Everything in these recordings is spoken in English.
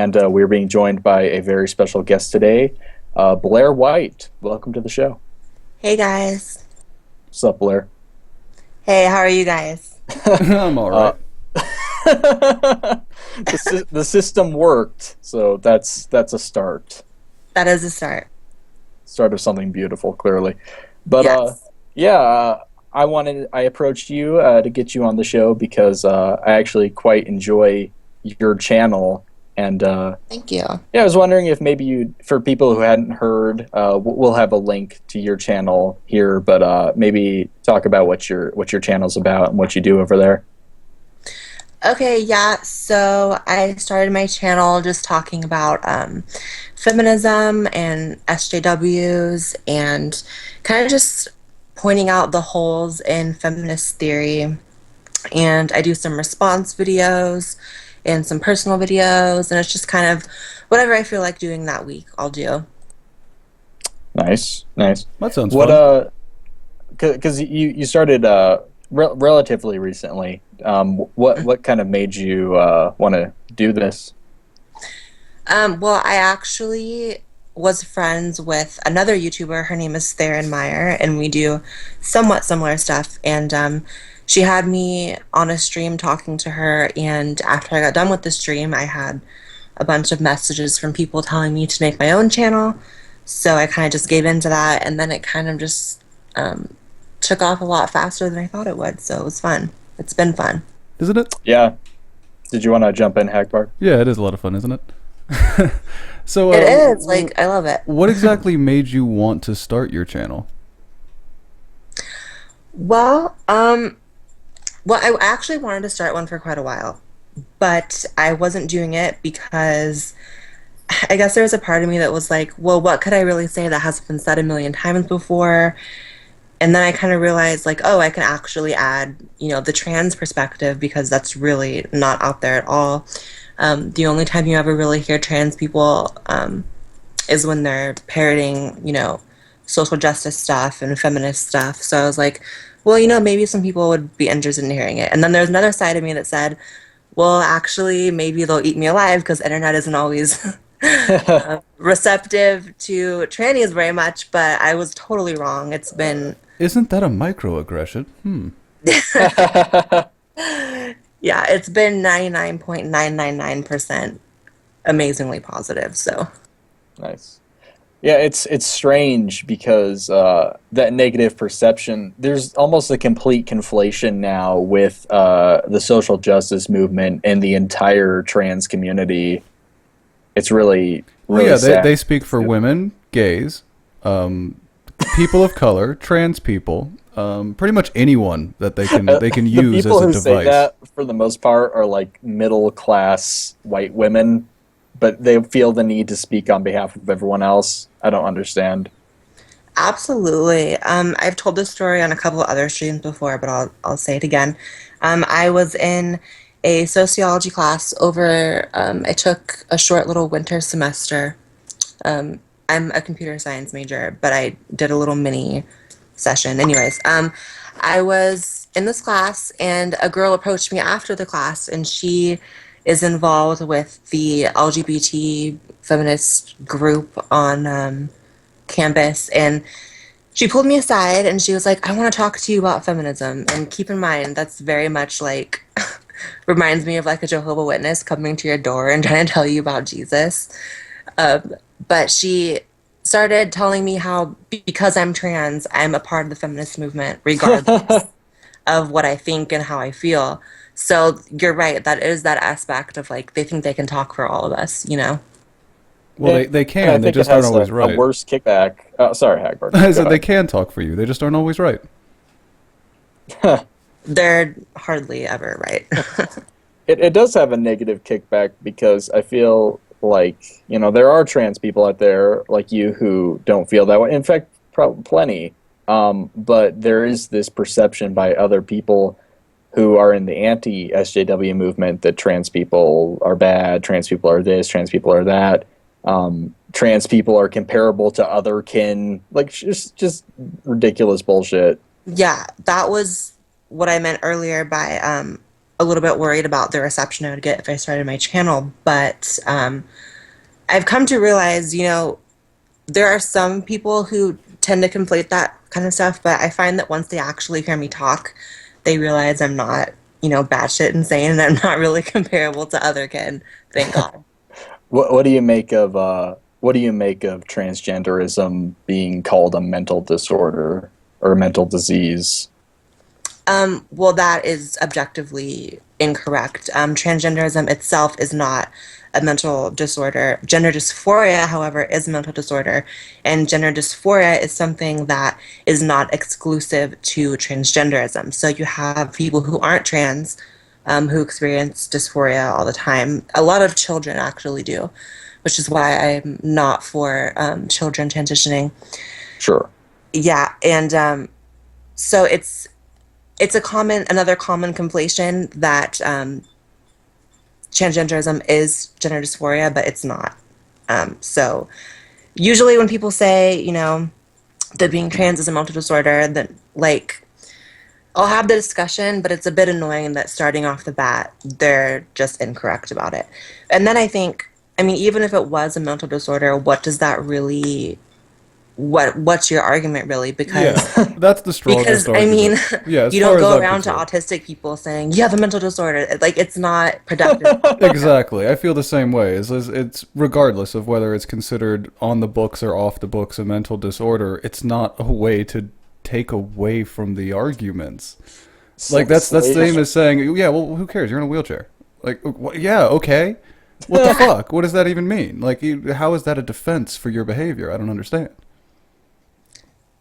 and we're being joined by a very special guest today, Blair White. Welcome to the show. Hey guys. What's up, Blair? Hey, how are you guys? I'm all right. The system worked, so that's a start. That is a start. Start of something beautiful, clearly. But Yes. I approached you to get you on the show because I actually quite enjoy your channel, and Thank you. yeah, I was wondering if maybe for people who hadn't heard, we'll have a link to your channel here, but maybe talk about what your channel's about and what you do over there. Okay, yeah, so I started my channel just talking about feminism and SJWs and kind of just pointing out the holes in feminist theory. And I do some response videos and some personal videos, and it's just kind of whatever I feel like doing that week, I'll do. Nice. That sounds What fun. because you started relatively recently. What kind of made you want to do this? Well, I actually was friends with another YouTuber. Her name is Theron Meyer, and we do somewhat similar stuff. And she had me on a stream talking to her, and after I got done with the stream, I had a bunch of messages from people telling me to make my own channel. So I kind of just gave into that, and then it kind of just took off a lot faster than I thought it would. So it was fun. It's been fun. Isn't it? Yeah. Did you want to jump in, Hagbard? Yeah, it is a lot of fun, isn't it? So, It is. Like, I love it. what exactly made you want to start your channel? Well, I actually wanted to start one for quite a while, but I wasn't doing it because I guess there was a part of me that was like, well, what could I really say that hasn't been said a million times before? And then I kind of realized, like, oh, I can actually add, the trans perspective because that's really not out there at all. The only time you ever really hear trans people is when they're parroting, social justice stuff and feminist stuff. So I was like, well, maybe some people would be interested in hearing it. And then there's another side of me that said, well, actually, maybe they'll eat me alive because the internet isn't always receptive to trannies very much. But I was totally wrong. It's been, Isn't that a microaggression? yeah, it's been 99.999% amazingly positive. So, Nice. Yeah, it's strange because that negative perception, there's almost a complete conflation now with the social justice movement and the entire trans community. It's really, Well, really yeah, sad. they speak for women, gays, people of color, trans people, pretty much anyone that they can The use people as a who say device. that, for the most part, are like middle class white women, but they feel the need to speak on behalf of everyone else. I don't understand. absolutely. I've told this story on a couple of other streams before, but I'll say it again. I was in a sociology class over. I took a short little winter semester. I'm a computer science major, but I did a little mini session. Anyways, I was in this class, and a girl approached me after the class, and she is involved with the LGBT feminist group on campus. And she pulled me aside, and she was like, I want to talk to you about feminism. And keep in mind, that's very much like, reminds me of like a Jehovah's Witness coming to your door and trying to tell you about Jesus. But she started telling me how because I'm trans, I'm a part of the feminist movement, regardless of what I think and how I feel. So you're right. That is that aspect of like they think they can talk for all of us. Well, Yeah, they and I can, they think it just aren't has always a right. worse kickback. Sorry, Hagbard. I Go said they ahead. can talk for you, they just aren't always right. They're hardly ever right. It does have a negative kickback because I feel like, there are trans people out there like you who don't feel that way. In fact, plenty. But there is this perception by other people who are in the anti-SJW movement that trans people are bad, trans people are this, trans people are that. Trans people are comparable to other kin, like just ridiculous bullshit. Yeah, that was what I meant earlier by a little bit worried about the reception I would get if I started my channel, but I've come to realize, there are some people who tend to conflate that kind of stuff, but I find that once they actually hear me talk, they realize I'm not, batshit insane, and I'm not really comparable to other kids. Thank God. What do you make of transgenderism being called a mental disorder or a mental disease? Well, that is objectively incorrect. Transgenderism itself is not a mental disorder. Gender dysphoria, however, is a mental disorder, and gender dysphoria is something that is not exclusive to transgenderism. So you have people who aren't trans who experience dysphoria all the time. A lot of children actually do, which is why I'm not for children transitioning. Sure. Yeah, and so it's another common conflation that transgenderism is gender dysphoria, but it's not. So usually when people say, that being trans is a mental disorder, then I'll have the discussion, but it's a bit annoying that starting off the bat, they're just incorrect about it. And then I think, even if it was a mental disorder, what does that really what's your argument really? Because that's the strongest argument. Yeah, you don't go around to autistic people saying you have a mental disorder. It's not productive. Exactly. I feel the same way. It's regardless of whether it's considered on the books or off the books a mental disorder, it's not a way to take away from the arguments. That's the same as saying, yeah, well, who cares? You're in a wheelchair. Yeah, okay. What the fuck? What does that even mean? How is that a defense for your behavior? I don't understand.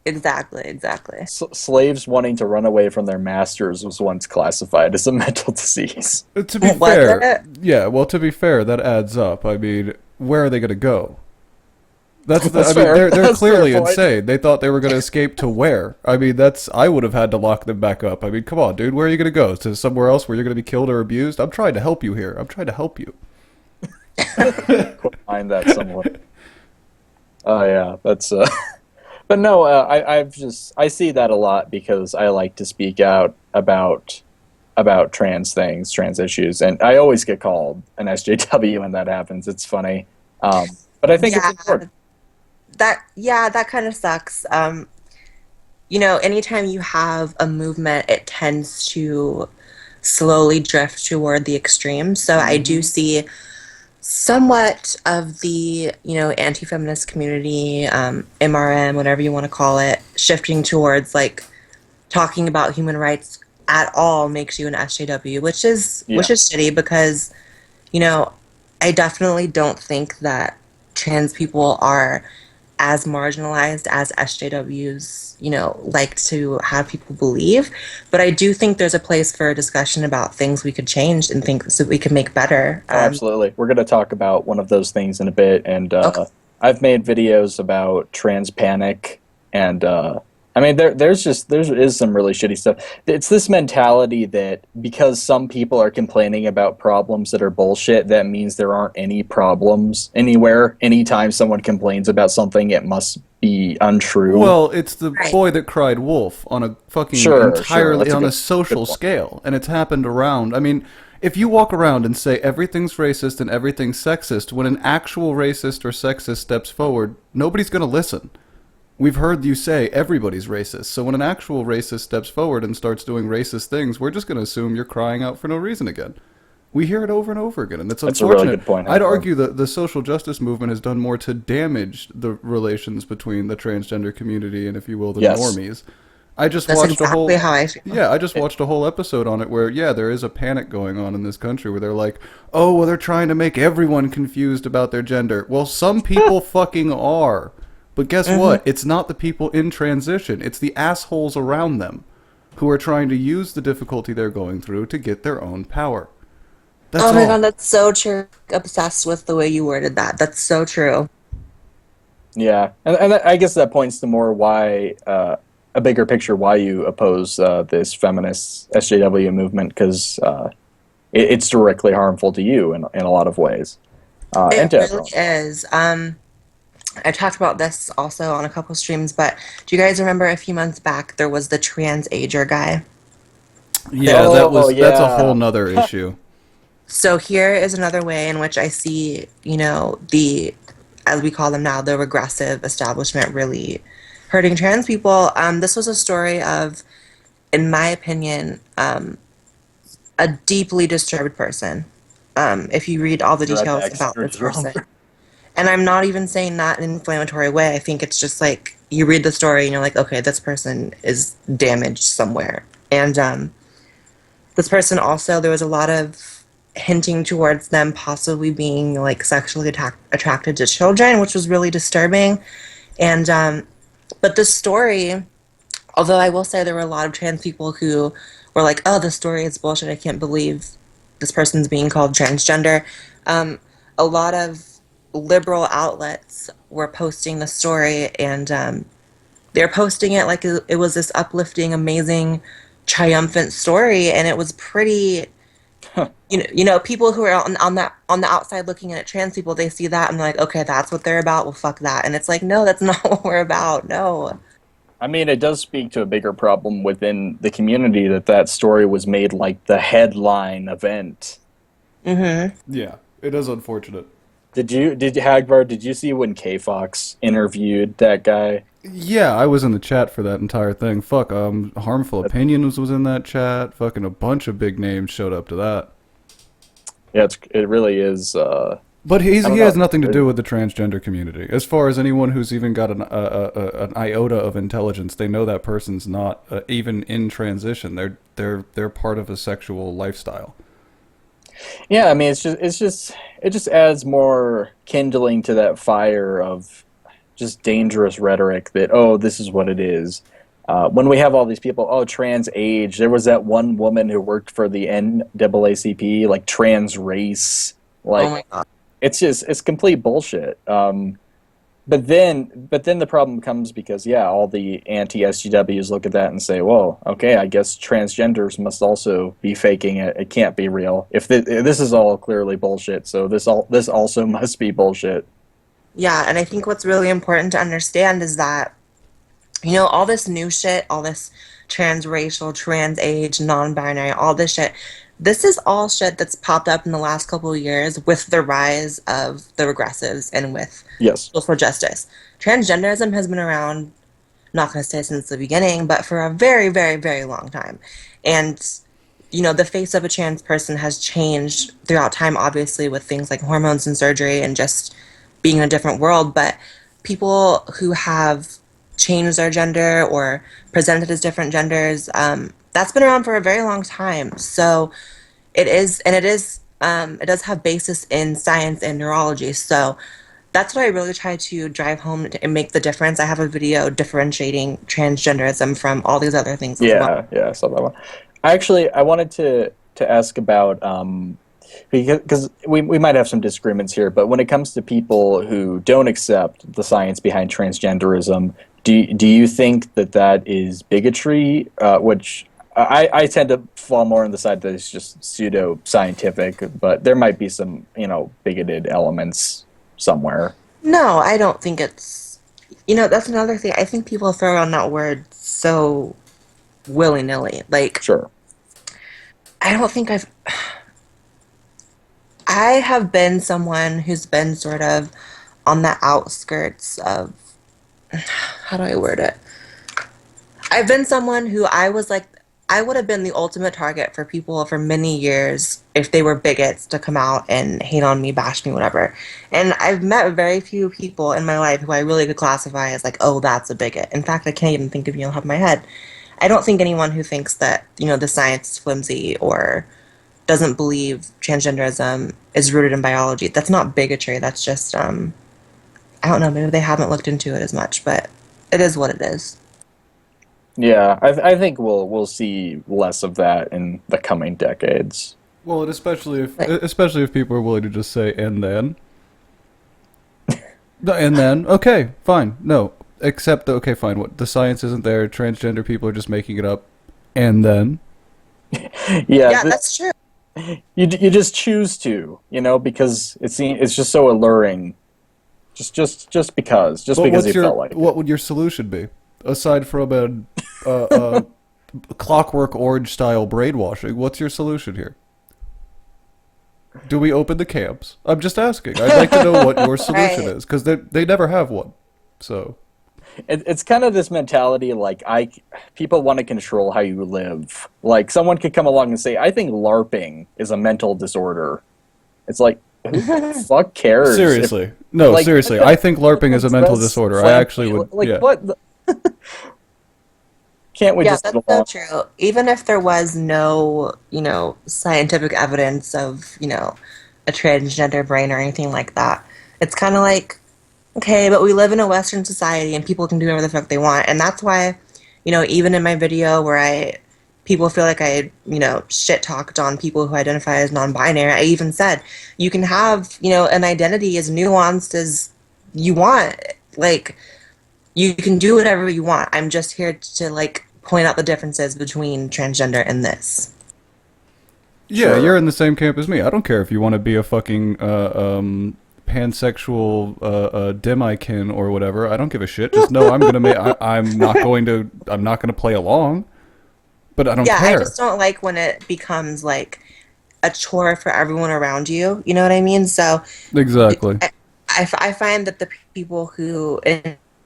Exactly. Slaves wanting to run away from their masters was once classified as a mental disease. To be fair, to be fair, that adds up. Where are they going to go? They're clearly insane. They thought they were going to escape to where? I would have had to lock them back up. Come on, dude, where are you going to go? To somewhere else where you're going to be killed or abused? I'm trying to help you here. I'm trying to help you. Find that somewhere. Oh yeah, that's But no, I see that a lot because I like to speak out about trans things, trans issues, and I always get called an SJW when that happens. It's funny, but I think it's important. That kind of sucks. Anytime you have a movement, it tends to slowly drift toward the extremes. So I do see somewhat of the, anti-feminist community, MRM, whatever you want to call it, shifting towards talking about human rights at all makes you an SJW, which is shitty because, I definitely don't think that trans people are as marginalized as SJWs, like to have people believe. But I do think there's a place for a discussion about things we could change and things that we can make better. Absolutely. We're going to talk about one of those things in a bit. And Okay. I've made videos about trans panic. And there is some really shitty stuff. It's this mentality that because some people are complaining about problems that are bullshit, that means there aren't any problems anywhere. Anytime someone complains about something, it must be untrue. Well, it's the boy that cried wolf on a fucking entirely on a social scale, and it's happened around. If you walk around and say everything's racist and everything's sexist, when an actual racist or sexist steps forward, nobody's going to listen. We've heard you say everybody's racist, so when an actual racist steps forward and starts doing racist things, we're just going to assume you're crying out for no reason again. We hear it over and over again, and that's unfortunate. A really good point. I'd argue that the social justice movement has done more to damage the relations between the transgender community and, if you will, the normies. I just watched how I feel. Yeah, I just watched a whole episode on it where, there is a panic going on in this country where they're like, oh, well, they're trying to make everyone confused about their gender. Well, some people fucking are. But guess what? It's not the people in transition. It's the assholes around them who are trying to use the difficulty they're going through to get their own power. That's my God, that's so true. Obsessed with the way you worded that. That's so true. Yeah, and I guess that points to more why, a bigger picture, why you oppose this feminist SJW movement, because it's directly harmful to you in a lot of ways. It really is. I talked about this also on a couple streams, but do you guys remember a few months back there was the trans ager guy? Yeah, that's a whole nother issue. So here is another way in which I see, the, as we call them now, the regressive establishment really hurting trans people. This was a story of, in my opinion, a deeply disturbed person. If you read all the details about this person. And I'm not even saying that in an inflammatory way. I think it's just like you read the story and you're like, okay, this person is damaged somewhere. And this person also, there was a lot of hinting towards them possibly being like sexually attracted to children, which was really disturbing. And but this story, although I will say there were a lot of trans people who were like, oh, this story is bullshit. I can't believe this person's being called transgender. A lot of liberal outlets were posting the story, and they're posting it like it was this uplifting, amazing, triumphant story, and it was pretty. People who are on the outside looking at trans people, they see that and they're like, okay, that's what they're about. Well, fuck that, and it's like, no, that's not what we're about. No. I mean, it does speak to a bigger problem within the community that story was made like the headline event. Mm-hmm. Yeah, it is unfortunate. Hagbard, did you see when K-Fox interviewed that guy? Yeah, I was in the chat for that entire thing. Fuck, Harmful Opinions was in that chat. Fucking a bunch of big names showed up to that. Yeah, it really is. But he has nothing to do with the transgender community. As far as anyone who's even got an iota of intelligence, they know that person's not even in transition. They're part of a sexual lifestyle. Yeah, I mean, it just adds more kindling to that fire of just dangerous rhetoric that, oh, this is what it is. When we have all these people, oh, trans age. There was that one woman who worked for the NAACP, like trans race. Like, oh my God. It's complete bullshit. But then the problem comes because, yeah, all the anti-SGWs look at that and say, whoa, okay, I guess transgenders must also be faking it. It can't be real. If this is all clearly bullshit, so this also must be bullshit. Yeah, and I think what's really important to understand is that, all this new shit, all this transracial, trans age, non-binary, all this shit, this is all shit that's popped up in the last couple of years with the rise of the regressives and with social justice. Transgenderism has been around, not going to say since the beginning, but for a very, very, very long time. And, the face of a trans person has changed throughout time, obviously, with things like hormones and surgery and just being in a different world. But people who have changed their gender or presented as different genders, that's been around for a very long time. So it does have basis in science and neurology. So that's what I really try to drive home and make the difference. I have a video differentiating transgenderism from all these other things as well. Yeah, I saw that one. I wanted to ask about because we might have some disagreements here, but when it comes to people who don't accept the science behind transgenderism, do you think that is bigotry? Which I tend to fall more on the side that it's just pseudo-scientific, but there might be some, bigoted elements somewhere. No, I don't think it's... that's another thing. I think people throw around that word so willy-nilly. Like, sure. I don't think I have been someone who's been sort of on the outskirts of... How do I word it? I've been someone who I would have been the ultimate target for people for many years if they were bigots to come out and hate on me, bash me, whatever. And I've met very few people in my life who I really could classify as like, oh, that's a bigot. In fact, I can't even think of you on the top of my head. I don't think anyone who thinks that, the science is flimsy or doesn't believe transgenderism is rooted in biology. That's not bigotry. That's just, I don't know, maybe they haven't looked into it as much, but it is what it is. Yeah, I think we'll see less of that in the coming decades. Well, and especially if people are willing to just say and then, okay, fine, no, except okay, fine. What the science isn't there? Transgender people are just making it up, and then, yeah, that's true. You just choose to, because it's just so alluring. Just because you felt like it. What would your solution be? Aside from a Clockwork Orange style brainwashing. What's your solution here? Do we open the camps? I'm just asking. I'd like to know what your solution is, because they never have one. So it's kind of this mentality like people want to control how you live. Like someone could come along and say, "I think LARPing is a mental disorder." It's like, who the fuck cares? Seriously, seriously. I think LARPing is a mental disorder. I actually would. Like yeah. what? Can't we just? That's so true. Even if there was no, scientific evidence of, a transgender brain or anything like that, it's kind of like, okay, but we live in a Western society and people can do whatever the fuck they want, and that's why, even in my video where people feel like I, shit talked on people who identify as non-binary, I even said you can have, an identity as nuanced as you want, like. You can do whatever you want. I'm just here to, point out the differences between transgender and this. Yeah, sure. You're in the same camp as me. I don't care if you want to be a fucking pansexual demikin or whatever. I don't give a shit. Just know I'm gonna I'm not gonna play along. But I don't care. Yeah, I just don't like when it becomes like a chore for everyone around you. You know what I mean? So exactly. I find that the people who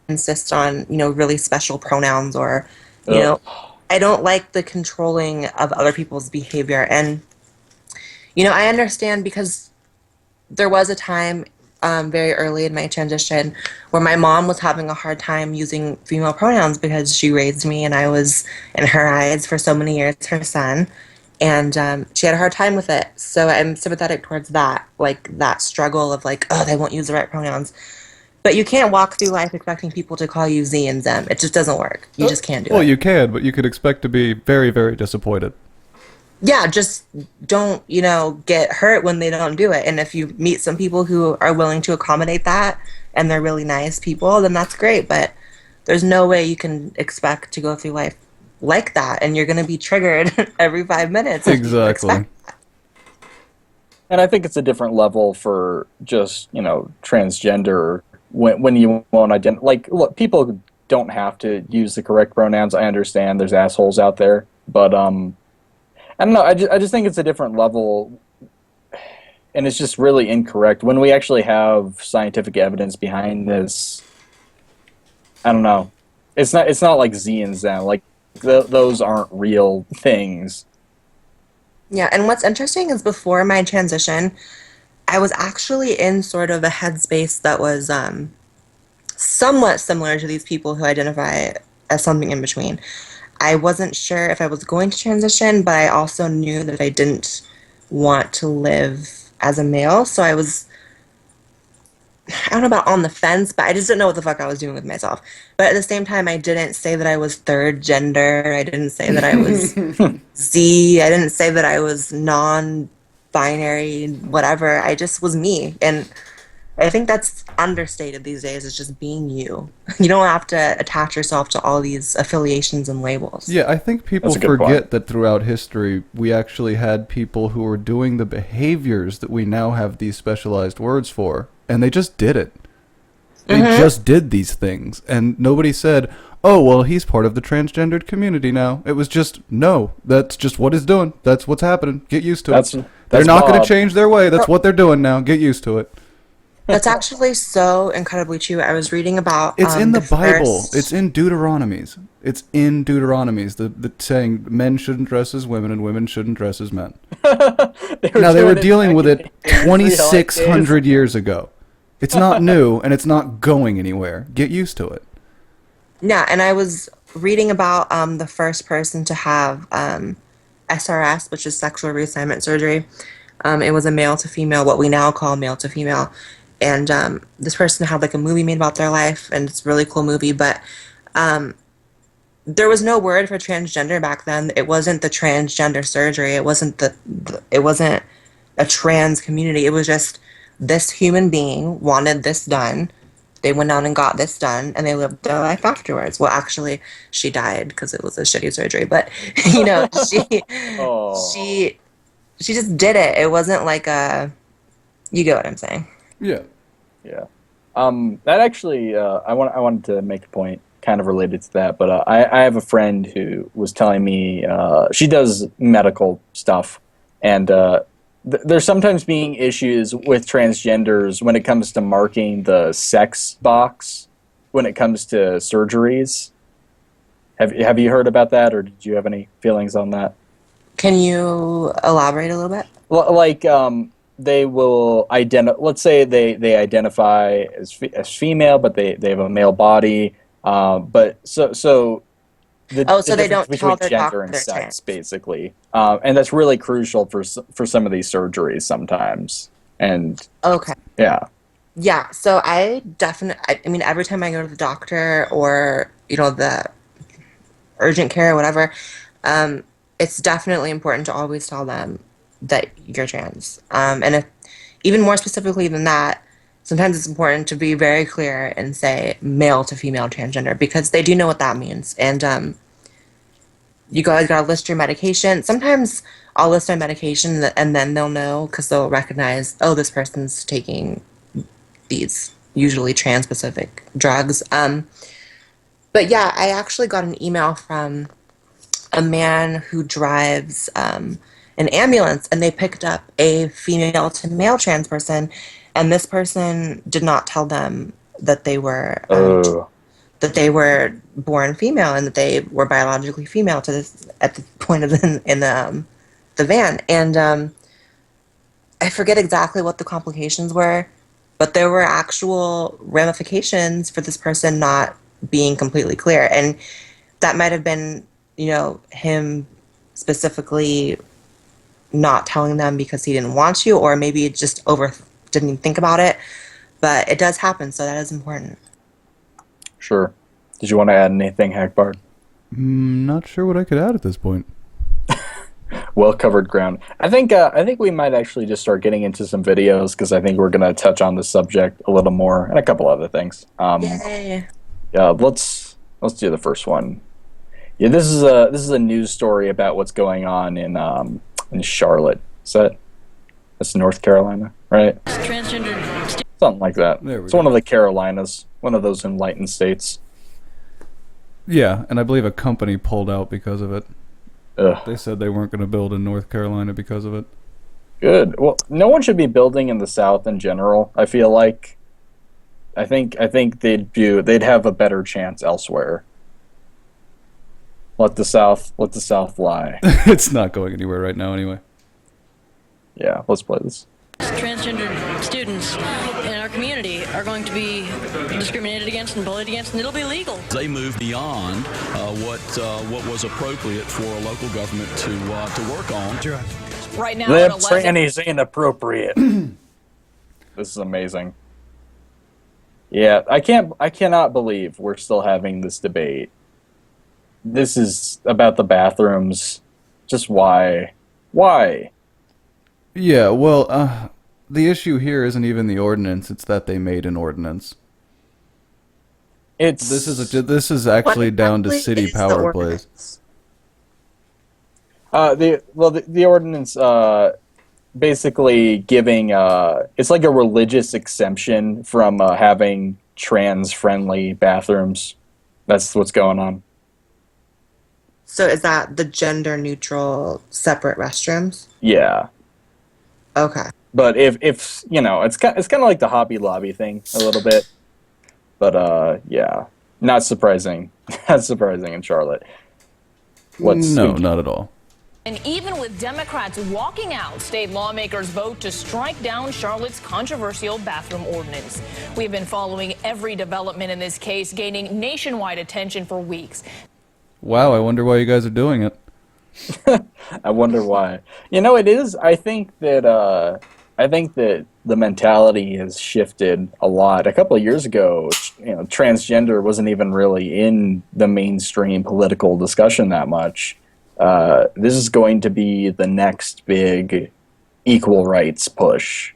insist on, really special pronouns or, I don't like the controlling of other people's behavior. And, I understand because there was a time very early in my transition where my mom was having a hard time using female pronouns because she raised me and I was, in her eyes, for so many years, her son. And she had a hard time with it. So I'm sympathetic towards that, that struggle of they won't use the right pronouns. But you can't walk through life expecting people to call you Z and them. It just doesn't work. You just can't do it. Well, you can, but you could expect to be very, very disappointed. Yeah, just don't, get hurt when they don't do it. And if you meet some people who are willing to accommodate that and they're really nice people, then that's great. But there's no way you can expect to go through life like that. And you're going to be triggered every 5 minutes. Exactly. And I think it's a different level for just, transgender when you won't identify. Like, look, people don't have to use the correct pronouns. I understand there's assholes out there. But, I don't know. I just think it's a different level. And it's just really incorrect. When we actually have scientific evidence behind this, I don't know. It's not like Z and Zen. Like, those aren't real things. Yeah, and what's interesting is before my transition, I was actually in sort of a headspace that was somewhat similar to these people who identify as something in between. I wasn't sure if I was going to transition, but I also knew that I didn't want to live as a male, so I don't know about on the fence, but I just didn't know what the fuck I was doing with myself. But at the same time, I didn't say that I was third gender. I didn't say that I was Z. I didn't say that I was non-binary, whatever. I just was me. And I think that's understated these days. It's just being you. You don't have to attach yourself to all these affiliations and labels. Yeah, I think people forget that throughout history, we actually had people who were doing the behaviors that we now have these specialized words for. And they just did it. They just did these things. And nobody said, oh, well, he's part of the transgendered community now. It was just, no, that's just what he's doing. That's what's happening. Get used to it. They're not going to change their way. That's what they're doing now. Get used to it. That's actually so incredibly true. I was reading about... It's in the Bible. It's in Deuteronomies. It's in Deuteronomies. The saying, men shouldn't dress as women and women shouldn't dress as men. They were dealing with it 2,600 years ago. It's not new, and it's not going anywhere. Get used to it. Yeah, and I was reading about the first person to have SRS, which is sexual reassignment surgery. It was a male to female, what we now call male to female. And this person had a movie made about their life, and it's a really cool movie. But there was no word for transgender back then. It wasn't the transgender surgery. It wasn't it wasn't a trans community. It was just this human being wanted this done. They went out and got this done, and they lived their life afterwards. Well, actually, she died because it was a shitty surgery. But she just did it. It wasn't like a. You get what I'm saying? Yeah. Yeah. That actually, I wanted to make a point. kind of related to that, but I have a friend who was telling me she does medical stuff, and there's sometimes being issues with transgenders when it comes to marking the sex box when it comes to surgeries. Have you heard about that, or did you have any feelings on that? Can you elaborate a little bit? Well, like they will identify. Let's say they identify as female, but they have a male body. But so the So they difference don't tell between their gender doctor and they're sex, trans. basically, and that's really crucial for some of these surgeries sometimes. And Okay. yeah, Yeah, so I mean, every time I go to the doctor or, the urgent care or whatever, um, it's definitely important to always tell them that you're trans. And if, even more specifically than that, sometimes it's important to be very clear and say male to female transgender because they do know what that means. And you guys gotta list your medication. Sometimes I'll list my medication and then they'll know because they'll recognize, oh, this person's taking these usually trans-specific drugs. But yeah, I actually got an email from a man who drives an ambulance, and they picked up a female to male trans person, and this person did not tell them that oh, that they were born female and that they were biologically female to this at the point of the van, and I forget exactly what the complications were, but there were actual ramifications for this person not being completely clear. And that might have been, him specifically not telling them because he didn't want to, or maybe just didn't even think about it. But it does happen, so that is important. sure. Did you want to add anything, Hagbard? Not sure what I could add at this point. Well covered ground. I think we might actually just start getting into some videos because I think we're going to touch on the subject a little more and a couple other things. Yay. Yeah, let's do the first one. Yeah, this is a news story about what's going on in Charlotte. That's North Carolina, right? Transgender. Something like that. There we It's go. one of the Carolinas, one of those enlightened states. Yeah, and I believe a company pulled out because of it. Ugh. They said they weren't going to build in North Carolina because of it. Good. Well, no one should be building in the South in general. I feel like I think they'd have a better chance elsewhere. Let the South lie. It's not going anywhere right now anyway. Yeah, let's play this. Transgender students in our community are going to be discriminated against and bullied against, and it'll be legal. They move beyond what was appropriate for a local government to work on. Right now, Them at 11, trannies inappropriate. This is amazing. Yeah, I cannot believe we're still having this debate. This is about the bathrooms. Just why? Why? Yeah, well, the issue here isn't even the ordinance; it's that they made an ordinance. It's This is actually down to city Is the power plays. ordinance? the ordinance basically giving it's like a religious exemption from having trans friendly bathrooms. That's what's going on. So is that the gender neutral separate restrooms? Yeah. Okay. But if it's kind of like the Hobby Lobby thing a little bit. But yeah, not surprising. Not surprising in Charlotte. No, not at all. And even with Democrats walking out, state lawmakers vote to strike down Charlotte's controversial bathroom ordinance. We've been following every development in this case, gaining nationwide attention for weeks. Wow, I wonder why you guys are doing it. I wonder why. It is. I think that the mentality has shifted a lot. A couple of years ago, transgender wasn't even really in the mainstream political discussion that much. This is going to be the next big equal rights push.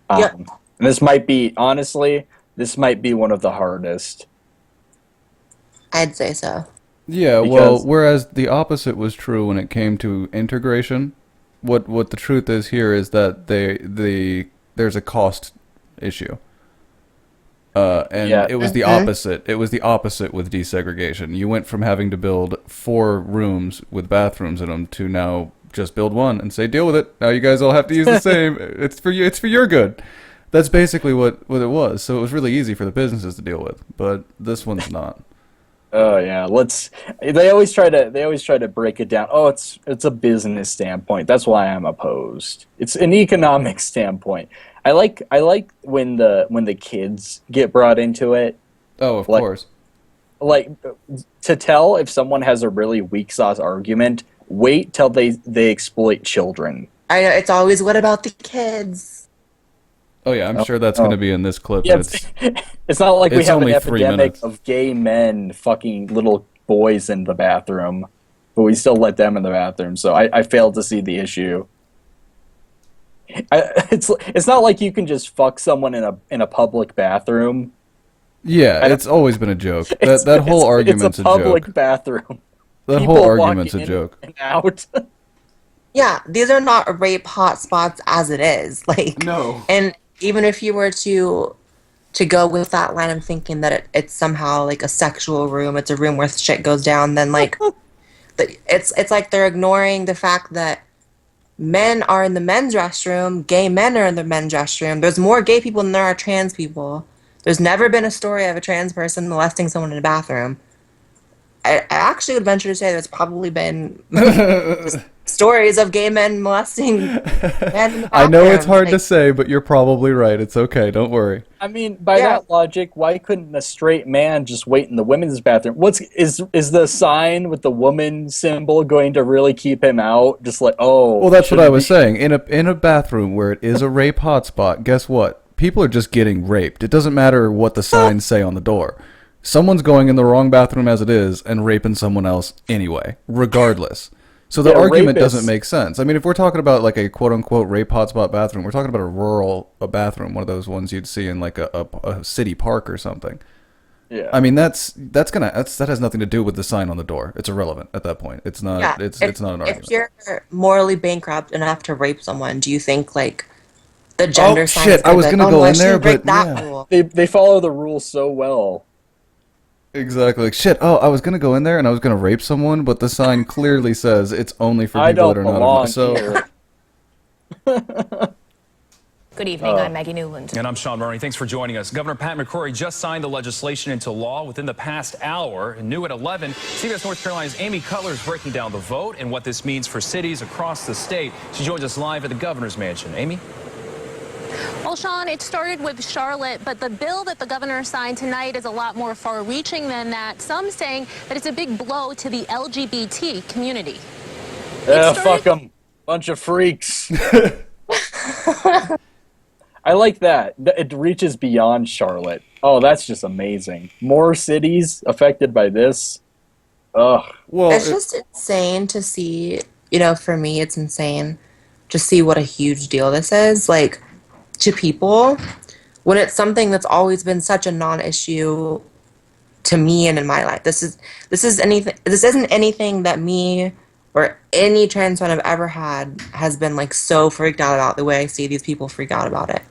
Yeah. And this might be, honestly, one of the hardest. I'd say so. Yeah, Because- well, whereas the opposite was true when it came to integration, what the truth is here is that there's a cost issue. It was the opposite. It was the opposite with desegregation. You went from having to build 4 rooms with bathrooms in them to now just build one and say, deal with it. Now you guys all have to use the same. It's for you. It's for your good. That's basically what it was. So it was really easy for the businesses to deal with, but this one's not. Oh yeah, they always try to break it down. Oh, it's a business standpoint. That's why I'm opposed. It's an economic standpoint. I like when the kids get brought into it. Oh, of course. Like, to tell if someone has a really weak sauce argument, wait till they exploit children. I know, it's always, what about the kids? Oh yeah, I'm sure that's going to be in this clip. Yeah, it's not like we have an only 3 epidemic minutes. of gay men fucking little boys in the bathroom, but we still let them in the bathroom. So I failed to see the issue. It's not like you can just fuck someone in a public bathroom. Yeah, it's always been a joke. That whole argument's a joke. It's a public bathroom. That People whole walk argument's a in joke. and out. Yeah, these are not rape hotspots as it is. Like, No. And even if you were to go with that line of thinking that it's somehow like a sexual room, it's a room where shit goes down, then like it's like they're ignoring the fact that men are in the men's restroom, gay men are in the men's restroom. There's more gay people than there are trans people. There's never been a story of a trans person molesting someone in a bathroom. I actually would venture to say there's probably been stories of gay men molesting men in the bathroom. I know it's hard to say, but you're probably right. It's okay. Don't worry. I mean, by that logic, why couldn't a straight man just wait in the women's bathroom? Is the sign with the woman symbol going to really keep him out? Just like, oh. Well, that's what I was saying. In a bathroom where it is a rape hotspot, guess what? People are just getting raped. It doesn't matter what the signs say on the door. Someone's going in the wrong bathroom as it is and raping someone else anyway, regardless. So the argument doesn't make sense. I mean, if we're talking about like a quote-unquote rape hotspot bathroom, we're talking about a rural bathroom, one of those ones you'd see in like a city park or something. Yeah. I mean, that has nothing to do with the sign on the door. It's irrelevant at that point. It's not. Yeah. It's not an argument. If you're morally bankrupt enough to rape someone, do you think like the gender sign? Shit! I was gonna go in there, but they follow the rules so well. Exactly. Like, shit, I was going to go in there and I was going to rape someone, but the sign clearly says it's only for people that are not. So. Good evening. I'm Maggie Newland. And I'm Sean Murray. Thanks for joining us. Governor Pat McCrory just signed the legislation into law within the past hour. New at 11, CBS North Carolina's Amy Cutler is breaking down the vote and what this means for cities across the state. She joins us live at the governor's mansion. Amy? Well, Sean, it started with Charlotte, but the bill that the governor signed tonight is a lot more far-reaching than that. Some saying that it's a big blow to the LGBT community. Fuck them. Bunch of freaks. I like that. It reaches beyond Charlotte. Oh, that's just amazing. More cities affected by this. Ugh. Well, it's just insane to see, for me, it's insane to see what a huge deal this is. Like, to people, when it's something that's always been such a non-issue to me and in my life. This isn't anything that me or any trans friend I've ever had has been like so freaked out about the way I see these people freak out about it.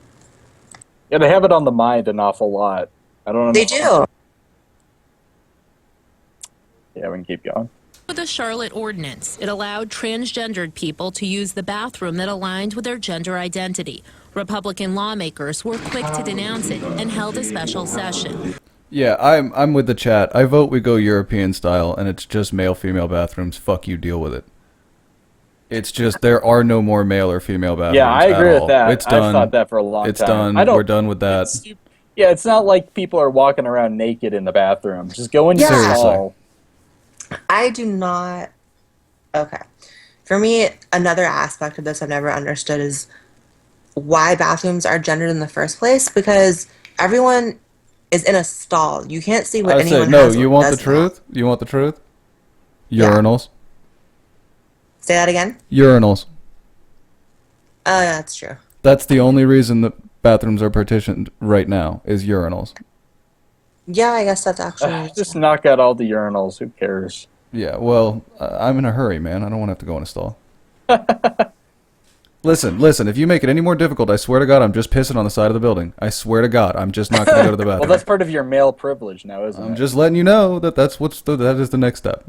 Yeah, they have it on the mind an awful lot. I don't know. They do. Yeah, we can keep going. With the Charlotte ordinance, it allowed transgendered people to use the bathroom that aligned with their gender identity. Republican lawmakers were quick to denounce it and held a special session. Yeah, I'm with the chat. I vote we go European style, and it's just male-female bathrooms. Fuck you, deal with it. It's just there are no more male or female bathrooms. Yeah, I agree with that. It's done. I've thought that for a long time. It's done. We're done with that. It's not like people are walking around naked in the bathroom. Just go in your stall. I do not. Okay. For me, another aspect of this I've never understood is why bathrooms are gendered in the first place, because everyone is in a stall. You can't see what anyone has. You want the truth? You want the truth? Urinals. Say that again? Urinals. Oh, yeah, that's true. That's the only reason that bathrooms are partitioned right now, is urinals. Yeah, I guess that's actually... just knock out all the urinals. Who cares? Yeah, well, I'm in a hurry, man. I don't want to have to go in a stall. Listen, if you make it any more difficult, I swear to God, I'm just pissing on the side of the building. I swear to God, I'm just not going to go to the bathroom. Well, that's part of your male privilege now, isn't it? I'm just letting you know that that is the next step.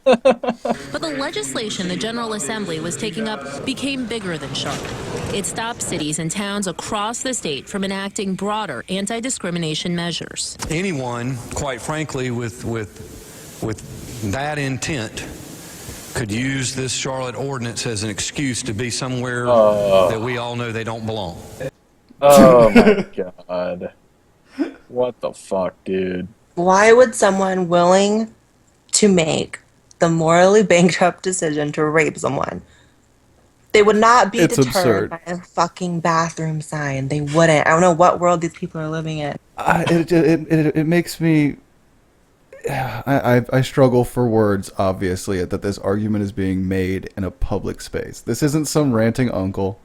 But the legislation the General Assembly was taking up became bigger than Charlotte. It stopped cities and towns across the state from enacting broader anti-discrimination measures. Anyone, quite frankly, with that intent could use this Charlotte ordinance as an excuse to be somewhere that we all know they don't belong. Oh my God. What the fuck, dude? Why would someone willing to make the morally bankrupt decision to rape someone, they would not be deterred by a fucking bathroom sign? They wouldn't. I don't know what world these people are living in. It makes me... I struggle for words, obviously, that this argument is being made in a public space. This isn't some ranting uncle.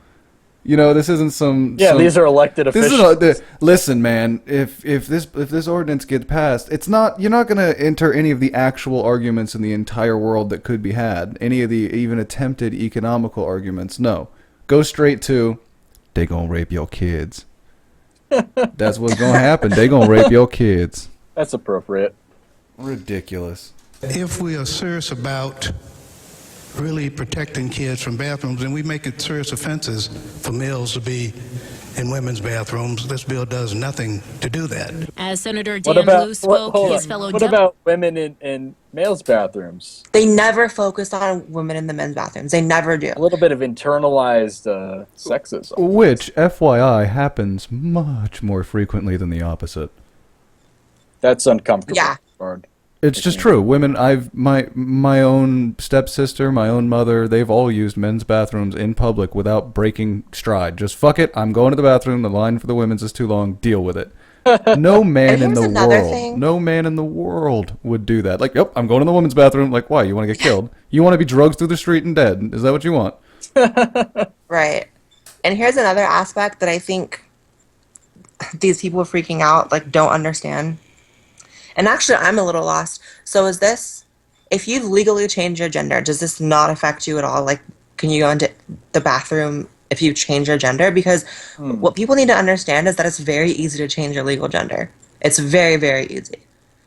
You know, this isn't some... Yeah, these are elected officials. Listen, man, if this ordinance gets passed, it's not... You're not going to enter any of the actual arguments in the entire world that could be had. Any of the even attempted economical arguments. No. Go straight to, they gonna rape your kids. That's what's gonna happen. They gonna rape your kids. That's appropriate. Ridiculous. If we are serious about really protecting kids from bathrooms, and we make it serious offenses for males to be in women's bathrooms, this bill does nothing to do that. As Senator Dan Blue spoke, his fellow... What about women in males' bathrooms? They never focus on women in the men's bathrooms. They never do. A little bit of internalized sexism. Which, FYI, happens much more frequently than the opposite. That's uncomfortable. Yeah. It's just true. Women, my own stepsister, my own mother, they've all used men's bathrooms in public without breaking stride. Just fuck it, I'm going to the bathroom, the line for the women's is too long, deal with it. No man in the world would do that. Like, yep, I'm going to the women's bathroom. Like, why? You want to get killed? You want to be drugged through the street and dead? Is that what you want? Right. And here's another aspect that I think these people freaking out, like, don't understand. And actually, I'm a little lost. So is this, if you've legally changed your gender, does this not affect you at all? Like, can you go into the bathroom if you change your gender? Because what people need to understand is that it's very easy to change your legal gender. It's very, very easy.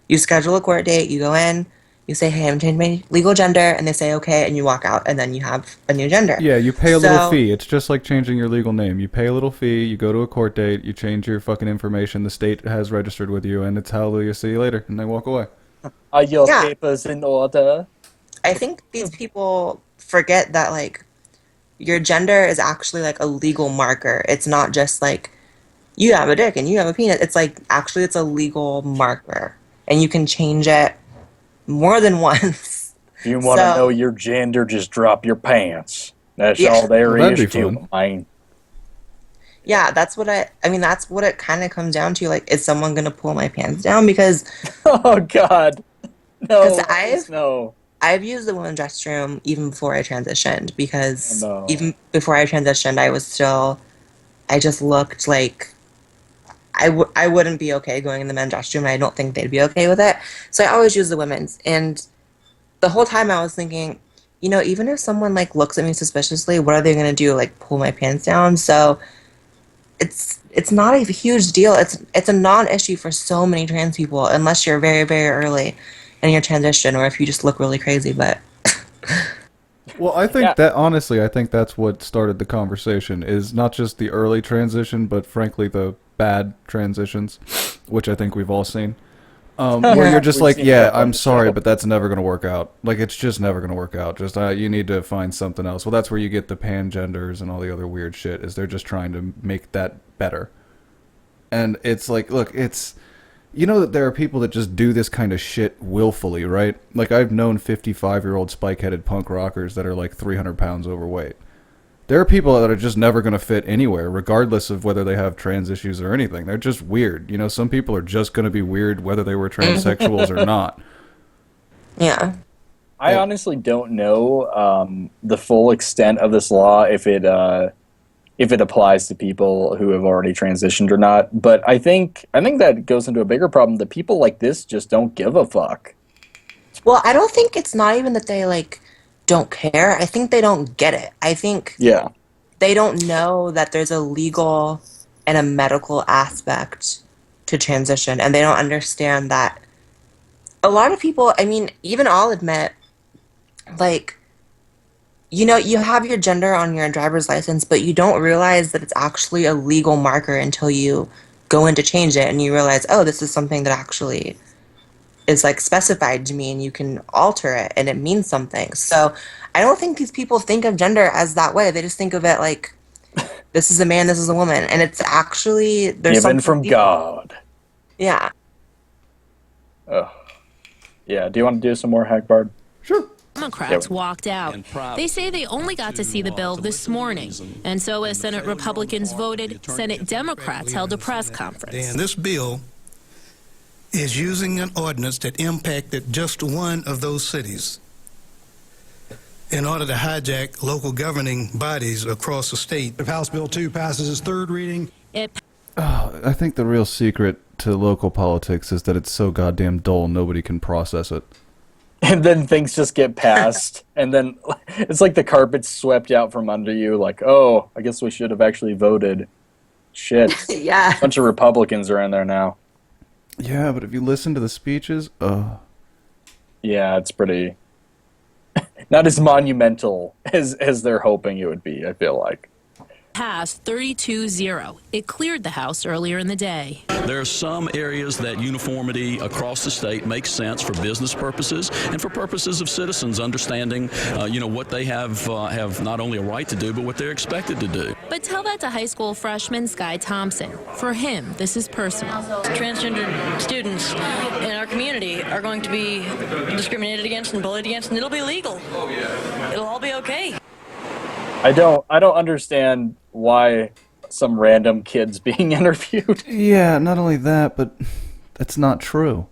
You schedule a court date, you go in, you say, hey, I'm changing my legal gender, and they say, okay, and you walk out, and then you have a new gender. Yeah, you pay a little fee. It's just like changing your legal name. You pay a little fee, you go to a court date, you change your fucking information the state has registered with you, and it's hallelujah, see you later, and they walk away. Are your papers in order? I think these people forget that, like, your gender is actually, like, a legal marker. It's not just, like, you have a dick and you have a penis. It's, like, actually it's a legal marker, and you can change it more than once. If you want to know your gender, just drop your pants. That's all there is to it. Yeah, that's what that's what it kind of comes down to. Like, is someone going to pull my pants down? Because... Oh, God. No. I've used the women's restroom even before I transitioned, because even before I transitioned, I just looked like I wouldn't be okay going in the men's restroom, and I don't think they'd be okay with it. So I always use the women's. And the whole time I was thinking, you know, even if someone, like, looks at me suspiciously, what are they going to do? Like, pull my pants down? So it's not a huge deal. It's a non-issue for so many trans people, unless you're very, very early in your transition, or if you just look really crazy. But well, I think that, honestly, I think that's what started the conversation, is not just the early transition, but frankly the bad transitions, which I think we've all seen, where you're just like, yeah, I'm sorry, but that's never going to work out. Like, it's just never going to work out. Just you need to find something else. Well, that's where you get the pangenders and all the other weird shit, is they're just trying to make that better. And it's like, look, it's... You know that there are people that just do this kind of shit willfully, right? Like, I've known 55-year-old spike-headed punk rockers that are like 300 pounds overweight. There are people that are just never going to fit anywhere, regardless of whether they have trans issues or anything. They're just weird. You know, some people are just going to be weird whether they were transsexuals or not. Yeah. I honestly don't know the full extent of this law, if it applies to people who have already transitioned or not. But I think that goes into a bigger problem, that people like this just don't give a fuck. Well, I don't think it's not even that they, like, don't care. I think they don't get it. I think they don't know that there's a legal and a medical aspect to transition, and they don't understand that a lot of people, I mean, even I'll admit, like, you know, you have your gender on your driver's license, but you don't realize that it's actually a legal marker until you go in to change it and you realize, oh, this is something that actually is like specified to me and you can alter it and it means something. So I don't think these people think of gender as that way. They just think of it like, this is a man, this is a woman. And it's actually, there's given from God. Yeah. Oh. Yeah, do you want to do some more, Hagbard? Sure. Democrats walked out. They say they only got to see the bill this morning. And so as Senate Republicans voted, Senate Democrats held a press conference. And this bill is using an ordinance that impacted just one of those cities in order to hijack local governing bodies across the state. If House Bill 2 passes its third reading... I think the real secret to local politics is that it's so goddamn dull nobody can process it. And then things just get passed, and then it's like the carpet's swept out from under you, like, oh, I guess we should have actually voted. Shit. Yeah. A bunch of Republicans are in there now. Yeah, but if you listen to the speeches, yeah, it's pretty... not as monumental as they're hoping it would be, I feel like. Passed 32-0. It cleared the House earlier in the day. There are some areas that uniformity across the state makes sense for business purposes and for purposes of citizens understanding, what they have not only a right to do, but what they're expected to do. But tell that to high school freshman Sky Thompson. For him, this is personal. Transgender students in our community are going to be discriminated against and bullied against, and it'll be legal. It'll all be okay. I don't understand why some random kid's being interviewed. Yeah, not only that, but that's not true.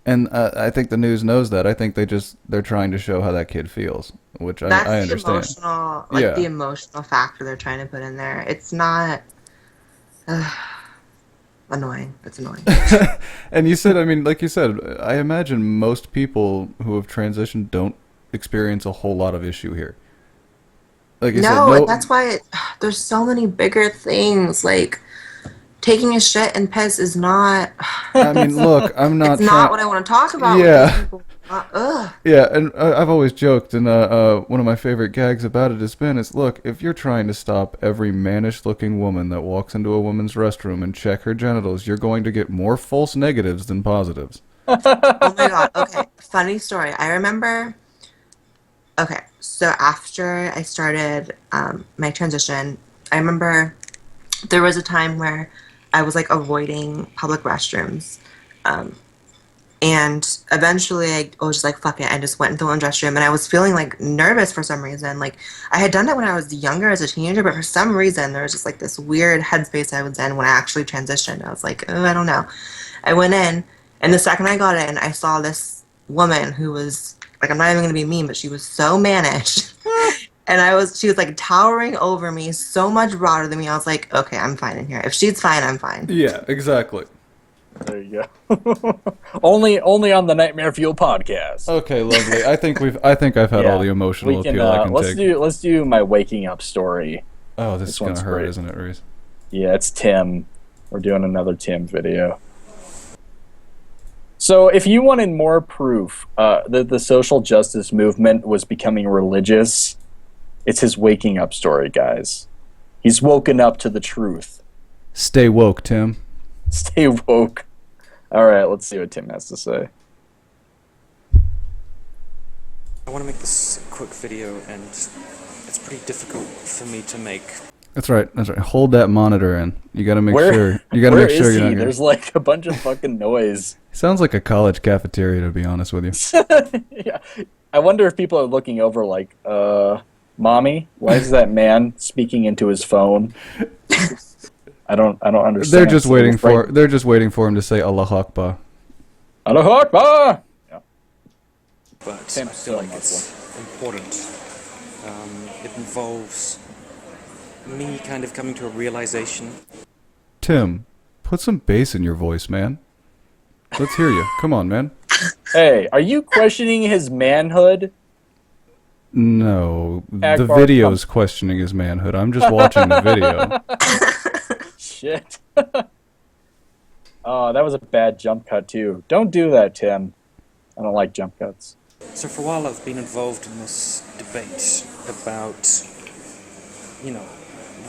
And I think the news knows that. I think they're trying to show how that kid feels, which I understand. That's the emotional, the emotional factor they're trying to put in there. It's not annoying. It's annoying. And you said, I mean, like you said, I imagine most people who have transitioned don't experience a whole lot of issue here. Like you said, that's why there's so many bigger things. Like taking a shit and piss is not. I mean, look, I'm not. It's not what I want to talk about. Yeah. Yeah, and I've always joked, and one of my favorite gags about it has been, look, if you're trying to stop every mannish-looking woman that walks into a woman's restroom and check her genitals, you're going to get more false negatives than positives. Oh my god. Okay, funny story. I remember. Okay, so after I started my transition, I remember there was a time where I was like avoiding public restrooms. And eventually I was just like, fuck it. I just went into the women's restroom and I was feeling like nervous for some reason. Like I had done it when I was younger as a teenager, but for some reason there was just like this weird headspace I was in when I actually transitioned. I was like, oh, I don't know. I went in and the second I got in, I saw this woman who was like, I'm not even going to be mean, but she was so mannish. And she was like towering over me, so much broader than me. I was like, okay, I'm fine in here. If she's fine, I'm fine. Yeah, exactly. There you go. only on the Nightmare Fuel podcast. Okay, lovely. I think I've had all the emotional appeal I can take. Let's do my waking up story. Oh, this is gonna hurt, great. Isn't it, Reese? Yeah, it's Tim. We're doing another Tim video. So if you wanted more proof that the social justice movement was becoming religious, it's his waking up story, guys. He's woken up to the truth. Stay woke, Tim. Stay woke. All right, let's see what Tim has to say. I want to make this a quick video, and it's pretty difficult for me to make. That's right. Hold that monitor in. You got to make sure. You got to make sure you're not. There's like a bunch of fucking noise. Sounds like a college cafeteria, to be honest with you. Yeah. I wonder if people are looking over like, Mommy, why is that man speaking into his phone? I don't understand. They're just waiting for him to say Allah Akbar. Allah Akbar. Yeah. But I feel like it's important. It involves me kind of coming to a realization. Tim, put some bass in your voice, man. Let's hear you. Come on, man. Hey, are you questioning his manhood? No, the Hagbard video's questioning his manhood. I'm just watching the video. Shit. Oh, that was a bad jump cut, too. Don't do that, Tim. I don't like jump cuts. So for a while I've been involved in this debate about, you know,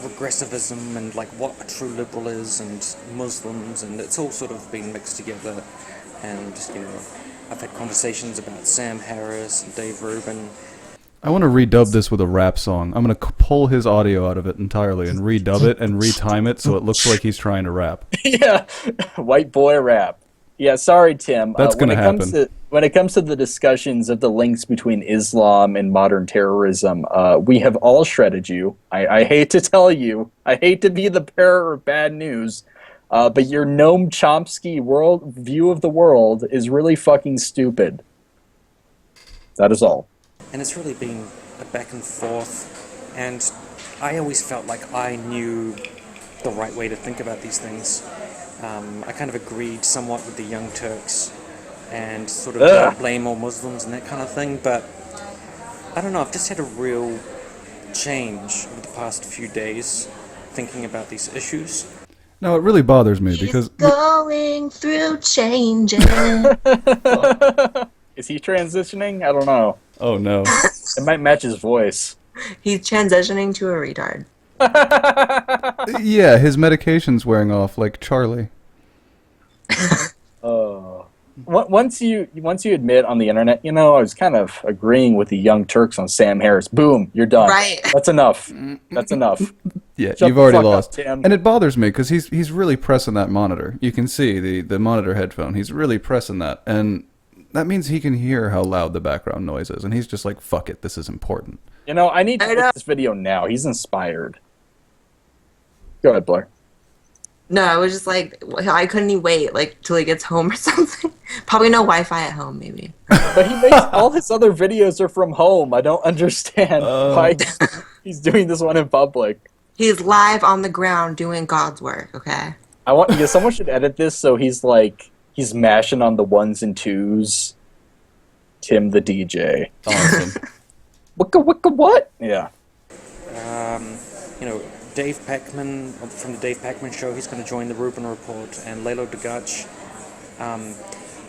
regressivism and like what a true liberal is and Muslims, and it's all sort of been mixed together. And, you know, I've had conversations about Sam Harris and Dave Rubin. I want to redub this with a rap song. I'm going to pull his audio out of it entirely and redub it and retime it so it looks like he's trying to rap. Yeah, white boy rap. Yeah, sorry, Tim. That's going to happen. When it comes to the discussions of the links between Islam and modern terrorism, we have all shredded you. I hate to tell you. I hate to be the bearer of bad news. But your Noam Chomsky world view of the world is really fucking stupid. That is all. And it's really been a back and forth, and I always felt like I knew the right way to think about these things. I kind of agreed somewhat with the Young Turks and sort of don't blame all Muslims and that kind of thing, but I don't know, I've just had a real change over the past few days thinking about these issues. No, it really bothers me because... going through changes. Is he transitioning? I don't know. Oh, no. It might match his voice. He's transitioning to a retard. Yeah, his medication's wearing off like Charlie. Oh. Once you admit on the internet, you know, I was kind of agreeing with the Young Turks on Sam Harris. Boom, you're done. Right. That's enough. That's enough. Yeah, Shut you've already the fuck lost. up, Tim. And it bothers me because he's really pressing that monitor. You can see the monitor headphone. He's really pressing that. And that means he can hear how loud the background noise is. And he's just like, fuck it, this is important. You know, I need to make this video now. He's inspired. Go ahead, Blair. No, I was just like, I couldn't even wait like till he gets home or something. Probably no Wi-Fi at home, maybe. But he makes all his other videos are from home. I don't understand why he's doing this one in public. He's live on the ground doing God's work, okay? Someone should edit this so he's mashing on the ones and twos. Tim the DJ. Awesome. Wicka wicka what? Yeah. You know, Dave Pacman from the Dave Pacman Show, he's going to join the Rubin Report, and Lalo Degach.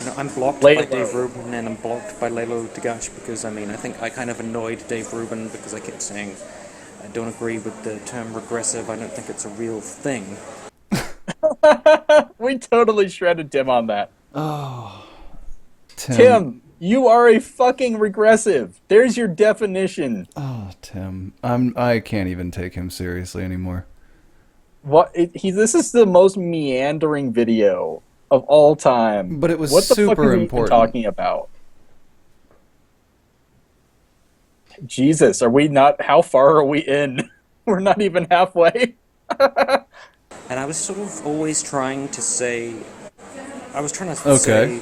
You know, I'm blocked by Dave Rubin and I'm blocked by Lalo Degach because, I mean, I think I kind of annoyed Dave Rubin because I kept saying I don't agree with the term regressive. I don't think it's a real thing. We totally shredded Tim on that. Oh, Tim, you are a fucking regressive. There's your definition. Oh, Tim, I can't even take him seriously anymore. This is the most meandering video of all time. But it was what the super fuck are you important. Even talking about? Jesus, are we not? How far are we in? We're not even halfway. And I was sort of always trying to say, say,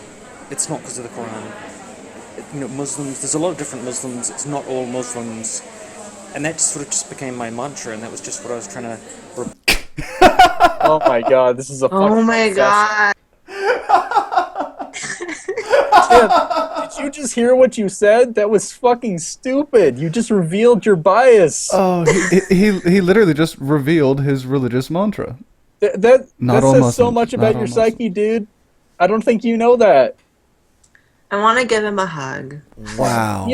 it's not because of the Quran. You know, Muslims, there's a lot of different Muslims, it's not all Muslims. And that sort of just became my mantra, and that was just what I was trying to... Oh my god, this is a fucking... Oh my god. Tim, did you just hear what you said? That was fucking stupid. You just revealed your bias. Oh, he literally just revealed his religious mantra. That says so much about your psyche, dude. I don't think you know that. I want to give him a hug. Wow.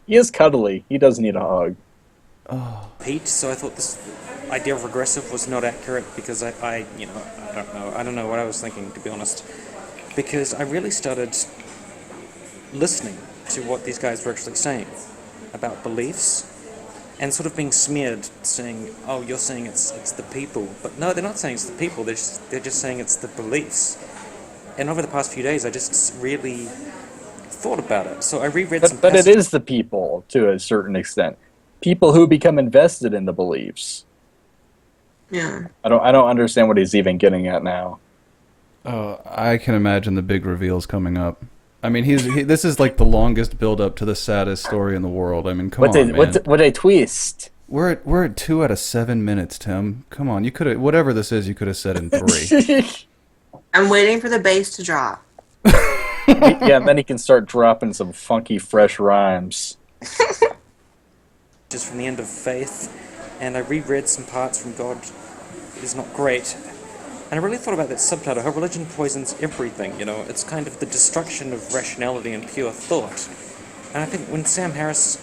He is cuddly. He does need a hug. Oh. Pete, so I thought this idea of regressive was not accurate because I don't know what I was thinking, to be honest. Because I really started listening to what these guys were actually saying about beliefs and sort of being smeared, saying, oh, you're saying it's the people. But no, they're not saying it's the people, they're just saying it's the beliefs. And over the past few days, I just really thought about it. So I reread some But it is the people, to a certain extent. People who become invested in the beliefs. Yeah. I don't understand what he's even getting at now. Oh, I can imagine the big reveals coming up. I mean, this is like the longest build up to the saddest story in the world. I mean, come on, man. What a twist. We're at 2 out of 7 minutes, Tim. Come on, you could have whatever this is. You could have said in 3. I'm waiting for the bass to drop. Yeah, and then he can start dropping some funky, fresh rhymes. Just from the end of Faith, and I reread some parts from God is not great. And I really thought about that subtitle, how religion poisons everything, you know, it's kind of the destruction of rationality and pure thought. And I think when Sam Harris,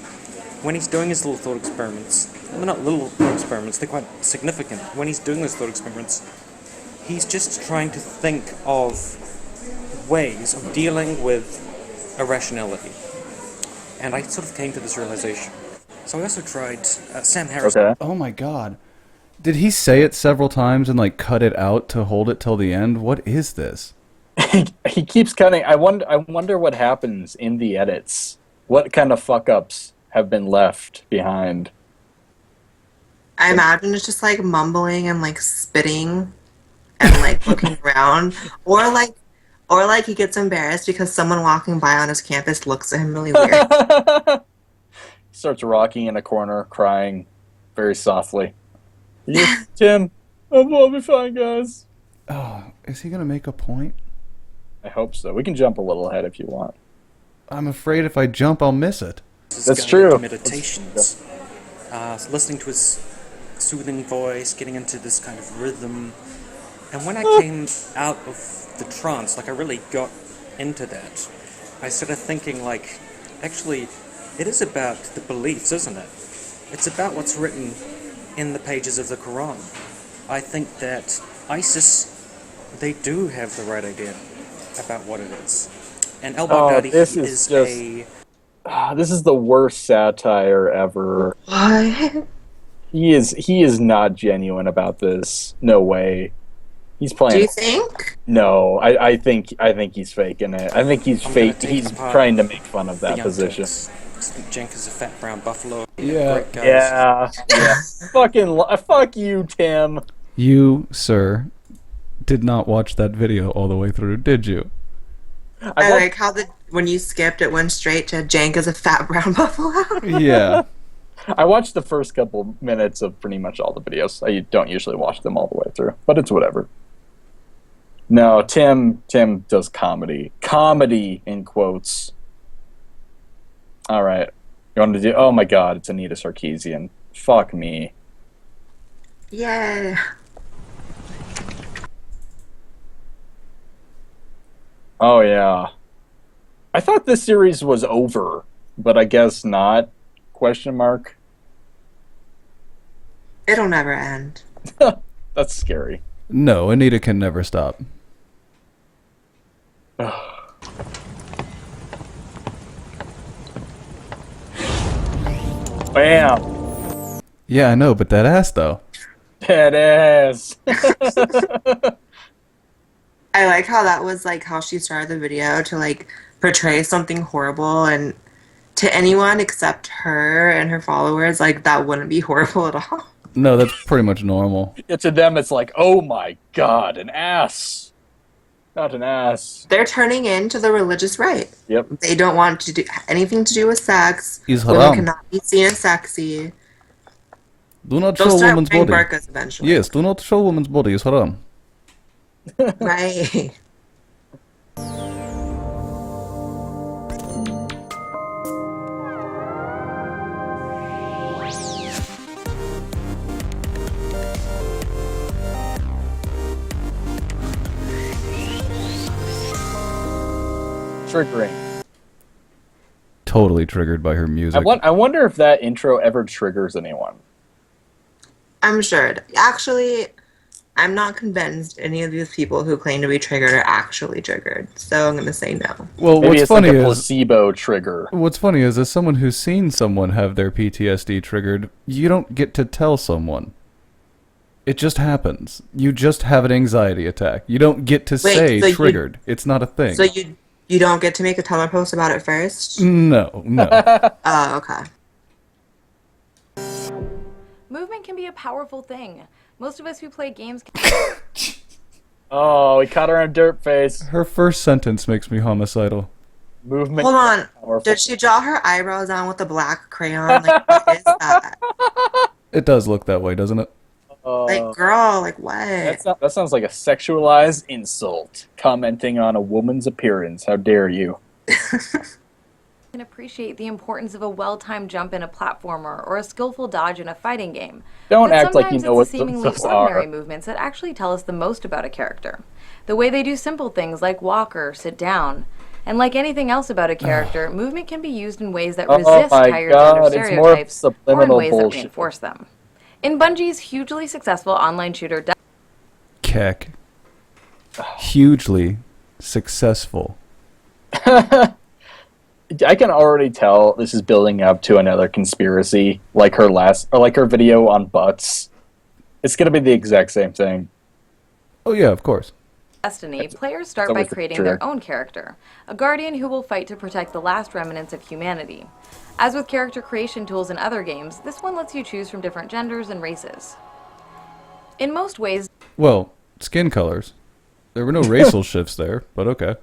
when he's doing his little thought experiments, well, not little thought experiments, they're quite significant. When he's doing those thought experiments, he's just trying to think of ways of dealing with irrationality. And I sort of came to this realization. So I also tried Sam Harris. Okay. Oh my god. Did he say it several times and like cut it out to hold it till the end? What is this? He keeps cutting. I wonder what happens in the edits. What kind of fuck ups have been left behind? I imagine it's just like mumbling and like spitting and like looking around, or like he gets embarrassed because someone walking by on his campus looks at him really weird. He starts rocking in a corner, crying very softly. Yes, Tim, I'll be fine, guys. Oh, is he gonna make a point? I hope so. We can jump a little ahead if you want. I'm afraid if I jump, I'll miss it. That's true. Meditations, listening to his soothing voice, getting into this kind of rhythm. And when I came out of the trance, like I really got into that, I started thinking like, actually, it is about the beliefs, isn't it? It's about what's written in the pages of the Quran. I think that ISIS, they do have the right idea about what it is. And al-Baghdadi this is the worst satire ever. What? He is not genuine about this. No way. He's playing. Do you think? No, I think he's faking it. I think he's He's trying to make fun of that position. Jenk is a fat brown buffalo. Yeah. Yeah. Fuck you, Tim. You, sir, did not watch that video all the way through, did you? I like how when you skipped, it went straight to Jank is a fat brown buffalo. Yeah. I watched the first couple minutes of pretty much all the videos. I don't usually watch them all the way through, but it's whatever. No, Tim does comedy. Comedy, in quotes. All right. You want to do... Oh my god, it's Anita Sarkeesian. Fuck me. Yeah. Oh yeah. I thought this series was over, but I guess not. Question mark. It'll never end. That's scary. No, Anita can never stop. Bam. Yeah, I know, but that ass though. That ass. I like how that was like how she started the video to like portray something horrible, and to anyone except her and her followers, like that wouldn't be horrible at all. No, that's pretty much normal. Yeah, to them, it's like, oh my god, an ass. Not an ass. They're turning into the religious right. Yep. They don't want to do anything to do with sex. Is Women haram. cannot be seen as sexy. Do not They'll show start woman's wearing body. burqas eventually. Yes, do not show woman's body. It's haram. Right. Triggering. Totally triggered by her music. I wonder if that intro ever triggers anyone. I'm sure. Actually, I'm not convinced any of these people who claim to be triggered are actually triggered. So I'm going to say no. Well, Maybe what's it's funny like a is placebo trigger. What's funny is, as someone who's seen someone have their PTSD triggered, you don't get to tell someone. It just happens. You just have an anxiety attack. You don't get to say so triggered. It's not a thing. So you don't get to make a Tumblr post about it first? No. Oh, okay. Movement can be a powerful thing. Most of us who play games Oh, we caught her on dirt face. Her first sentence makes me homicidal. Movement. Hold on. Powerful. Did she draw her eyebrows on with a black crayon? Like, what is that? It does look that way, doesn't it? Like, girl, like, what? That sounds like a sexualized insult. Commenting on a woman's appearance. How dare you? can appreciate the importance of a well-timed jump in a platformer or a skillful dodge in a fighting game. Don't But act like you know what sometimes it's the those seemingly ordinary are. movements that actually tell us the most about a character. The way they do simple things like walk or sit down. And like anything else about a character, movement can be used in ways that resist my higher God, gender it's more stereotypes or in subliminal ways that bullshit. reinforce them. In Bungie's hugely successful online shooter Keck. Hugely successful. I can already tell this is building up to another conspiracy, like her video on butts. It's gonna be the exact same thing. Oh yeah, of course. Destiny, players start by creating their own character, a guardian who will fight to protect the last remnants of humanity. As with character creation tools in other games, this one lets you choose from different genders and races. In most ways... Well, skin colors. There were no racial shifts there, but okay.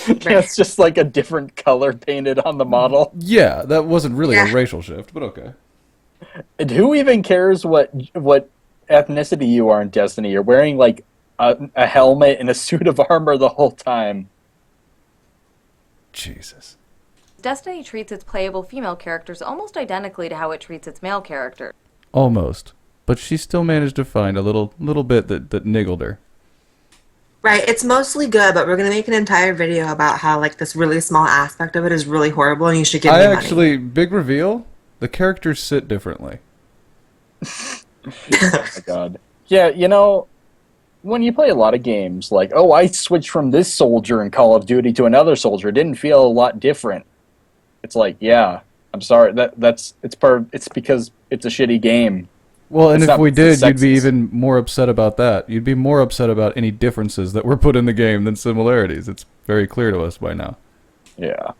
Yeah, it's just like a different color painted on the model. Yeah, that wasn't really a racial shift, but okay. And who even cares what ethnicity you are in Destiny? You're wearing like a helmet and a suit of armor the whole time. Jesus. Destiny treats its playable female characters almost identically to how it treats its male characters. Almost. But she still managed to find a little bit that niggled her. Right, it's mostly good, but we're going to make an entire video about how, like, this really small aspect of it is really horrible and you should give me money. Big reveal, the characters sit differently. Oh my god. Yeah, you know, when you play a lot of games, like, oh, I switched from this soldier in Call of Duty to another soldier, it didn't feel a lot different. It's like, yeah, I'm sorry, it's because it's a shitty game. Well, and it's if we did, you'd be sexist. even more upset about that. You'd be more upset about any differences that were put in the game than similarities. It's very clear to us by now. Yeah.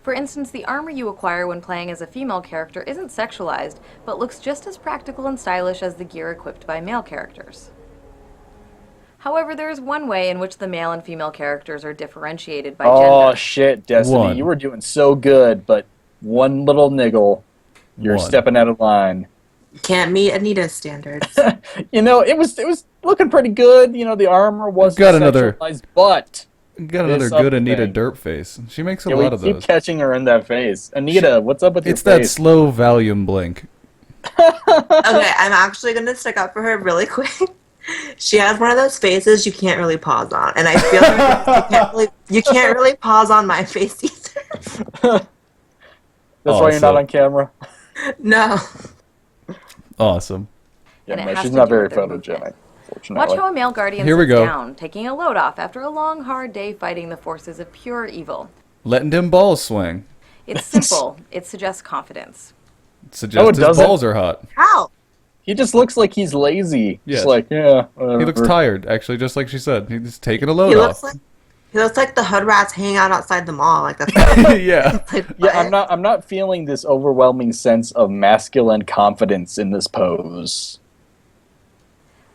For instance, the armor you acquire when playing as a female character isn't sexualized, but looks just as practical and stylish as the gear equipped by male characters. However, there is one way in which the male and female characters are differentiated by gender. Oh shit, Destiny, One. you were doing so good, but one little niggle, you're One. stepping out of line. Can't meet Anita's standards. You know, it was looking pretty good. You know, the armor wasn't Got another- sexualized, but Got another There's good Anita something. derp face. She makes a yeah, lot we of keep those. catching her in that face. Anita, what's up with It's your that face? slow Valium blink. Okay, I'm actually going to stick up for her really quick. She has one of those faces you can't really pause on, and I feel like you can't really pause on my face either. That's why you're not on camera. No. Awesome. Yeah, And it no, has she's to not do very with their photogenic, fortunately. Watch how a male guardian Here we sits go. down, taking a load off after a long, hard day fighting the forces of pure evil. Letting them balls swing. It's simple. It suggests confidence. Suggests his doesn't. balls are hot. How? He just looks like he's lazy. Yes. Just like, yeah. He looks whatever. tired, actually, just like she said. He's taking a load He off. looks like the hood rats hanging out outside the mall. Like that's Yeah. like, Yeah, what? I'm not feeling this overwhelming sense of masculine confidence in this pose.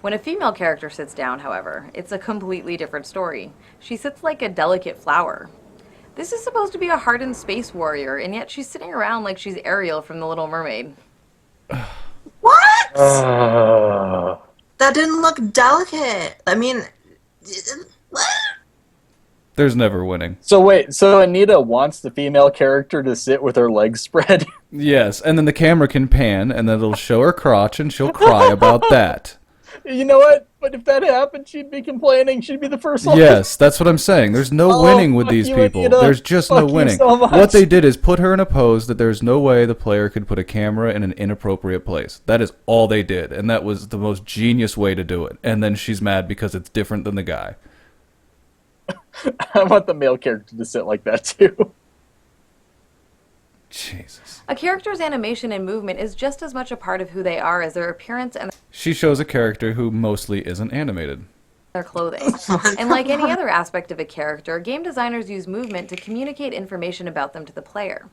When a female character sits down, however, it's a completely different story. She sits like a delicate flower. This is supposed to be a hardened space warrior, and yet she's sitting around like she's Ariel from The Little Mermaid. What? Uh, That didn't look delicate. I mean, what? There's never winning. So wait, so Anita wants the female character to sit with her legs spread? Yes, and then the camera can pan, and then it'll show her crotch, and she'll cry about that. You know what? But if that happened, she'd be complaining. She'd be the first one. Yes, that's what I'm saying. There's no Oh, winning with fuck these you, people. Anita. There's just Fuck no you winning. so much. What they did is put her in a pose that there's no way the player could put a camera in an inappropriate place. That is all they did, and that was the most genius way to do it. And then she's mad because it's different than the guy. I want the male character to sit like that too. Jesus. A character's animation and movement is just as much a part of who they are as their appearance and She shows a character who mostly isn't animated. their clothing. And like any other aspect of a character, game designers use movement to communicate information about them to the player.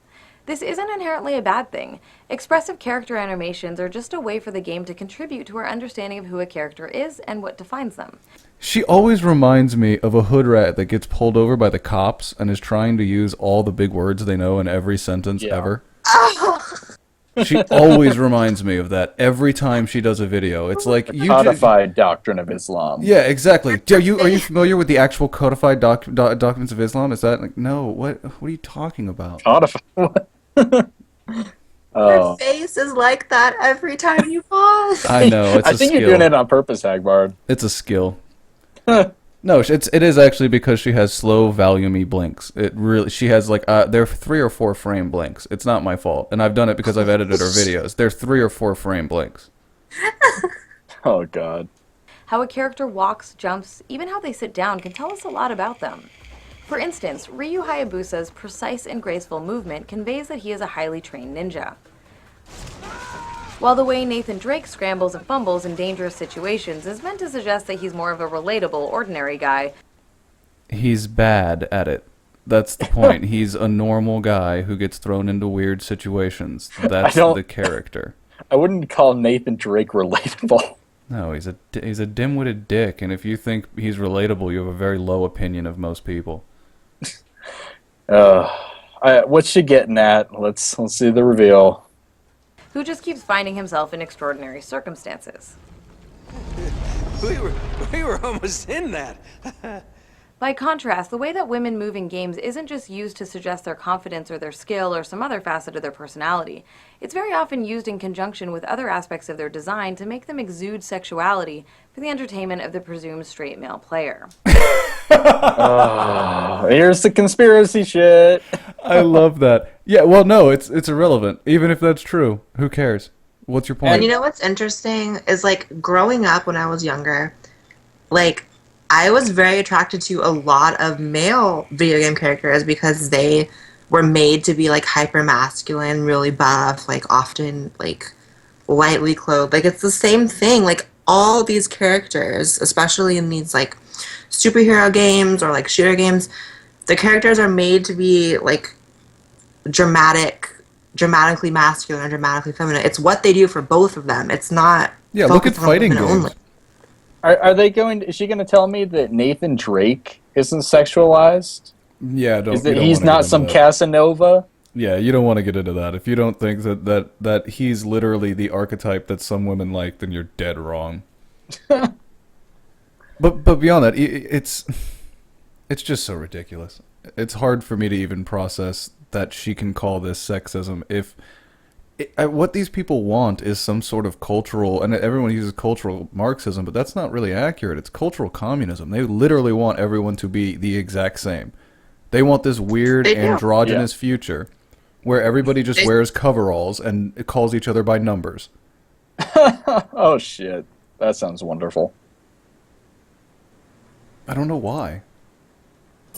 This isn't inherently a bad thing. Expressive character animations are just a way for the game to contribute to our understanding of who a character is and what defines them. She always reminds me of a hood rat that gets pulled over by the cops and is trying to use all the big words they know in every sentence ever. She always reminds me of that every time she does a video. It's like the codified doctrine of Islam. Yeah, exactly. Are you familiar with the actual codified documents of Islam? Is that like no? What are you talking about? Codified. What? Your face is like that every time you pause. I know. It's I think you're doing it on purpose, Hagbard. It's a skill. No, it is actually because she has slow volume-y blinks. She has like there are 3 or 4 frame blinks. It's not my fault, and I've done it because I've edited her videos. There's 3 or 4 frame blinks. Oh God. How a character walks, jumps, even how they sit down can tell us a lot about them. For instance, Ryu Hayabusa's precise and graceful movement conveys that he is a highly trained ninja. While the way Nathan Drake scrambles and fumbles in dangerous situations is meant to suggest that he's more of a relatable, ordinary guy. He's bad at it. That's the point. He's a normal guy who gets thrown into weird situations. That's the character. I wouldn't call Nathan Drake relatable. No, he's a dim-witted dick, and if you think he's relatable, you have a very low opinion of most people. What's she getting at? Let's see the reveal. Who just keeps finding himself in extraordinary circumstances. We were almost in that. By contrast, the way that women move in games isn't just used to suggest their confidence or their skill or some other facet of their personality. It's very often used in conjunction with other aspects of their design to make them exude sexuality for the entertainment of the presumed straight male player. Here's the conspiracy shit. I love that. Yeah, well, no, it's irrelevant. Even if that's true, who cares? What's your point? And you know what's interesting is, like, growing up when I was younger, like, I was very attracted to a lot of male video game characters because they were made to be, like, hyper masculine, really buff, like, often, like, lightly clothed. Like, it's the same thing. Like, all these characters, especially in these, like, superhero games or, like, shooter games, the characters are made to be, like, dramatically masculine or dramatically feminine. It's what they do for both of them. It's not. Yeah, look at fighting games. Only. Is she going to tell me that Nathan Drake isn't sexualized? Yeah, he's not some Casanova? Yeah, you don't want to get into that. If you don't think that he's literally the archetype that some women like, then you're dead wrong. But beyond that, it's just so ridiculous. It's hard for me to even process that she can call this sexism if what these people want is some sort of cultural, and everyone uses cultural Marxism, but that's not really accurate. It's cultural communism. They literally want everyone to be the exact same. They want this weird androgynous future where everybody just wears coveralls and calls each other by numbers. Oh shit. That sounds wonderful. I don't know why.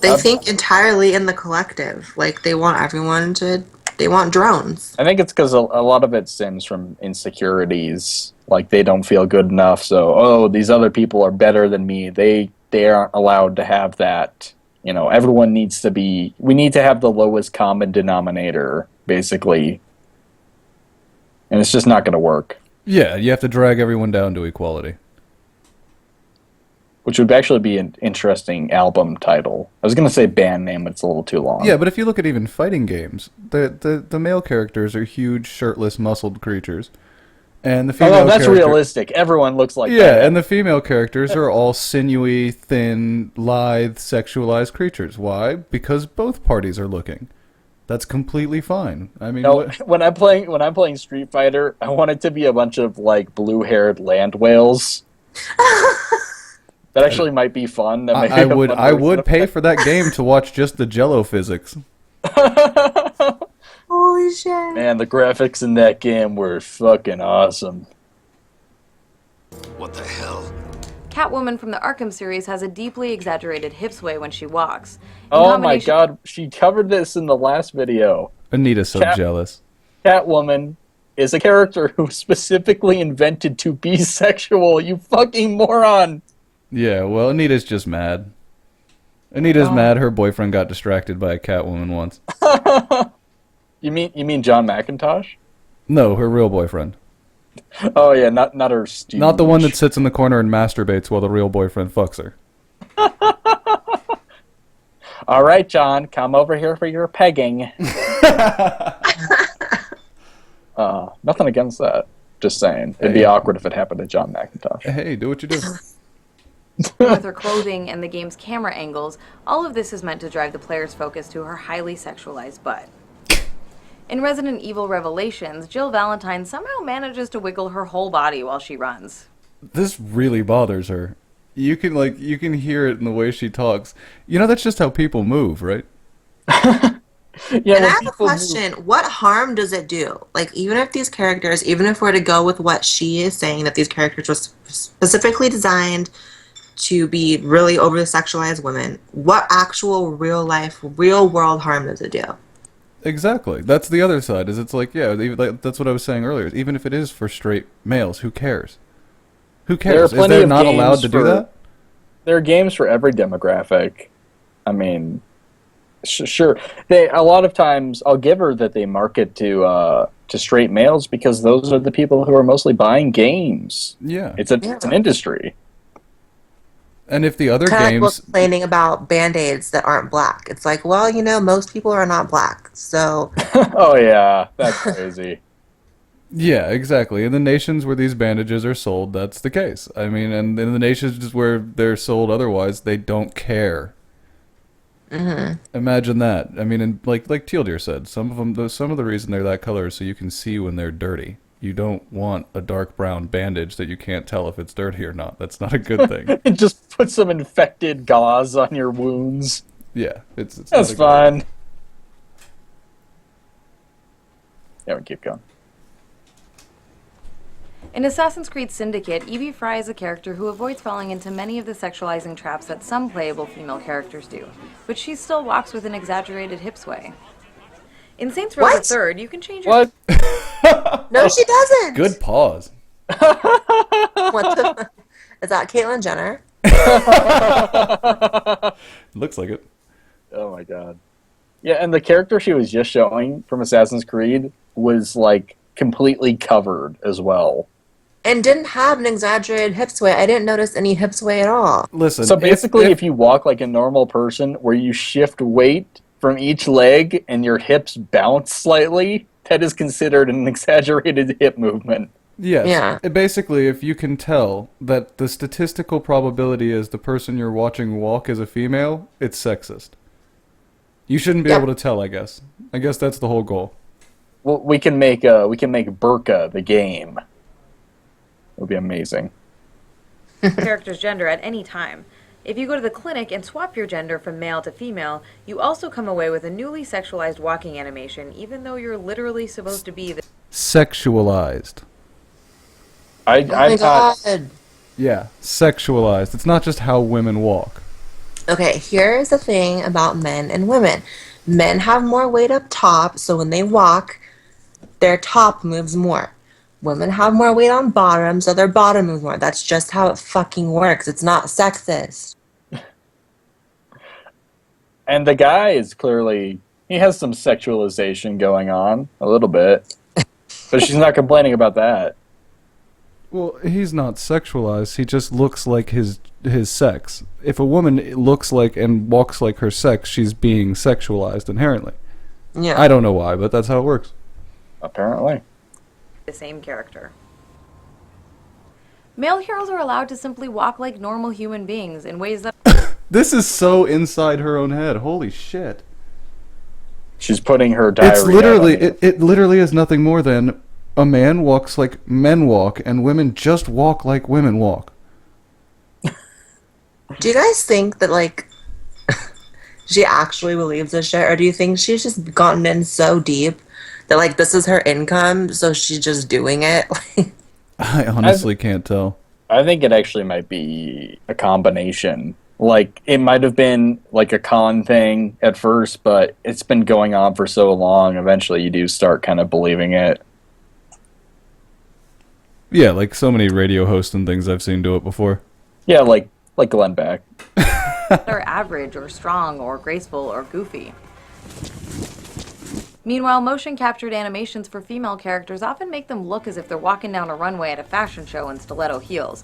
They think entirely in the collective. Like, they want everyone to... They want drones. I think it's because a lot of it stems from insecurities. Like, they don't feel good enough, so, these other people are better than me. They aren't allowed to have that. You know, everyone needs to be... We need to have the lowest common denominator, basically. And it's just not going to work. Yeah, you have to drag everyone down to equality. Which would actually be an interesting album title. I was going to say band name, but it's a little too long. Yeah, but if you look at even fighting games, the male characters are huge, shirtless, muscled creatures. And the female that's realistic. Everyone looks like that. Yeah, and the female characters are all sinewy, thin, lithe, sexualized creatures. Why? Because both parties are looking. That's completely fine. I mean, when I'm playing Street Fighter, I want it to be a bunch of, like, blue-haired land whales. That actually might be fun. I would pay for that game to watch just the Jello physics. Holy shit! Man, the graphics in that game were fucking awesome. What the hell? Catwoman from the Arkham series has a deeply exaggerated hip sway when she walks. Oh my god, she covered this in the last video. Anita's so jealous. Catwoman is a character who was specifically invented to be sexual, you fucking moron! Yeah, well, Anita's just mad. Anita's mad her boyfriend got distracted by a Catwoman once. You mean John McIntosh? No, her real boyfriend. Oh yeah, not her stooge. Not the one that sits in the corner and masturbates while the real boyfriend fucks her. All right, John, come over here for your pegging. Nothing against that. Just saying. It'd be awkward if it happened to John McIntosh. Hey, do what you do. With her clothing and the game's camera angles, all of this is meant to drive the player's focus to her highly sexualized butt. In Resident Evil Revelations, Jill Valentine somehow manages to wiggle her whole body while she runs. This really bothers her. You can hear it in the way she talks. You know, that's just how people move, right? Yeah, and I have a question. What harm does it do? Like, even if these characters, even if we're to go with what she is saying, that these characters were specifically designed to be really overly sexualized women, what actual real life, real world harm does it do? Exactly. That's the other side. Is it's like, yeah, that's what I was saying earlier. Even if it is for straight males, who cares? Who cares? Is there not allowed to do that? There are games for every demographic. I mean, sure. A lot of times, I'll give her that they market to straight males because those are the people who are mostly buying games. Yeah, it's an industry. And if the other games complaining about Band-Aids that aren't black, it's like, well, you know, most people are not black, so. Oh yeah, that's crazy. Yeah, exactly. In the nations where these bandages are sold, that's the case. I mean, and in the nations where they're sold otherwise, they don't care. Mm-hmm. Imagine that. I mean, and like Teal Deer said, some of the reason they're that color is so you can see when they're dirty. You don't want a dark brown bandage that you can't tell if it's dirty or not. That's not a good thing. Just put some infected gauze on your wounds. Yeah, it's that's fine. Yeah, we keep going. In Assassin's Creed Syndicate, Evie Fry is a character who avoids falling into many of the sexualizing traps that some playable female characters do, but she still walks with an exaggerated hip sway. In Saints Row the Third, you can change your... What? No, she doesn't! Good pause. What the... Is that Caitlyn Jenner? Looks like it. Oh my god. Yeah, and the character she was just showing from Assassin's Creed was, like, completely covered as well. And didn't have an exaggerated hip sway. I didn't notice any hip sway at all. Listen, so basically, if you walk like a normal person, where you shift weight from each leg and your hips bounce slightly, that is considered an exaggerated hip movement. Yes. Yeah. Basically, if you can tell that the statistical probability is the person you're watching walk is a female, it's sexist. You shouldn't be able to tell, I guess. I guess that's the whole goal. Well, we can make Burqa the game. It would be amazing. Character's gender at any time. If you go to the clinic and swap your gender from male to female, you also come away with a newly sexualized walking animation, even though you're literally supposed to be the... Sexualized. Oh my god. Yeah, sexualized. It's not just how women walk. Okay, here's the thing about men and women. Men have more weight up top, so when they walk, their top moves more. Women have more weight on bottom, so their bottom moves more. That's just how it fucking works. It's not sexist. And the guy is clearly... He has some sexualization going on, a little bit. But she's not complaining about that. Well, he's not sexualized. He just looks like his sex. If a woman looks like and walks like her sex, she's being sexualized inherently. Yeah. I don't know why, but that's how it works. Apparently. The same character. Male heroes are allowed to simply walk like normal human beings in ways that... This is so inside her own head. Holy shit. She's putting her diary... It's literally... It literally is nothing more than... A man walks like men walk, and women just walk like women walk. Do you guys think that, like, she actually believes this shit, or do you think she's just gotten in so deep that, like, this is her income, so she's just doing it? I honestly can't tell. I think it actually might be a combination. Like, it might have been, like, a con thing at first, but it's been going on for so long, eventually you do start kind of believing it. Yeah, like so many radio hosts and things I've seen do it before. Yeah, like Glenn Beck. are average or strong or graceful or goofy. Meanwhile, motion captured animations for female characters often make them look as if they're walking down a runway at a fashion show in stiletto heels.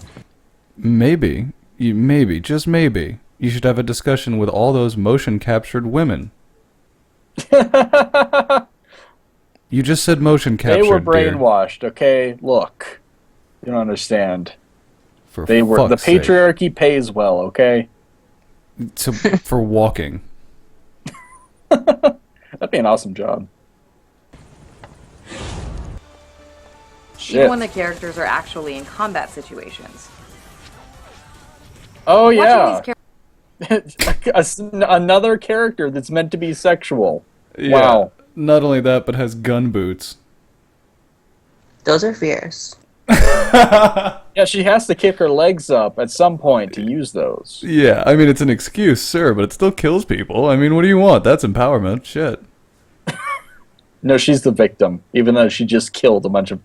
Maybe, just maybe, you should have a discussion with all those motion captured women. You just said motion captured. They were dear. brainwashed. Okay, look, you don't understand. For They were. The fuck's sake. patriarchy pays well. Okay. For walking. That'd be an awesome job. Even when the characters are actually in combat situations. Oh Watching yeah. Another character that's meant to be sexual. Yeah. Wow. Not only that, but has gun boots. Those are fierce. Yeah, she has to kick her legs up at some point to use those. Yeah, I mean, it's an excuse, sir, but it still kills people. I mean, what do you want? That's empowerment. Shit. No, she's the victim, even though she just killed a bunch of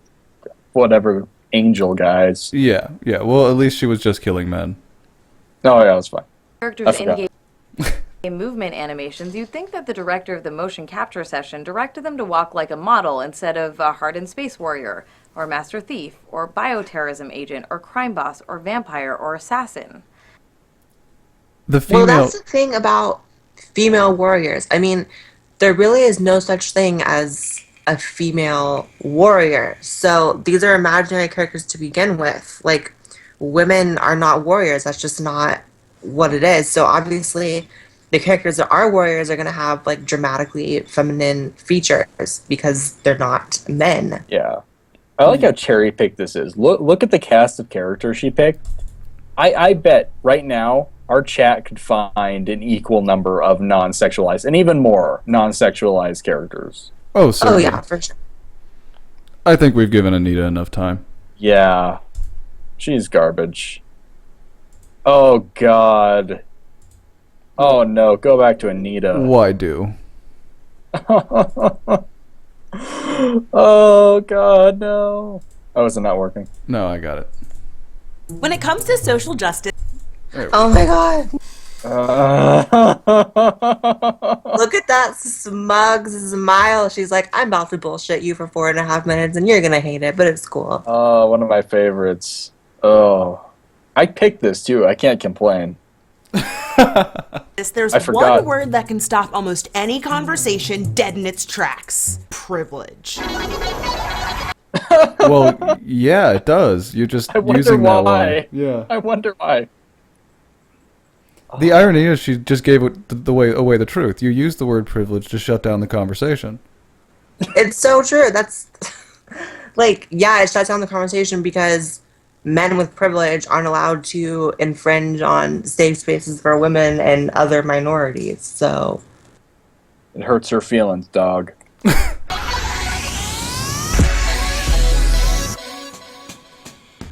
whatever angel guys. Yeah, yeah. Well, at least she was just killing men. Oh, yeah, that's fine. Characters in movement animations, you'd think that the director of the motion capture session directed them to walk like a model instead of a hardened space warrior, or master thief, or bioterrorism agent, or crime boss, or vampire, or assassin. Well, that's the thing about female warriors. I mean, there really is no such thing as a female warrior. So these are imaginary characters to begin with. Like, women are not warriors. That's just not what it is. So obviously, the characters that are warriors are going to have like dramatically feminine features because they're not men. Yeah. I like how cherry picked this is. Look at the cast of characters she picked. I bet right now our chat could find an equal number of non-sexualized and even more non-sexualized characters. Oh, certainly. Oh, yeah, for sure. I think we've given Anita enough time. Yeah. She's garbage. Oh, God. Oh, no. Go back to Anita. Why do? Oh, God, no. Oh, is it not working? No, I got it. When it comes to social justice... Oh, my God. Look at that smug smile. She's like, I'm about to bullshit you for 4.5 minutes and you're gonna hate it, but it's cool. Oh, one of my favorites. Oh. I picked this too. I can't complain. There's one word that can stop almost any conversation dead in its tracks. Privilege. Well, yeah, it does. You're just using that line. Yeah. I wonder why. The irony is she just gave away the truth. You used the word privilege to shut down the conversation. It's so true. That's like, yeah, it shuts down the conversation because men with privilege aren't allowed to infringe on safe spaces for women and other minorities. So it hurts her feelings, dog.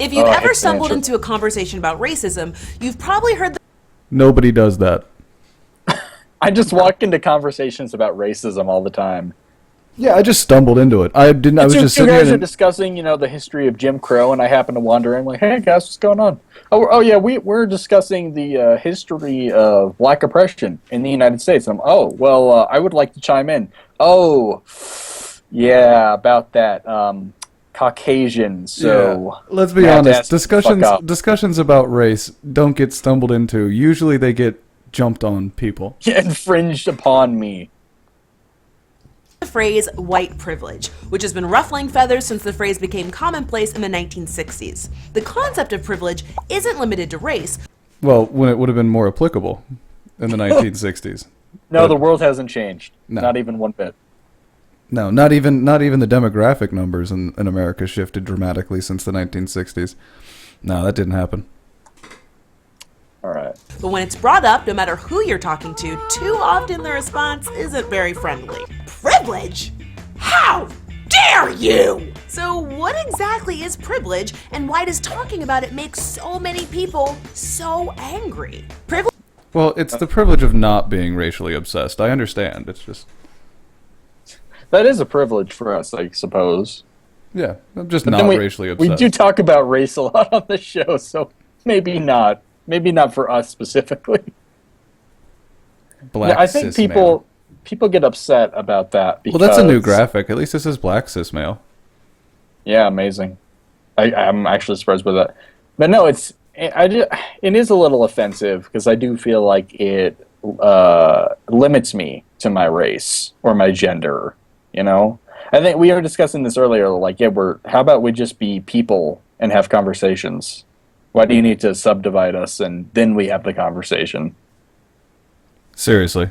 If you've ever stumbled into a conversation about racism, you've probably heard Nobody does that. I just walk into conversations about racism all the time. Yeah, I just stumbled into it. I didn't. I was just sitting here. You guys here are discussing, the history of Jim Crow, and I happen to wander in, like, hey guys, what's going on? Oh yeah, we're discussing the history of Black oppression in the United States. And I would like to chime in. Oh, yeah, about that. Caucasian, so... Yeah. Let's be honest, discussions about race don't get stumbled into. Usually they get jumped on people. Infringed upon me. the phrase white privilege, which has been ruffling feathers since the phrase became commonplace in the 1960s. The concept of privilege isn't limited to race. Well, when it would have been more applicable in the 1960s. No, the world hasn't changed. No. Not even one bit. No, not even the demographic numbers in America shifted dramatically since the 1960s. No, that didn't happen. All right. But when it's brought up, no matter who you're talking to, too often the response isn't very friendly. Privilege? How dare you? So what exactly is privilege, and why does talking about it make so many people so angry? Well, it's the privilege of not being racially obsessed. I understand. It's just... That is a privilege for us, I suppose. Yeah, I'm just not racially obsessed. We do talk about race a lot on this show, so maybe not. Maybe not for us specifically. Black I think people get upset about that. Because, well, that's a new graphic. At least this is black cis male. Yeah, amazing. I'm actually surprised by that. But no, it is a little offensive because I do feel like it limits me to my race or my gender. You know, I think we were discussing this earlier. Like, yeah, how about we just be people and have conversations? Why do you need to subdivide us and then we have the conversation? Seriously.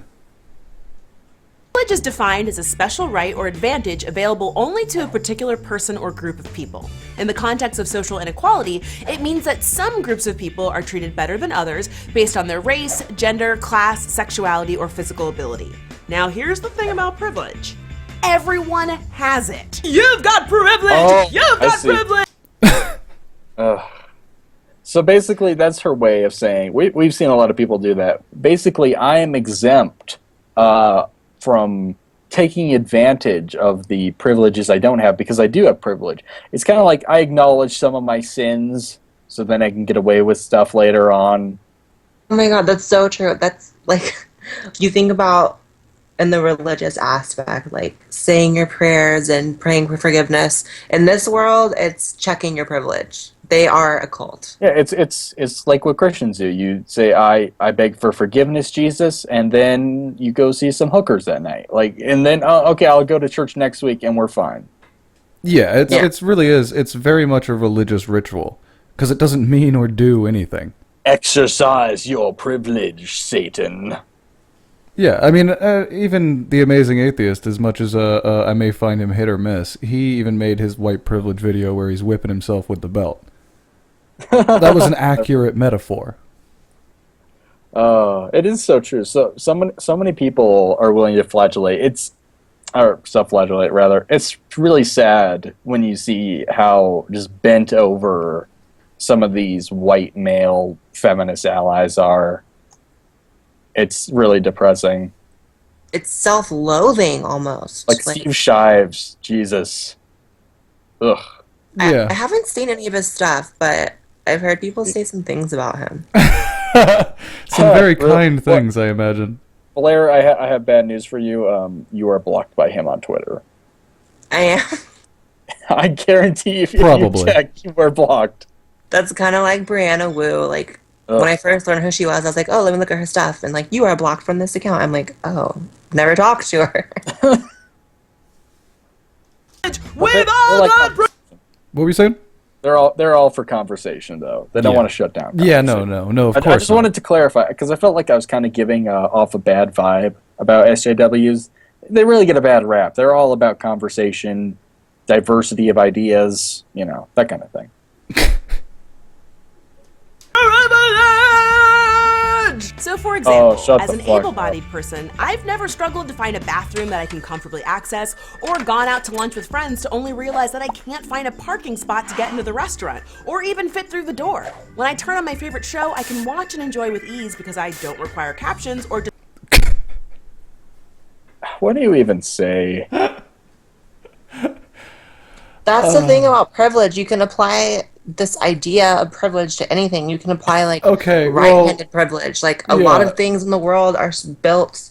Privilege is defined as a special right or advantage available only to a particular person or group of people. In the context of social inequality, it means that some groups of people are treated better than others based on their race, gender, class, sexuality, or physical ability. Now, here's the thing about privilege. Everyone has it. You've got privilege! Oh, You've got privilege! So basically, that's her way of saying, we've seen a lot of people do that. Basically, I am exempt from taking advantage of the privileges I don't have because I do have privilege. It's kind of like I acknowledge some of my sins so then I can get away with stuff later on. Oh my god, that's so true. That's like, you think about in the religious aspect, like saying your prayers and praying for forgiveness. In this world, it's checking your privilege. They are a cult. Yeah, it's like what Christians do. You say, I beg for forgiveness, Jesus, and then you go see some hookers that night. Like, and then, okay, I'll go to church next week and we're fine. Yeah, it's really is. It's very much a religious ritual because it doesn't mean or do anything. Exercise your privilege, Satan. Yeah, I mean, even the Amazing Atheist, as much as I may find him hit or miss, he even made his white privilege video where he's whipping himself with the belt. That was an accurate metaphor. It is so true. So many people are willing to self-flagellate rather. It's really sad when you see how just bent over some of these white male feminist allies are. It's really depressing. It's self-loathing almost. Like Steve Shives, Jesus. Ugh. Yeah. I haven't seen any of his stuff, but I've heard people say some things about him. Some very kind things, I imagine. Blair, I have bad news for you. You are blocked by him on Twitter. I am? I guarantee if you check, you were blocked. That's kind of like Brianna Wu. Like, when I first learned who she was, I was like, oh, let me look at her stuff. And, like, you are blocked from this account. I'm like, oh, never talked to her. What were you saying? They're all for conversation, though. They don't want to shut down. Yeah, no, of course. I just wanted to clarify, because I felt like I was kind of giving off a bad vibe about SJWs. They really get a bad rap. They're all about conversation, diversity of ideas, that kind of thing. So, for example, as an fuck able-bodied person, I've never struggled to find a bathroom that I can comfortably access, or gone out to lunch with friends to only realize that I can't find a parking spot to get into the restaurant, or even fit through the door. When I turn on my favorite show, I can watch and enjoy with ease because I don't require captions or... What do you even say? That's the thing about privilege. You can apply this idea of privilege to anything. You can apply right-handed privilege. Like a lot of things in the world are built,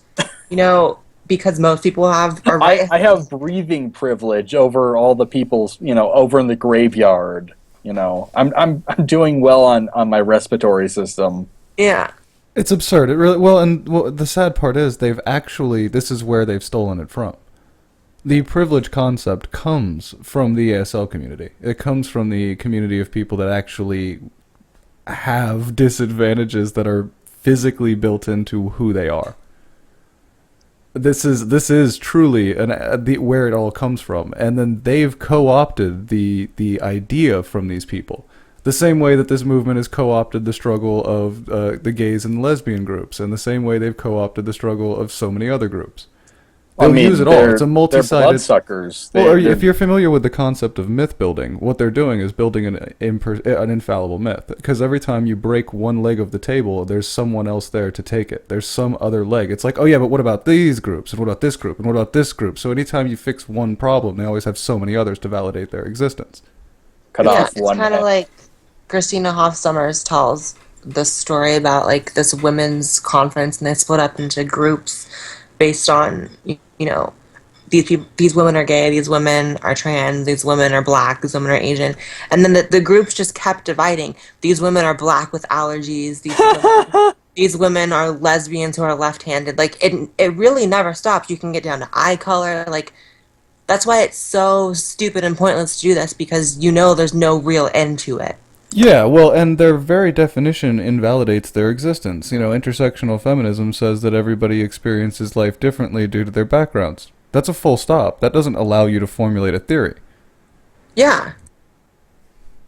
because most people are right. I have breathing privilege over all the people, over in the graveyard. I'm doing well on my respiratory system. Yeah. It's absurd. It really the sad part is this is where they've stolen it from. The privilege concept comes from the ASL community. It comes from the community of people that actually have disadvantages that are physically built into who they are. This is truly where it all comes from, and then they've co-opted the idea from these people. The same way that this movement has co-opted the struggle of the gays and lesbian groups, and the same way they've co-opted the struggle of so many other groups. They'll use it all. It's a multi-sided... They're bloodsuckers. If you're familiar with the concept of myth building, what they're doing is building an infallible myth. Because every time you break one leg of the table, there's someone else there to take it. There's some other leg. It's like, oh yeah, but what about these groups? And what about this group? And what about this group? So anytime you fix one problem, they always have so many others to validate their existence. It's kind of like Christina Hoff Sommers tells this story about this women's conference, and they split up into groups based on, these women are gay, these women are trans, these women are black, these women are Asian. And then the groups just kept dividing. These women are black with allergies. These women are lesbians who are left-handed. It really never stops. You can get down to eye color. That's why it's so stupid and pointless to do this, because you know there's no real end to it. Yeah, well, and their very definition invalidates their existence. You know, intersectional feminism says that everybody experiences life differently due to their backgrounds. That's a full stop. That doesn't allow you to formulate a theory. Yeah.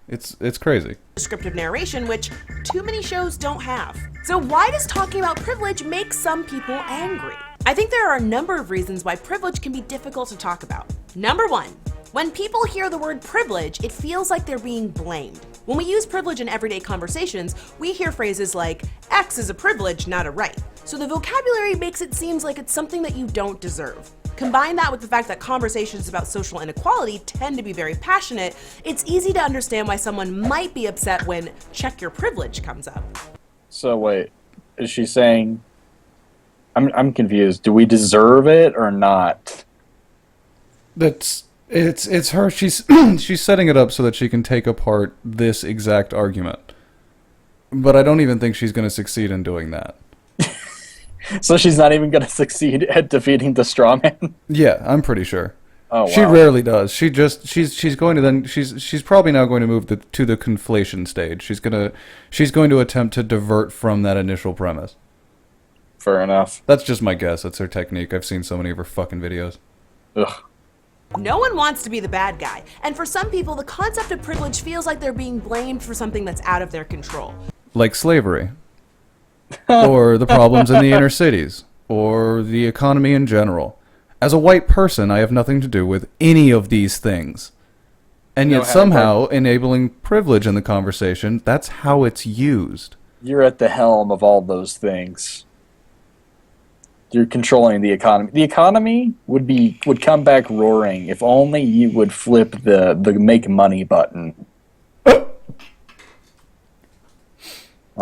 It's crazy. Descriptive narration, which too many shows don't have. So why does talking about privilege make some people angry? I think there are a number of reasons why privilege can be difficult to talk about. Number one, when people hear the word privilege, it feels like they're being blamed. When we use privilege in everyday conversations, we hear phrases like, X is a privilege, not a right. So the vocabulary makes it seem like it's something that you don't deserve. Combine that with the fact that conversations about social inequality tend to be very passionate, it's easy to understand why someone might be upset when check your privilege comes up. So wait, is she saying, I'm confused, do we deserve it or not? It's her, she's she's setting it up so that she can take apart this exact argument. But I don't even think she's going to succeed in doing that. So she's not even going to succeed at defeating the straw man? Yeah, I'm pretty sure. Oh, wow. She rarely does. She's going to then she's probably now going to move to the conflation stage. She's going to attempt to divert from that initial premise. Fair enough. That's just my guess. That's her technique. I've seen so many of her fucking videos. Ugh. No one wants to be the bad guy, and for some people, the concept of privilege feels like they're being blamed for something that's out of their control. Like slavery. Or the problems in the inner cities. Or the economy in general. As a white person, I have nothing to do with any of these things. And yet somehow, enabling privilege in the conversation, that's how it's used. You're at the helm of all those things. You're controlling the economy. The economy would come back roaring if only you would flip the make money button. Oh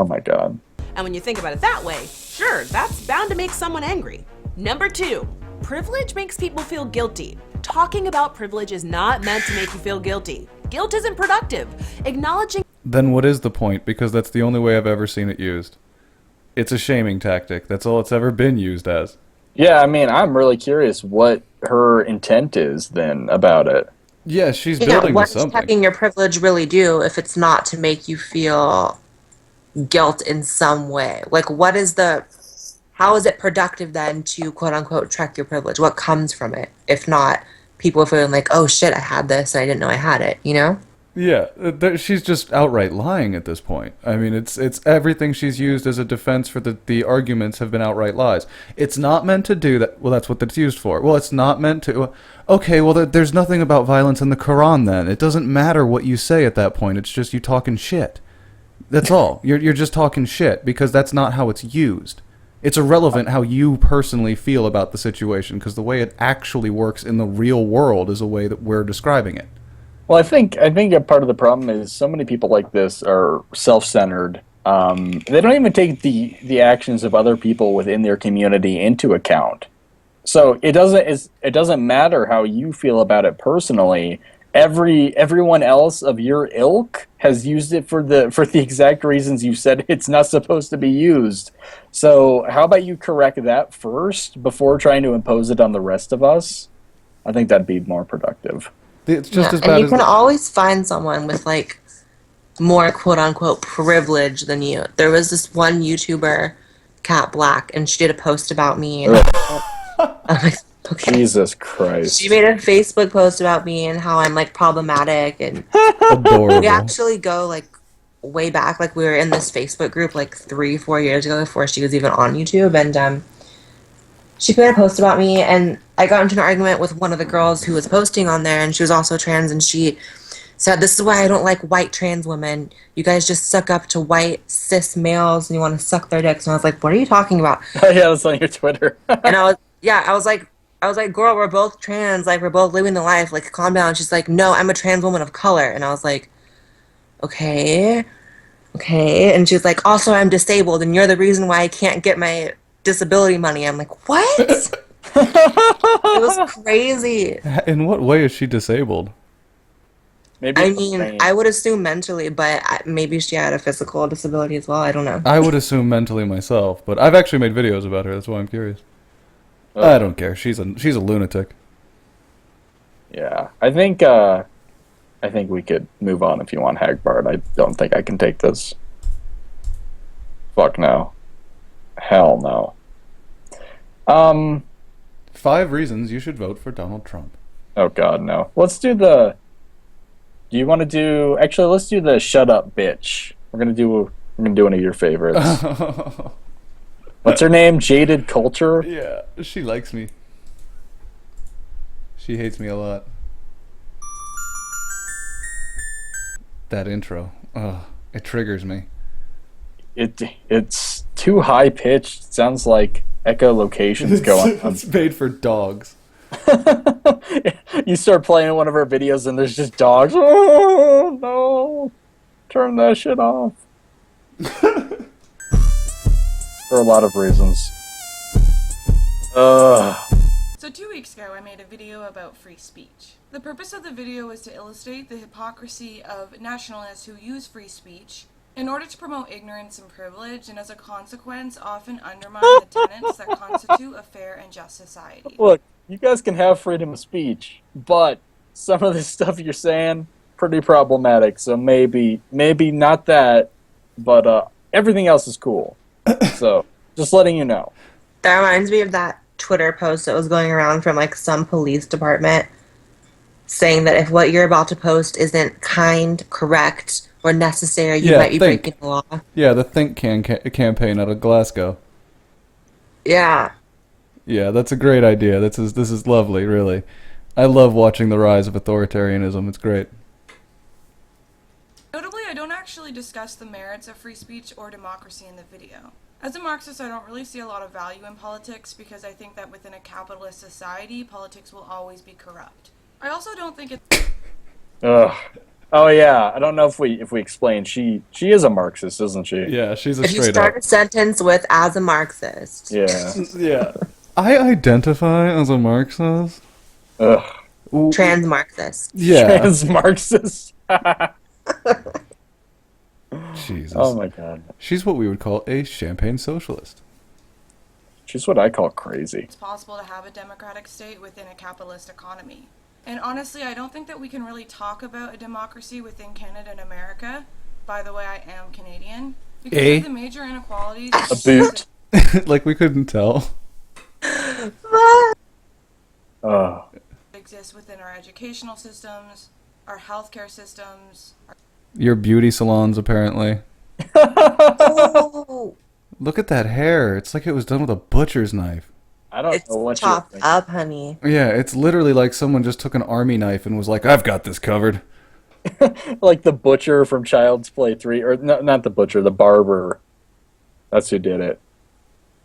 my god. And when you think about it that way, sure, that's bound to make someone angry. Number two, privilege makes people feel guilty. Talking about privilege is not meant to make you feel guilty. Guilt isn't productive. Acknowledging... Then what is the point? Because that's the only way I've ever seen it used. It's a shaming tactic. That's all it's ever been used as. Yeah, I mean, I'm really curious what her intent is then about it. Yeah, she's building what something. What does checking your privilege really do if it's not to make you feel guilt in some way? Like, how is it productive then to quote-unquote check your privilege? What comes from it? If not, people feeling like, oh shit, I had this and I didn't know I had it, you know? Yeah, she's just outright lying at this point. I mean, it's everything she's used as a defense for the arguments have been outright lies. It's not meant to do that. Well, that's what it's used for. Well, it's not meant to... Okay, well, there's nothing about violence in the Quran then. It doesn't matter what you say at that point. It's just you talking shit. That's all. You're just talking shit because that's not how it's used. It's irrelevant how you personally feel about the situation because the way it actually works in the real world is a way that we're describing it. Well, I think a part of the problem is so many people like this are self-centered. They don't even take the actions of other people within their community into account. So it doesn't matter how you feel about it personally. Everyone else of your ilk has used it for the exact reasons you said it's not supposed to be used. So how about you correct that first before trying to impose it on the rest of us? I think that'd be more productive. It's just as bad and you as can always find someone with like more quote-unquote privilege than you. There was this one YouTuber, Cat Black, and she did a post about me. And I'm like, okay. Jesus Christ. She made a Facebook post about me and how I'm like problematic, and adorable. We actually go like way back. Like we were in this Facebook group like 3-4 years ago before she was even on YouTube, and she made a post about me, and I got into an argument with one of the girls who was posting on there, and she was also trans, and she said, "This is why I don't like white trans women. You guys just suck up to white cis males and you want to suck their dicks." And I was like, "What are you talking about?" Oh yeah, that's on your Twitter. And I was like, "Girl, we're both trans. Like, we're both living the life. Like, calm down." She's like, "No, I'm a trans woman of color." And I was like, okay. And she was like, "Also, I'm disabled, and you're the reason why I can't get my disability money." I'm like, what? It was crazy. In what way is she disabled? Maybe I mean, I would assume mentally, but maybe she had a physical disability as well. I don't know. I would assume mentally myself, but I've actually made videos about her. That's why I'm curious. I don't care. She's a lunatic. Yeah, I think we could move on if you want, Hagbard. I don't think I can take this. Fuck no. Hell no. 5 reasons you should vote for Donald Trump. Oh God, no. Let's do the. Do you want to do? Actually, let's do the "Shut Up, Bitch." We're gonna do one of your favorites. What's her name? JadedCulture. Yeah, she likes me. She hates me a lot. That intro, it triggers me. It's too high pitched. It sounds like echolocation's going on. It's made for dogs. You start playing one of her videos and there's just dogs. Oh no! Turn that shit off. For a lot of reasons. So 2 weeks ago I made a video about free speech. The purpose of the video was to illustrate the hypocrisy of nationalists who use free speech in order to promote ignorance and privilege, and as a consequence often undermine the tenets that constitute a fair and just society. Look, you guys can have freedom of speech, but some of the stuff you're saying, pretty problematic, so maybe not that, but everything else is cool. So, just letting you know. That reminds me of that Twitter post that was going around from like some police department saying that if what you're about to post isn't kind, correct, or necessary, you might be breaking the law. Yeah, the Think campaign out of Glasgow. Yeah. Yeah, that's a great idea. This is lovely, really. I love watching the rise of authoritarianism. It's great. Notably, I don't actually discuss the merits of free speech or democracy in the video. As a Marxist, I don't really see a lot of value in politics because I think that within a capitalist society, politics will always be corrupt. I also don't think it's... Ugh. Oh yeah, I don't know if we explain. She is a Marxist, isn't she? Yeah, she's a straight up. If you start a sentence with "as a Marxist." Yeah. Yeah. I identify as a Marxist. Ugh. Trans Marxist. Yeah. Trans Marxist. Jesus. Oh my God. She's what we would call a champagne socialist. She's what I call crazy. It's possible to have a democratic state within a capitalist economy. And honestly, I don't think that we can really talk about a democracy within Canada and America. By the way, I am Canadian. Because of the major inequalities... A boot. Like we couldn't tell. Exist within our educational systems, our healthcare systems... Your beauty salons, apparently. Oh. Look at that hair. It's like it was done with a butcher's knife. I don't know what chopped up, honey. Yeah, it's literally like someone just took an army knife and was like, I've got this covered. Like the butcher from Child's Play 3, or no, not the butcher, the barber. That's who did it.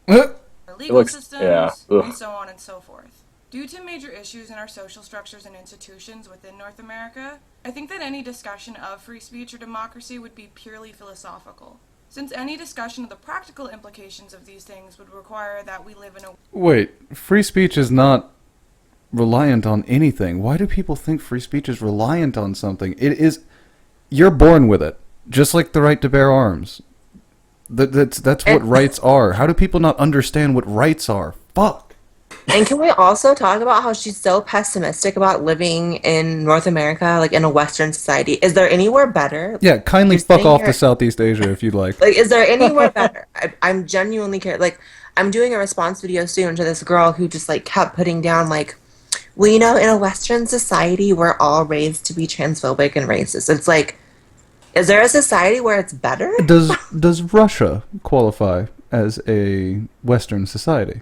Our legal systems, yeah. and so on and so forth. Due to major issues in our social structures and institutions within North America, I think that any discussion of free speech or democracy would be purely philosophical, since any discussion of the practical implications of these things would require that we live in a... Wait, free speech is not reliant on anything. Why do people think free speech is reliant on something? It is... You're born with it, just like the right to bear arms. That's what rights are. How do people not understand what rights are? Fuck. And can we also talk about how she's so pessimistic about living in North America, like in a Western society? Is there anywhere better? Yeah, kindly fuck off to Southeast Asia if you'd like. Like, is there anywhere better? I'm genuinely curious. Like, I'm doing a response video soon to this girl who just, like, kept putting down, like, well, you know, in a Western society, we're all raised to be transphobic and racist. It's like, is there a society where it's better? Does Russia qualify as a Western society?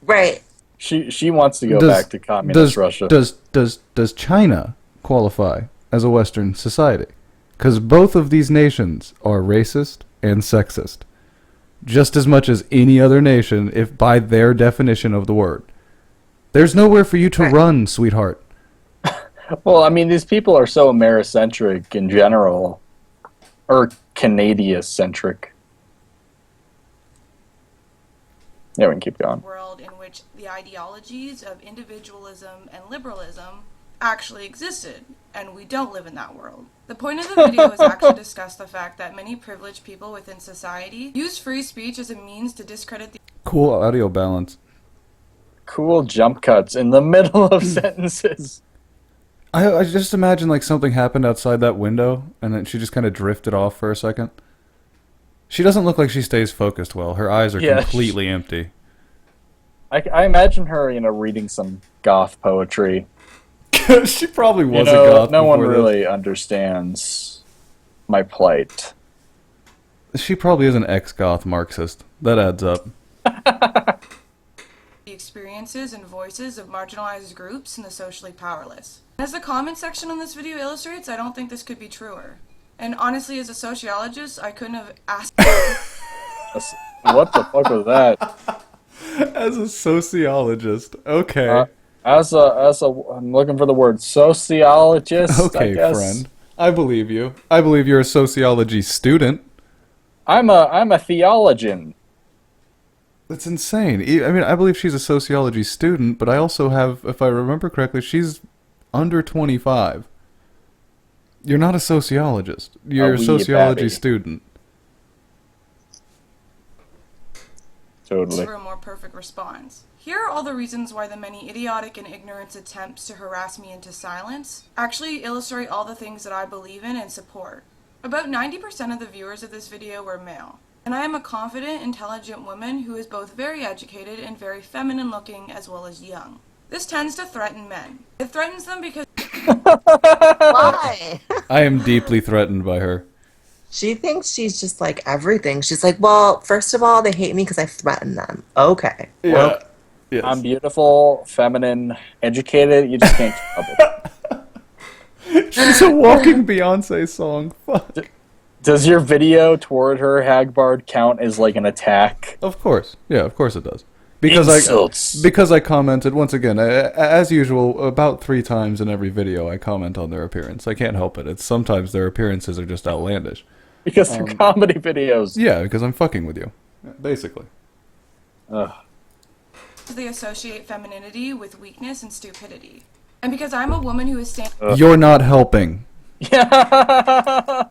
Right. She wants to go back to communist Russia. Does China qualify as a Western society? Because both of these nations are racist and sexist, just as much as any other nation, if by their definition of the word. There's nowhere for you to run, sweetheart. Well, I mean, these people are so Americentric in general, or Canadian-centric. Yeah, we can keep going. World in which the ideologies of individualism and liberalism actually existed, and we don't live in that world. The point of the video is actually to discuss the fact that many privileged people within society use free speech as a means to discredit the... Cool audio balance. Cool jump cuts in the middle of sentences. I just imagine like something happened outside that window, and then she just kind of drifted off for a second. She doesn't look like she stays focused well. Her eyes are completely empty. I imagine her, reading some goth poetry. She probably was a goth. No one really understands my plight. She probably is an ex-goth Marxist. That adds up. The experiences and voices of marginalized groups and the socially powerless. As the comment section on this video illustrates, I don't think this could be truer. And honestly, as a sociologist, I couldn't have asked. What the fuck was that? As a sociologist, okay. As a, I'm looking for the word sociologist. Okay, friend. I believe you. I believe you're a sociology student. I'm a theologian. That's insane. I mean, I believe she's a sociology student, but I also have, if I remember correctly, she's under 25. You're not a sociologist. You're a sociology student. Totally. For a more perfect response. Here are all the reasons why the many idiotic and ignorant attempts to harass me into silence actually illustrate all the things that I believe in and support. About 90% of the viewers of this video were male, and I am a confident, intelligent woman who is both very educated and very feminine looking as well as young. This tends to threaten men. It threatens them because Why? I am deeply threatened by her. She thinks she's just like everything. She's like, well, first of all, they hate me because I threaten them. Okay. Yeah. Well, yes. I'm beautiful, feminine, educated. You just can't keep up with it. She's a walking Beyonce song. Fuck. Does your video toward her, Hagbard, count as like an attack? Of course. Yeah, of course it does. Because I commented, once again, as usual, about 3 times in every video I comment on their appearance. I can't help it. It's sometimes their appearances are just outlandish. Because they're comedy videos. Yeah, because I'm fucking with you. Basically. they associate femininity with weakness and stupidity. And because I'm a woman who is standing... You're not helping. Yeah.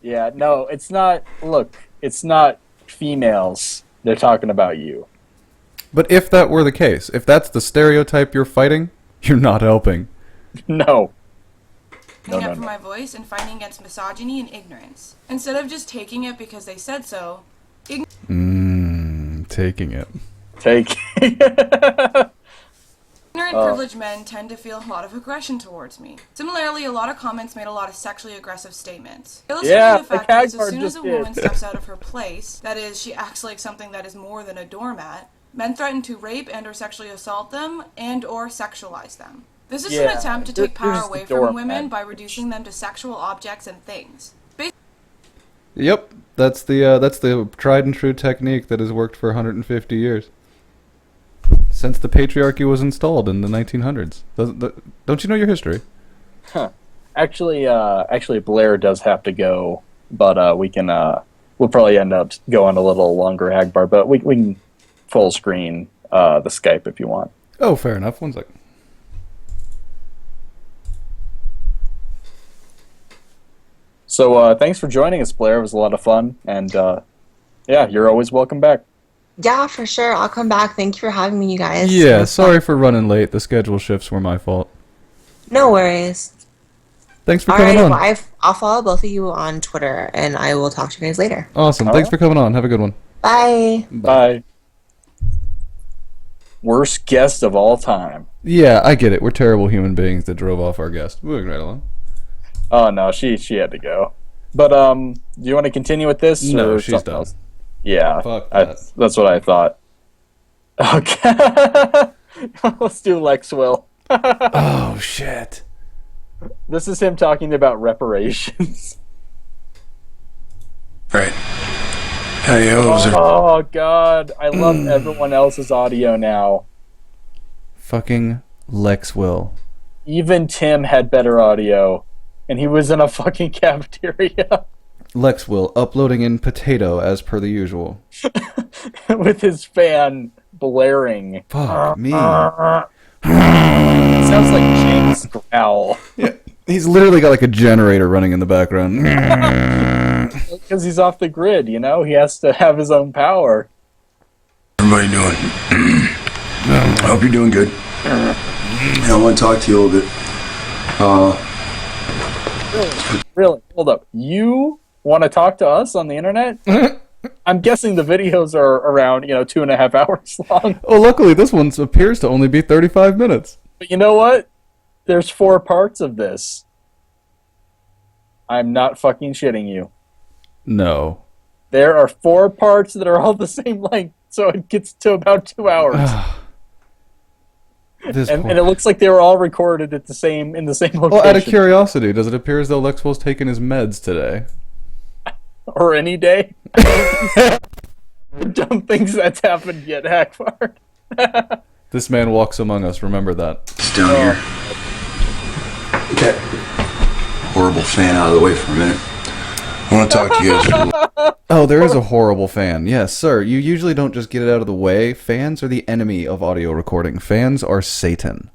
Yeah, no, it's not... Look, it's not females. They're talking about you. But if that were the case, if that's the stereotype you're fighting, you're not helping. No. Standing up for my voice and fighting against misogyny and ignorance. Instead of just taking it because they said so... Taking it. Ignorant privileged men tend to feel a lot of aggression towards me. Similarly, a lot of comments made a lot of sexually aggressive statements. Illustrating the fact that as soon as a woman steps out of her place, that is, she acts like something that is more than a doormat, men threaten to rape and or sexually assault them and or sexualize them. This is an attempt to take power away from women by reducing them to sexual objects and things. Yep, that's the tried and true technique that has worked for 150 years. Since the patriarchy was installed in the 1900s. Don't you know your history? Huh. Actually, Blair does have to go, but we'll probably end up going a little longer, Hagbard, but we can full screen the Skype if you want. Oh, fair enough. 1 second. So thanks for joining us, Blair. It was a lot of fun, and yeah, you're always welcome back. Yeah, for sure. I'll come back. Thank you for having me, you guys. Yeah, sorry for running late. The schedule shifts were my fault. No worries. Thanks for coming on. Well, I'll follow both of you on Twitter, and I will talk to you guys later. Awesome. Thanks for coming on. Have a good one. Bye. Bye. Worst guest of all time. Yeah, I get it. We're terrible human beings that drove off our guest. Moving right along. Oh, no, she had to go. But, do you want to continue with this? No, she's done. Else? Yeah, fuck that. That's what I thought. Okay. Let's do Lex Will. Oh, shit. This is him talking about reparations. Right. Hey, oh, God. I love everyone else's audio now. Fucking Lex Will. Even Tim had better audio, and he was in a fucking cafeteria. Lex Will uploading in potato as per the usual. With his fan blaring. Fuck me. Sounds like James growl. Yeah, he's literally got like a generator running in the background. Because he's off the grid, you know? He has to have his own power. Everybody doing? I hope you're doing good. I want to talk to you a little bit. Really? Hold up. You want to talk to us on the internet? I'm guessing the videos are around, 2.5 hours long. Oh, luckily this one appears to only be 35 minutes. But you know what? There's 4 parts of this. I'm not fucking shitting you. No. There are 4 parts that are all the same length, so it gets to about 2 hours. and it looks like they were all recorded in the same location. Well, out of curiosity, does it appear as though Lex Will's taken his meds today? Or any day? Dumb things that's happened yet, Hagbard. This man walks among us, remember that. It's down here. Get that horrible fan out of the way for a minute. I want to talk to you guys. Oh, there is a horrible fan. Yes, sir. You usually don't just get it out of the way. Fans are the enemy of audio recording. Fans are Satan.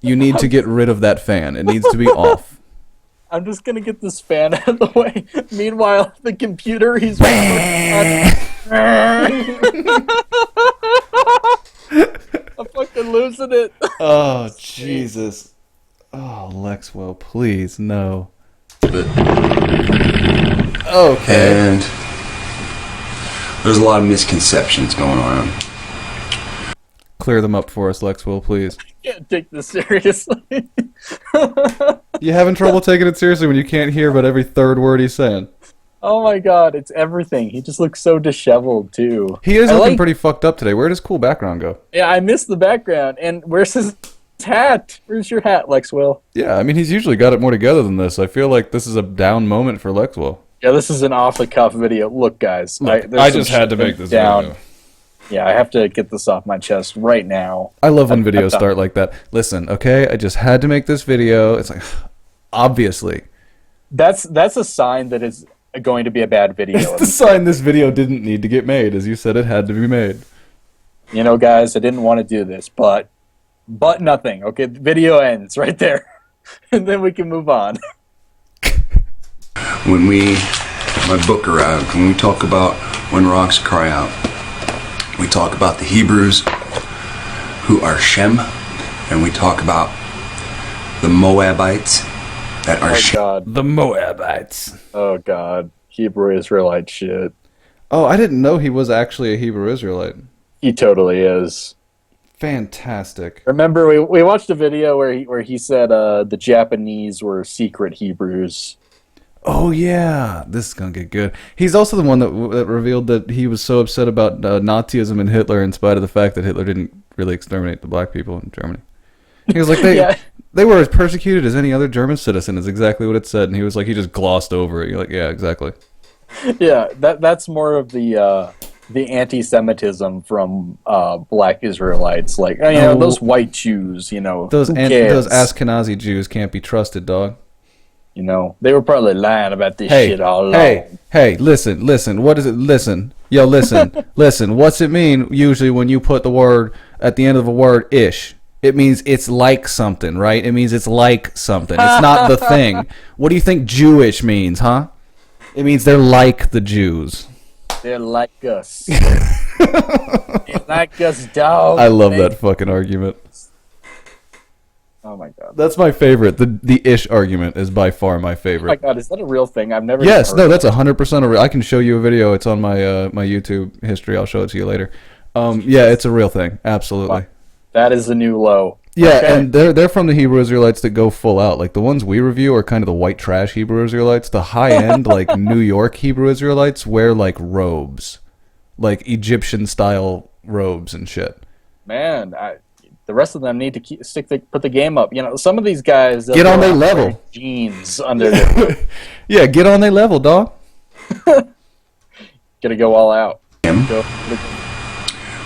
You need to get rid of that fan. It needs to be off. I'm just going to get this fan out of the way. Meanwhile, the computer he's I'm fucking losing it. Oh, Jesus. Oh, Lex Will, please, no. Okay. And there's a lot of misconceptions going on. Clear them up for us, Lex Will, please. I can't take this seriously. You having trouble taking it seriously when you can't hear but every third word he's saying? Oh my god, it's everything. He just looks so disheveled, too. He is looking pretty fucked up today. Where did his cool background go? Yeah, I missed the background. And where's his hat? Where's your hat, Lex Will? Yeah, I mean, he's usually got it more together than this. I feel like this is a down moment for Lex Will. Yeah, this is an off-the-cuff video. Look, guys. I just had to make this video. Yeah, I have to get this off my chest right now. I love when videos start like that. Listen, okay, I just had to make this video. It's like, obviously. That's a sign that it's going to be a bad video. It's the sign this video didn't need to get made. As you said, it had to be made. You know, guys, I didn't want to do this, but nothing. Okay, the video ends right there. And then we can move on. When my book arrived, when we talk about When Rocks Cry Out, we talk about the Hebrews who are Shem, and we talk about the Moabites that are Shem. God. The Moabites. Oh, God. Hebrew Israelite shit. Oh, I didn't know he was actually a Hebrew Israelite. He totally is. Fantastic. Remember, we watched a video where he said the Japanese were secret Hebrews. Oh, yeah. This is going to get good. He's also the one that revealed that he was so upset about Nazism and Hitler in spite of the fact that Hitler didn't really exterminate the black people in Germany. He was like, they were as persecuted as any other German citizen, is exactly what it said. And he was like, he just glossed over it. You're like, yeah, exactly. Yeah, that's more of the anti-Semitism from black Israelites. Like, those white Jews, Those Ashkenazi Jews can't be trusted, dog. They were probably lying about this shit all along. Hey, listen. What is it? Listen. Yo, listen. Listen. What's it mean usually when you put the word at the end of a word, ish? It means it's like something, right? It means it's like something. It's not the thing. What do you think Jewish means, huh? It means they're like the Jews. They're like us. They're like us, dog. I love that fucking argument. Oh my god. That's my favorite. The ish argument is by far my favorite. Oh my god, is that a real thing? I've never Yes, heard no, that's 100% a real. I can show you a video. It's on my my YouTube history. I'll show it to you later. Yeah, it's a real thing. Absolutely. That is the new low. Yeah, okay. And they're from the Hebrew Israelites that go full out. Like the ones we review are kind of the white trash Hebrew Israelites. The high end like New York Hebrew Israelites wear like robes. Like Egyptian style robes and shit. Man, the rest of them need to put the game up. Some of these guys get on their level. Jeans under their yeah, get on their level, dog. Gotta go all out.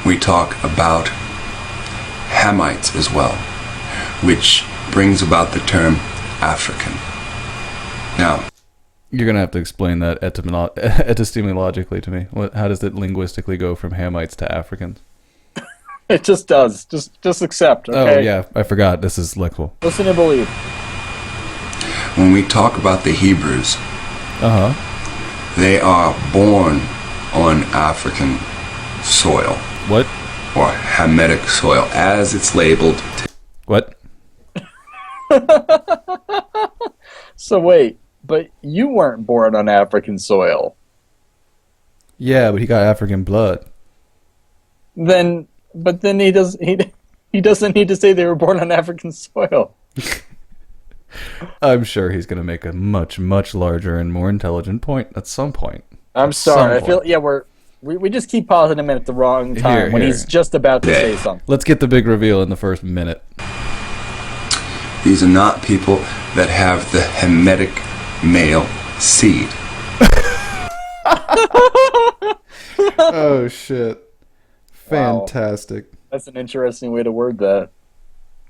We talk about Hamites as well, which brings about the term African. Now, you're gonna have to explain that epistemologically to me. How does it linguistically go from Hamites to Africans? It just does. Just accept. Okay? Oh yeah, I forgot. This is Lex Will. Listen and believe. When we talk about the Hebrews, they are born on African soil. What? Or Hamitic soil, as it's labeled. What? So wait, but you weren't born on African soil. Yeah, but he got African blood. Then he doesn't need to say they were born on African soil. I'm sure he's going to make a much, much larger and more intelligent point at some point. I'm sorry. I feel we just keep pausing him at the wrong time when he's just about to say something. Let's get the big reveal in the first minute. These are not people that have the Hamitic male seed. Oh shit. Fantastic. Wow. That's an interesting way to word that.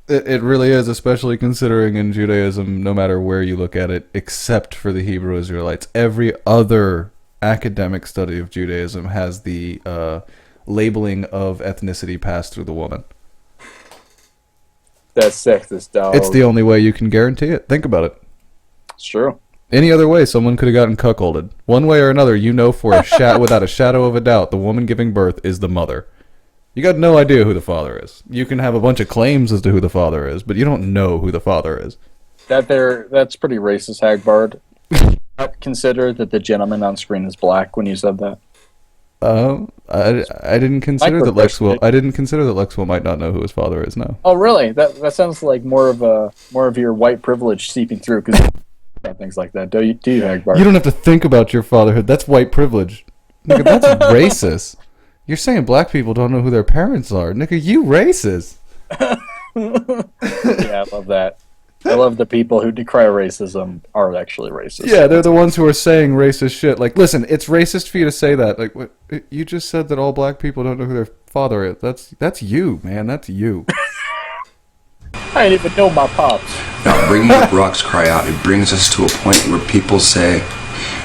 It really is, especially considering in Judaism, no matter where you look at it, except for the Hebrew Israelites, every other academic study of Judaism has the labeling of ethnicity passed through the woman. That's sexist, dog. It's the only way you can guarantee it. Think about it. It's true. Any other way, someone could have gotten cuckolded. One way or another, you know for without a shadow of a doubt, the woman giving birth is the mother. You got no idea who the father is. You can have a bunch of claims as to who the father is, but you don't know who the father is. That's pretty racist, Hagbard. Consider that the gentleman on screen is black when you said that. I didn't consider that Lex Will. I didn't consider that Lex Will might not know who his father is. No. Oh, really? That sounds like more of your white privilege seeping through because things like that. Do you, Hagbard? You don't have to think about your fatherhood. That's white privilege. Nigga, that's racist. You're saying black people don't know who their parents are. Nigga, you racist. Yeah, I love that. I love the people who decry racism are actually racist. Yeah, they're the ones who are saying racist shit. Like, listen, it's racist for you to say that. Like, what, you just said that all black people don't know who their father is. That's you, man. That's you. I didn't even know my pops. Now, bringing up Rocks Cry Out, it brings us to a point where people say,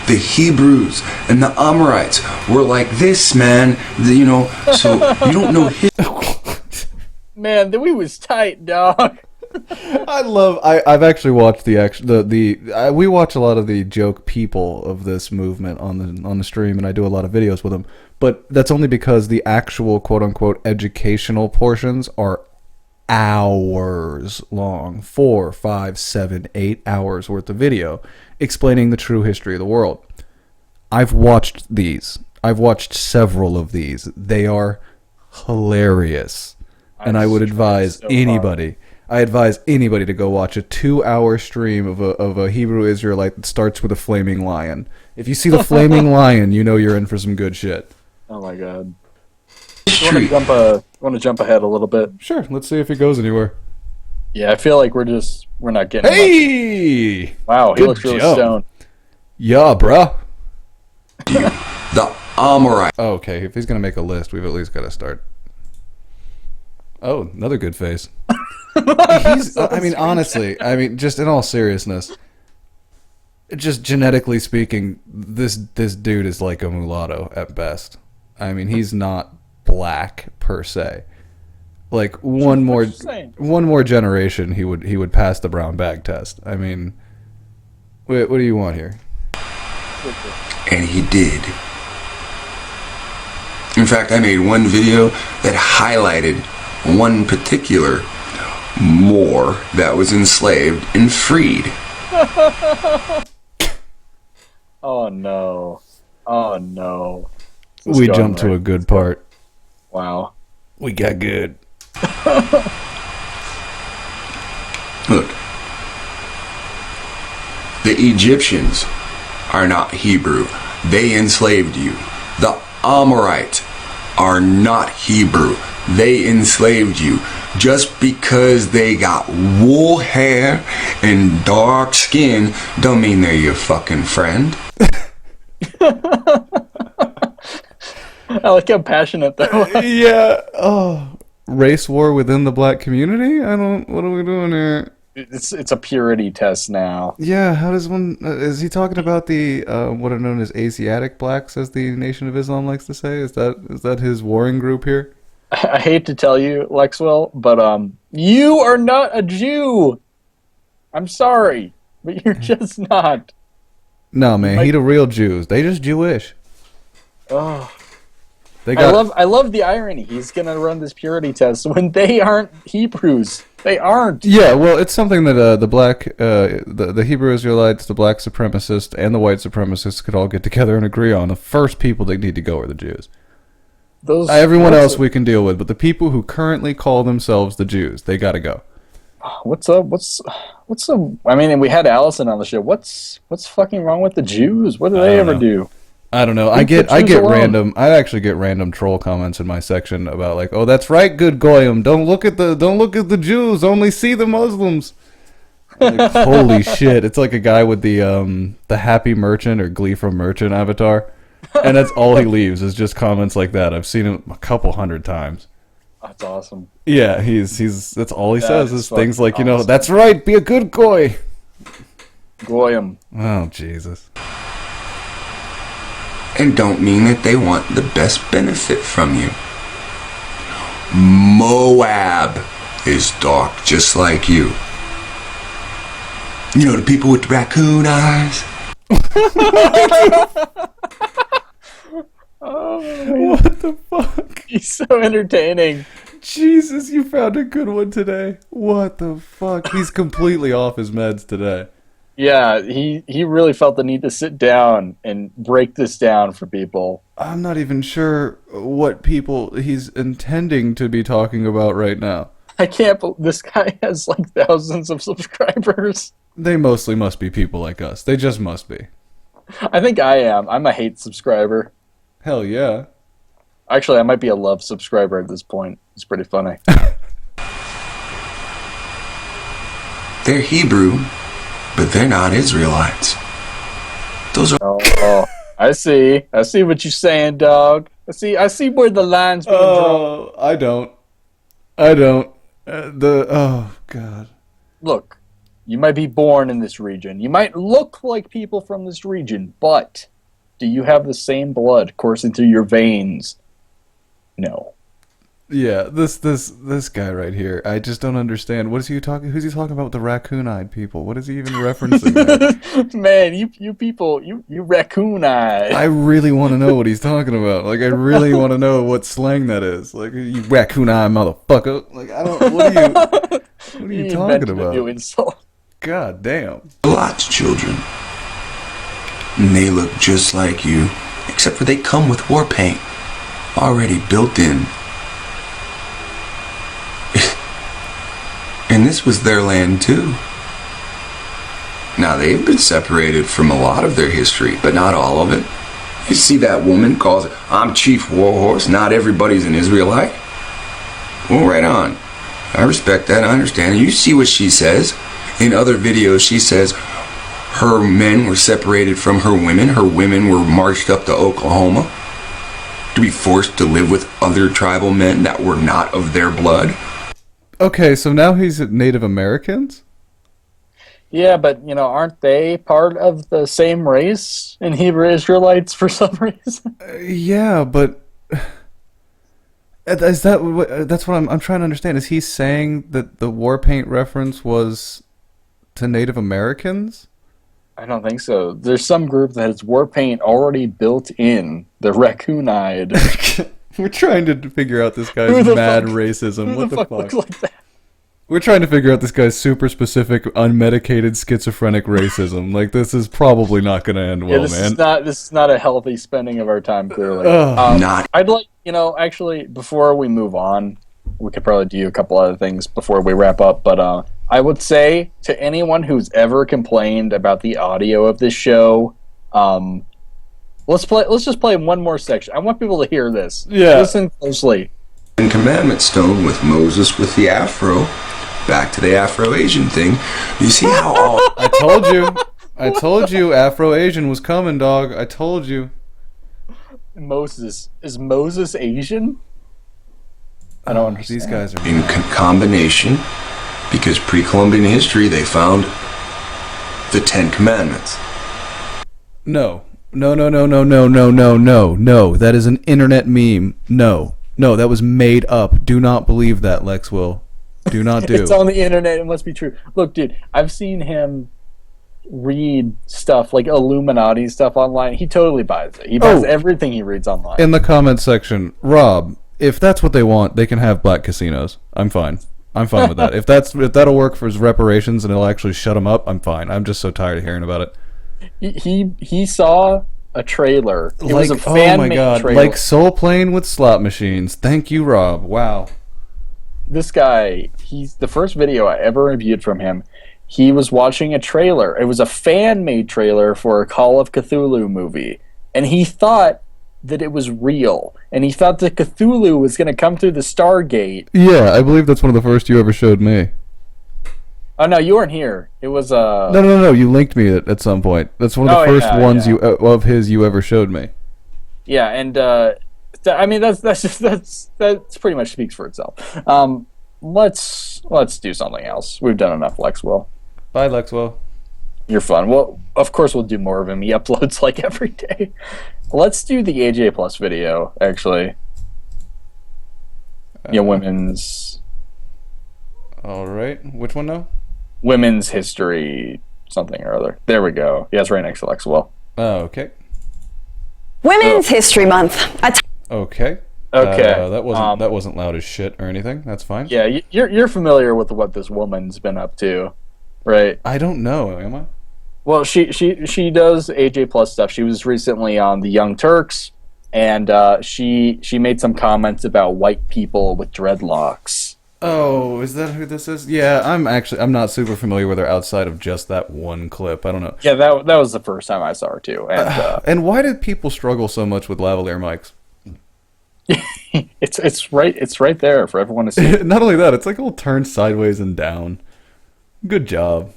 the Hebrews and the Amorites were like this, man. You know, so you don't know Man, we was tight, dog. I've actually watched we watch a lot of the joke people of this movement on the stream, and I do a lot of videos with them. But that's only because the actual quote unquote educational portions are hours long, 4, 5, 7, 8 hours worth of video explaining the true history of the world. I've watched these. I've watched several of these. They are hilarious. And I would advise anybody. I advise anybody to go watch a 2-hour stream of a Hebrew Israelite that starts with a flaming lion. If you see the flaming lion, you know you're in for some good shit. Oh my god. Want to jump ahead a little bit? Sure. Let's see if it goes anywhere. Yeah, I feel like we're not getting. Hey! Much. Wow, he looks really stoned. Yeah, bruh. The Amorite. Oh, okay, if he's gonna make a list, we've at least got to start. Oh, another good face. I mean, honestly, just in all seriousness, just genetically speaking, this dude is like a mulatto at best. I mean, he's not black per se. Like one more generation, he would pass the brown bag test. I mean, what do you want here? And he did. In fact, I made one video that highlighted one particular Moor that was enslaved and freed. Oh no. Oh no. We jumped to a good part. Wow. We got good. Look. The Egyptians are not Hebrew. They enslaved you. The Amorites are not Hebrew. They enslaved you. Just because they got wool hair and dark skin don't mean they're your fucking friend. I like how passionate that was. Yeah. Oh, race war within the black community? What are we doing here? It's a purity test now. Yeah, how does one... is he talking about the what are known as Asiatic blacks, as the Nation of Islam likes to say? Is that his warring group here? I hate to tell you, Lex Will, but you are not a Jew. I'm sorry, but you're just not. No, man, he the real Jews. They just Jewish. Oh. I love the irony. He's gonna run this purity test when they aren't Hebrews. They aren't. Yeah, well, it's something that the black, the Hebrew Israelites, the black supremacists, and the white supremacists could all get together and agree on. The first people that need to go are the Jews. Everyone else we can deal with, but the people who currently call themselves the Jews, they got to go. What's up? What's up? I mean, we had Allison on the show. What's fucking wrong with the Jews? What do they ever do? I don't know. I actually get random troll comments in my section about like, oh, that's right, good goyim. Don't look at the Jews. Only see the Muslims. Like, holy shit! It's like a guy with the Happy Merchant or Glee from Merchant avatar, and that's all he leaves is just comments like that. I've seen him a couple hundred times. That's awesome. Yeah, he's that's all he says is things like, awesome. That's right, be a good goy. Goyim. Oh, Jesus. And don't mean that they want the best benefit from you. Moab is dark just like you. You know, the people with the raccoon eyes? What the fuck? He's so entertaining. Jesus, you found a good one today. What the fuck? He's completely off his meds today. Yeah, he really felt the need to sit down and break this down for people. I'm not even sure what people he's intending to be talking about right now. I can't believe this guy has like thousands of subscribers. They mostly must be people like us. They just must be. I think I am. I'm a hate subscriber. Hell yeah. Actually, I might be a love subscriber at this point. It's pretty funny. They're Hebrew, but they're not Israelites. Those are... Oh, I see. I see what you're saying, dog. I see where the line's being drawn. I don't. Oh, God. Look, you might be born in this region. You might look like people from this region, but do you have the same blood coursing through your veins? No. Yeah, this guy right here, I just don't understand. What is he talking? Who's he talking about with the raccoon-eyed people? What is he even referencing? Man, you people, you raccoon-eyed. I really want to know what he's talking about. Like, I really want to know what slang that is. Like, you raccoon-eyed motherfucker. Like, I don't. What are you talking about? A new insult. God damn. Lots of children. And they look just like you, except for they come with war paint already built in. And this was their land too. Now they've been separated from a lot of their history, but not all of it. You see that woman calls it, I'm Chief Warhorse, not everybody's an Israelite. Well, right on. I respect that, I understand. You see what she says. In other videos she says her men were separated from her women were marched up to Oklahoma to be forced to live with other tribal men that were not of their blood. Okay, so now he's Native Americans? Yeah, but, aren't they part of the same race in Hebrew Israelites for some reason? Yeah, but that's what I'm trying to understand. Is he saying that the war paint reference was to Native Americans? I don't think so. There's some group that has war paint already built in. The raccoon-eyed. We're trying to figure out this guy's mad racism. What the fuck? Looks like that? We're trying to figure out this guy's super specific, unmedicated, schizophrenic racism. Like, this is probably not going to end well, man. This is not a healthy spending of our time, clearly. Not. I'd like, actually, before we move on, we could probably do a couple other things before we wrap up, but I would say to anyone who's ever complained about the audio of this show, let's just play one more section. I want people to hear this. Yeah. Listen closely. And Commandment Stone with Moses with the afro. Back to the Afro-Asian thing. You see how all... I told you Afro-Asian was coming, dog. I told you. Moses. Is Moses Asian? I don't understand. These guys are... In combination, because pre-Columbian history, they found the Ten Commandments. No. That is an internet meme. No, that was made up. Do not believe that, Lex Will. Do not do. It's on the internet. It must be true. Look, dude, I've seen him read stuff like Illuminati stuff online. He totally buys it. He buys everything he reads online. In the comments section, Rob, if that's what they want, they can have black casinos. I'm fine. I'm fine with that. If that'll work for his reparations and it'll actually shut him up, I'm fine. I'm just so tired of hearing about it. He saw a trailer. It was a fan-made trailer. Like Soul Plane with slot machines. Thank you, Rob. Wow. This guy, he's the first video I ever reviewed from him. He was watching a trailer. It was a fan-made trailer for a Call of Cthulhu movie, and he thought that it was real, and he thought that Cthulhu was going to come through the Stargate. Yeah, I believe that's one of the first you ever showed me. Oh no, you weren't here. It was No. You linked me at some point. That's one of the first ones you ever showed me. Yeah, and I mean that's pretty much speaks for itself. Let's do something else. We've done enough Lex Will. Bye, Lex Will. You're fun. Well, of course we'll do more of him. He uploads like every day. Let's do the AJ Plus video, actually. Women's. All right. Which one now? Women's history, something or other. There we go. Yeah, it's right next to Lex Will. Oh, okay. Women's History Month. Okay. Okay. That wasn't loud as shit or anything. That's fine. Yeah, you're familiar with what this woman's been up to, right? I don't know. Am I? Well, she does AJ Plus stuff. She was recently on the Young Turks, and she made some comments about white people with dreadlocks. Oh, is that who this is? Yeah, I'm not super familiar with her outside of just that one clip. I don't know. Yeah, that was the first time I saw her too. And why did people struggle so much with lavalier mics? it's right there for everyone to see. Not only that, it's like all turned sideways and down. Good job.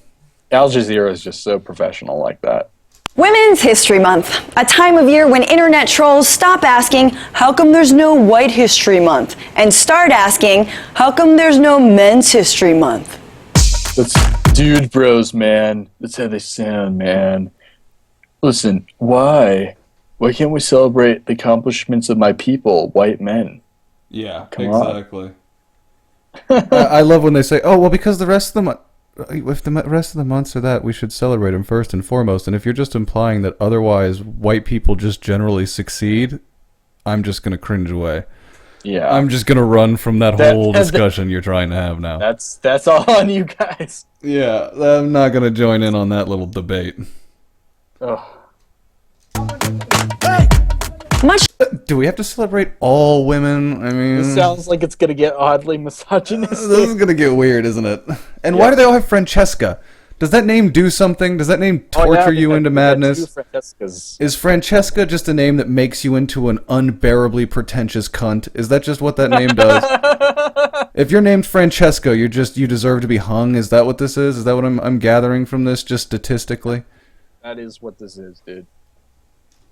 Al Jazeera is just so professional like that. Women's History Month, a time of year when internet trolls stop asking, how come there's no White History Month? And start asking, how come there's no Men's History Month? That's dude bros, man. That's how they sound, man. Listen, why? Why can't we celebrate the accomplishments of my people, white men? Yeah, Come exactly. I love when they say, oh, well, because the rest of the month... If the rest of the months are that, we should celebrate them first and foremost. And if you're just implying that otherwise white people just generally succeed, I'm just going to cringe away. Yeah. I'm just going to run from that whole discussion you're trying to have now. That's all on you guys. Yeah, I'm not going to join in on that little debate. Oh. Do we have to celebrate all women? I mean... This sounds like it's going to get oddly misogynistic. This is going to get weird, isn't it? And why do they all have Francesca? Does that name do something? Does that name torture you into madness? Is Francesca just a name that makes you into an unbearably pretentious cunt? Is that just what that name does? If you're named Francesca, you deserve to be hung? Is that what this is? Is that what I'm gathering from this, just statistically? That is what this is, dude.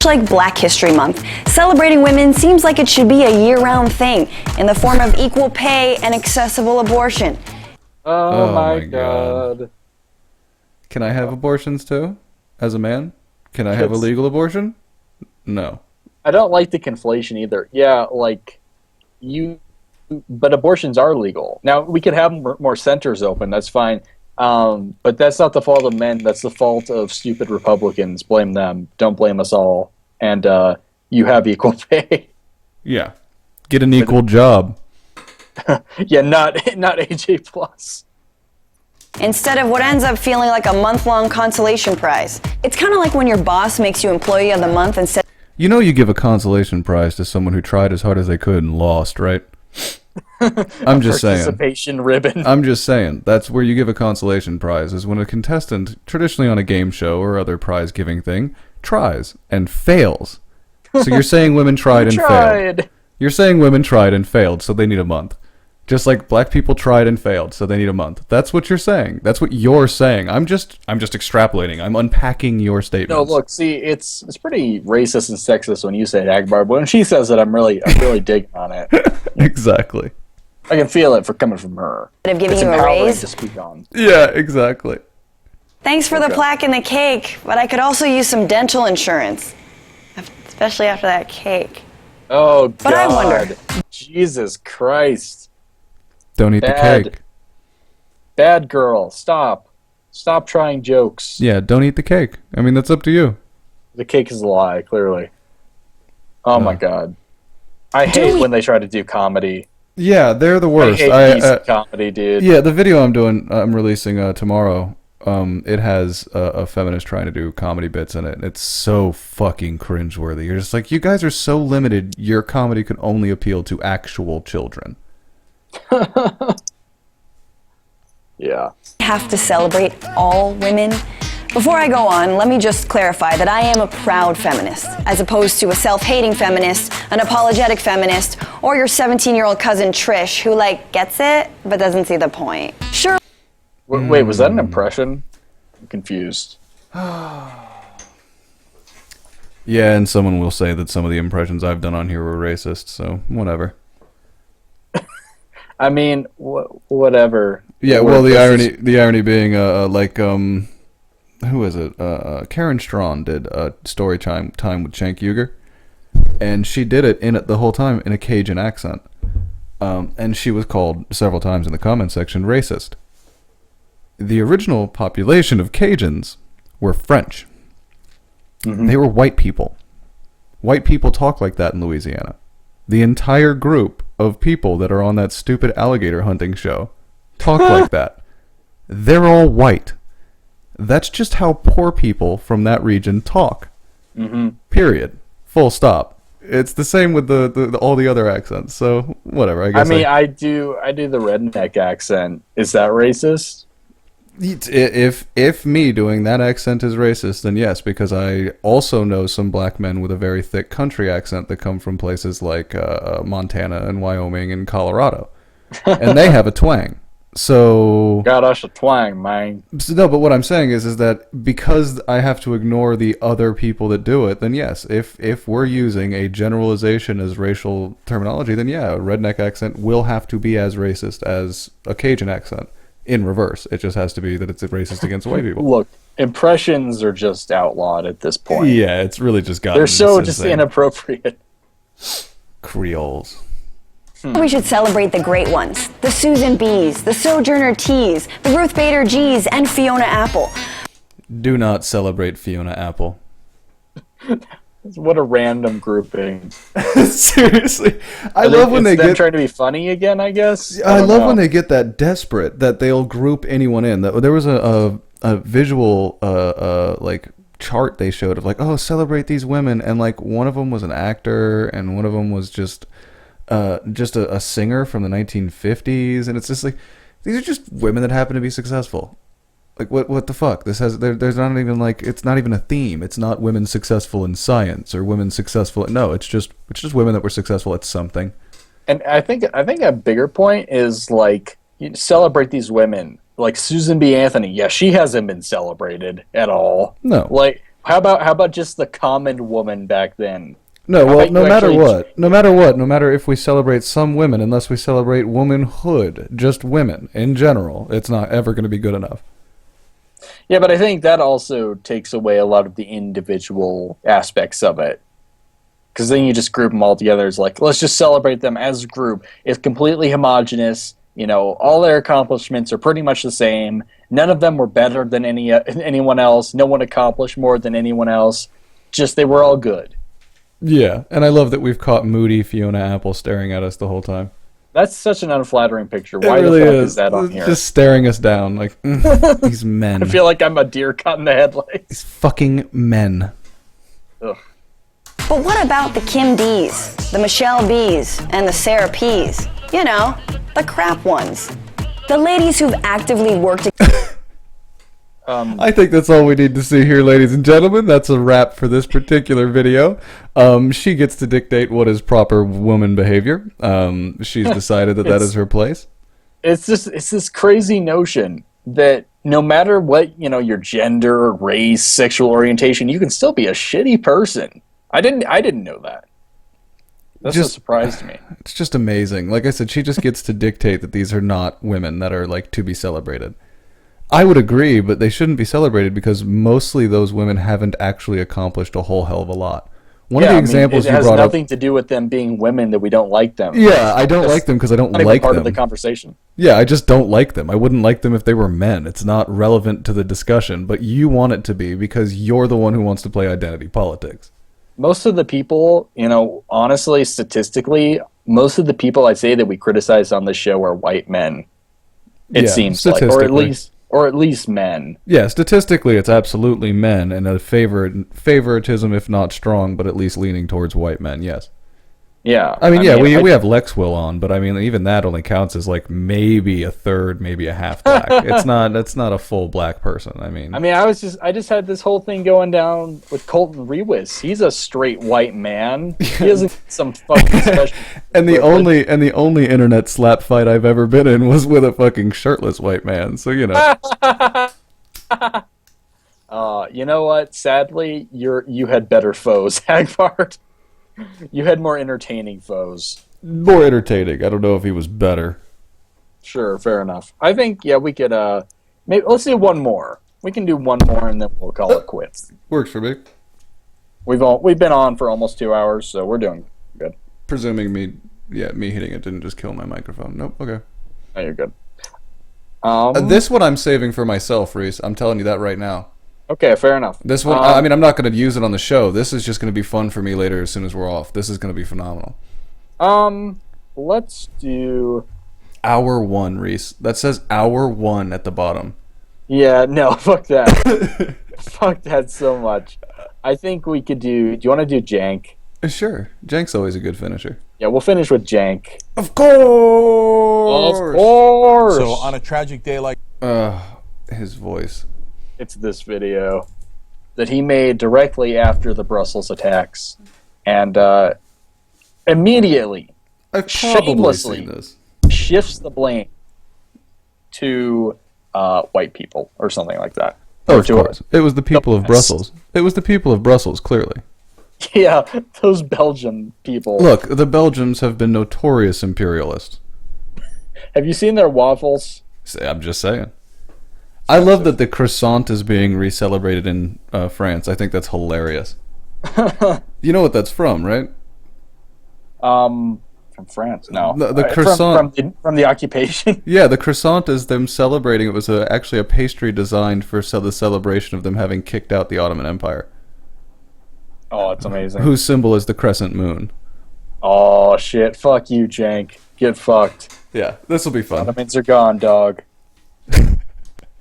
Like Black History Month, celebrating women seems like it should be a year-round thing in the form of equal pay and accessible abortion. Oh my god. Can I have abortions too? As a man? Can I have a legal abortion? No. I don't like the conflation either. Yeah, but abortions are legal. Now, we could have more centers open, that's fine. But that's not the fault of men, that's the fault of stupid Republicans. Blame them. Don't blame us all. And you have equal pay. Yeah. Get an equal job. Yeah, not AJ Plus. Instead of what ends up feeling like a month-long consolation prize. It's kind of like when your boss makes you Employee of the Month instead. You know you give a consolation prize to someone who tried as hard as they could and lost, right? I'm just saying. Participation ribbon. I'm just saying. That's where you give a consolation prize, is when a contestant, traditionally on a game show or other prize-giving thing, tries and fails. So you're saying women tried and failed. You're saying women tried and failed, so they need a month. Just like black people tried and failed, so they need a month. That's what you're saying. That's what you're saying. I'm just extrapolating. I'm unpacking your statements. No, look, see, it's pretty racist and sexist when you say Hagbard, but when she says it, I'm really digging on it. Exactly. I can feel it coming from her. Of giving you a raise? To speak on. Yeah, exactly. Thanks for the plaque and the cake, but I could also use some dental insurance, especially after that cake. Oh, God. But I wonder. Jesus Christ. Don't eat the cake. Bad girl. Stop. Stop trying jokes. Yeah, don't eat the cake. I mean, that's up to you. The cake is a lie, clearly. Oh, my God. I hate when they try to do comedy Yeah, they're the worst. I hate decent comedy, dude. Yeah, the video I'm releasing tomorrow. It has a feminist trying to do comedy bits in it. And it's so fucking cringeworthy. You're just like, you guys are so limited. Your comedy can only appeal to actual children. Yeah. Have to celebrate all women. Before I go on, let me just clarify that I am a proud feminist, as opposed to a self-hating feminist, an apologetic feminist, or your 17-year-old cousin Trish, who, like, gets it, but doesn't see the point. Sure. Wait, was that an impression? I'm confused. Yeah, and someone will say that some of the impressions I've done on here were racist, so whatever. I mean, whatever. Yeah, well, the irony being, who is it? Karen Strawn did story time with Cenk Uygur, and she did it the whole time in a Cajun accent, and she was called several times in the comment section racist. The original population of Cajuns were French. Mm-hmm. They were white people. White people talk like that in Louisiana. The entire group of people that are on that stupid alligator hunting show talk like that. They're all white. That's just how poor people from that region talk. Mm-hmm. Period. Full stop. It's the same with the all the other accents. So whatever. I guess. I mean, I do the redneck accent. Is that racist? If me doing that accent is racist, then yes, because I also know some black men with a very thick country accent that come from places like Montana and Wyoming and Colorado, and they have a twang. So got us a twang, man. So, no, but what I'm saying is that because I have to ignore the other people that do it, then yes, if we're using a generalization as racial terminology, then yeah, a redneck accent will have to be as racist as a Cajun accent. In reverse, it just has to be that it's racist against white people. Look, impressions are just outlawed at this point. Yeah, it's really just gotten. They're so just inappropriate. Creoles. We should celebrate the great ones. The Susan B's, the Sojourner T's, the Ruth Bader G's, and Fiona Apple. Do not celebrate Fiona Apple. What a random grouping. Seriously. I love when they get trying to be funny again, I guess. I love when they get that desperate that they'll group anyone in. There was a visual like chart they showed of like, oh, celebrate these women, and like one of them was an actor and one of them was just a singer from the 1950s, and it's just like these are just women that happen to be successful. Like what the fuck? There's not even like, it's not even a theme. It's not women successful in science or women successful. No, it's just women that were successful at something. And I think a bigger point is like, you celebrate these women like Susan B. Anthony. Yeah, she hasn't been celebrated at all. No. Like how about just the common woman back then? No, well, no matter if we celebrate some women, unless we celebrate womanhood, just women in general, it's not ever going to be good enough. Yeah, but I think that also takes away a lot of the individual aspects of it. Because then you just group them all together. It's like, let's just celebrate them as a group. It's completely homogenous. You know, all their accomplishments are pretty much the same. None of them were better than anyone else. No one accomplished more than anyone else. Just they were all good. Yeah, and I love that we've caught moody Fiona Apple staring at us the whole time. That's such an unflattering picture. Why the fuck is that on here? Just staring us down like, these men. I feel like I'm a deer caught in the headlights. These fucking men. Ugh. But what about the Kim D's, the Michelle B's, and the Sarah P's? You know, the crap ones. The ladies who've actively worked... I think that's all we need to see here, ladies and gentlemen. That's a wrap for this particular video. She gets to dictate what is proper woman behavior. She's decided that is her place. It's this crazy notion that no matter what, you know, your gender, race, sexual orientation, you can still be a shitty person. I didn't know that. That's a surprise to me. It's just amazing. Like I said, she just gets to dictate that these are not women that are like to be celebrated. I would agree, but they shouldn't be celebrated because mostly those women haven't actually accomplished a whole hell of a lot. One of the examples you brought up... It has nothing to do with them being women that we don't like them. Yeah, I don't like them because I don't like them. Part of the conversation. Yeah, I just don't like them. I wouldn't like them if they were men. It's not relevant to the discussion, but you want it to be because you're the one who wants to play identity politics. Most of the people, you know, honestly, statistically, most of the people I say that we criticize on the show are white men. It seems like, or at least men. Yeah, statistically, it's absolutely men, and a favoritism, if not strong, but at least leaning towards white men. Yes. Yeah. I mean, we have Lex Will on, but I mean, even that only counts as like maybe a third, maybe a half black. That's not a full black person. I mean, I just had this whole thing going down with Colton Rewis. He's a straight white man. He isn't some fucking special. and the only internet slap fight I've ever been in was with a fucking shirtless white man. So you know. You know what? Sadly, you had better foes, Hagbard. You had more entertaining foes. More entertaining. I don't know if he was better. Sure, fair enough. I think we could maybe let's do one more. We can do one more and then we'll call it quits. Works for me. We've been on for almost 2 hours, so we're doing good. Presuming me hitting it didn't just kill my microphone. Nope. Okay. Oh, you're good. This one I'm saving for myself, Reese. I'm telling you that right now. Okay, fair enough. This one, I mean, I'm not going to use it on the show. This is just going to be fun for me later as soon as we're off. This is going to be phenomenal. Let's do... Hour 1, Reese. That says hour 1 at the bottom. Yeah, no, fuck that. Fuck that so much. I think we could do you want to do Jank? Sure. Jank's always a good finisher. Yeah, we'll finish with Jank. Of course! Of course! So on a tragic day like... his voice. It's this video that he made directly after the Brussels attacks, and immediately, shamelessly, shifts the blame to white people or something like that. Oh, of course. It was the people of Brussels. It was the people of Brussels, clearly. Yeah, those Belgian people. Look, the Belgians have been notorious imperialists. Have you seen their waffles? I'm just saying. I love that the croissant is being re-celebrated in France. I think that's hilarious. You know what that's from, right? From France, no. The croissant from the occupation. Yeah, the croissant is them celebrating. It was actually a pastry designed for the celebration of them having kicked out the Ottoman Empire. Oh, it's amazing. Whose symbol is the crescent moon. Oh shit! Fuck you, Jank. Get fucked. Yeah, this will be fun. Ottomans are gone, dog.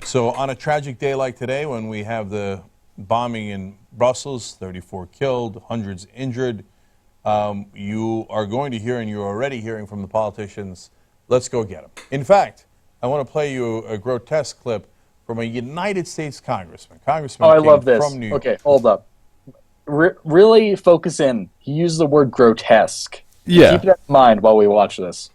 So on a tragic day like today, when we have the bombing in Brussels, 34 killed, hundreds injured, you are going to hear, and you're already hearing from the politicians, let's go get them. In fact, I want to play you a grotesque clip from a United States congressman. Oh, I love this. From New York. Okay, hold up. Really focus in. He used the word grotesque. Yeah. Keep that in mind while we watch this.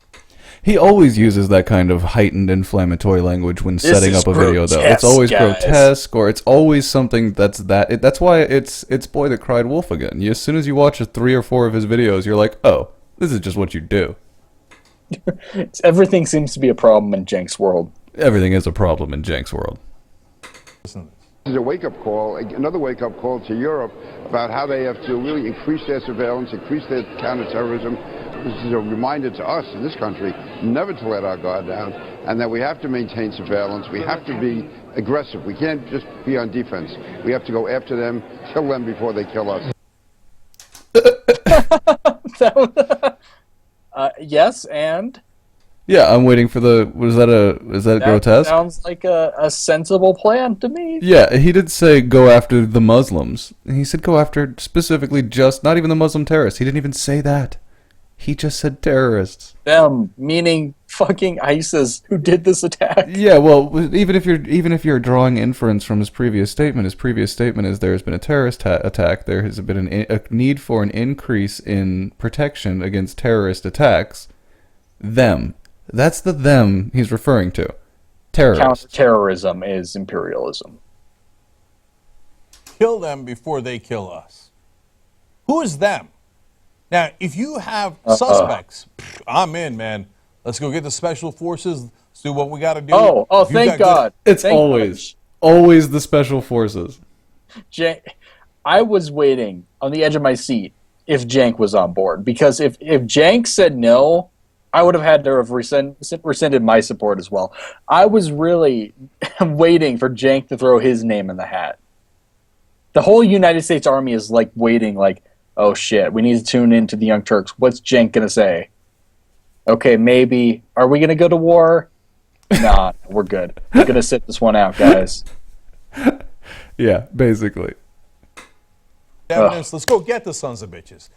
He always uses that kind of heightened inflammatory language when setting up a video, though. It's always grotesque, or it's always something that's that's why it's Boy That Cried Wolf again. As soon as you watch 3 or 4 of his videos, you're like, oh, this is just what you do. Everything seems to be a problem in Jank's world. Everything is a problem in Jank's world. This is a wake-up call, another wake-up call to Europe about how they have to really increase their surveillance, increase their counterterrorism. This is a reminder to us in this country never to let our guard down, and that we have to maintain surveillance. We have to be aggressive. We can't just be on defense. We have to go after them, kill them before they kill us. Yes, and? Yeah, I'm waiting for the... is that grotesque? Sounds like a sensible plan to me. Yeah, he did say go after the Muslims. He said go after specifically just, not even the Muslim terrorists. He didn't even say that. He just said terrorists. Them, meaning fucking ISIS, who did this attack. Yeah, well, even if you're drawing inference from his previous statement is there has been a terrorist attack. There has been a need for an increase in protection against terrorist attacks. Them. That's the them he's referring to. Terrorists. Counterterrorism is imperialism. Kill them before they kill us. Who is them? Now, if you have suspects, I'm in, man. Let's go get the special forces. Let's do what we got to do. Oh, thank God. It's always the special forces. I was waiting on the edge of my seat if Jank was on board. Because if Jank said no, I would have had to have rescinded my support as well. I was really waiting for Jank to throw his name in the hat. The whole United States Army is like waiting, like, oh shit, we need to tune into the Young Turks. What's Jank gonna say? Okay, maybe. Are we going to go to war? Nah, we're good. We're going to sit this one out, guys. Yeah, basically. Evidence. Let's go get the sons of bitches.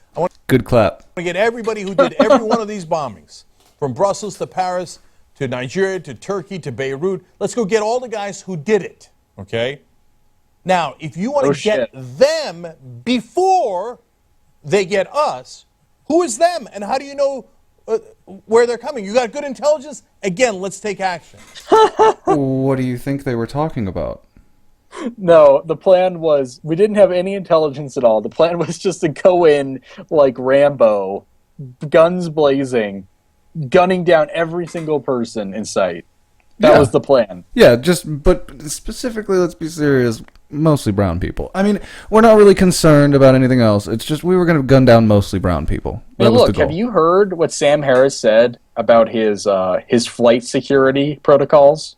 Good clap. I want to get everybody who did every one of these bombings, from Brussels to Paris to Nigeria to Turkey to Beirut. Let's go get all the guys who did it, okay? Now, if you want to get them before they get us, who is them and how do you know where they're coming? You got good intelligence? Again, let's take action. What do you think they were talking about? No, the plan was, we didn't have any intelligence at all. The plan was just to go in like Rambo, guns blazing, gunning down every single person in sight. That was the plan. Yeah, but specifically, let's be serious, mostly brown people. I mean, we're not really concerned about anything else. It's just we were going to gun down mostly brown people. Hey, look, have you heard what Sam Harris said about his flight security protocols?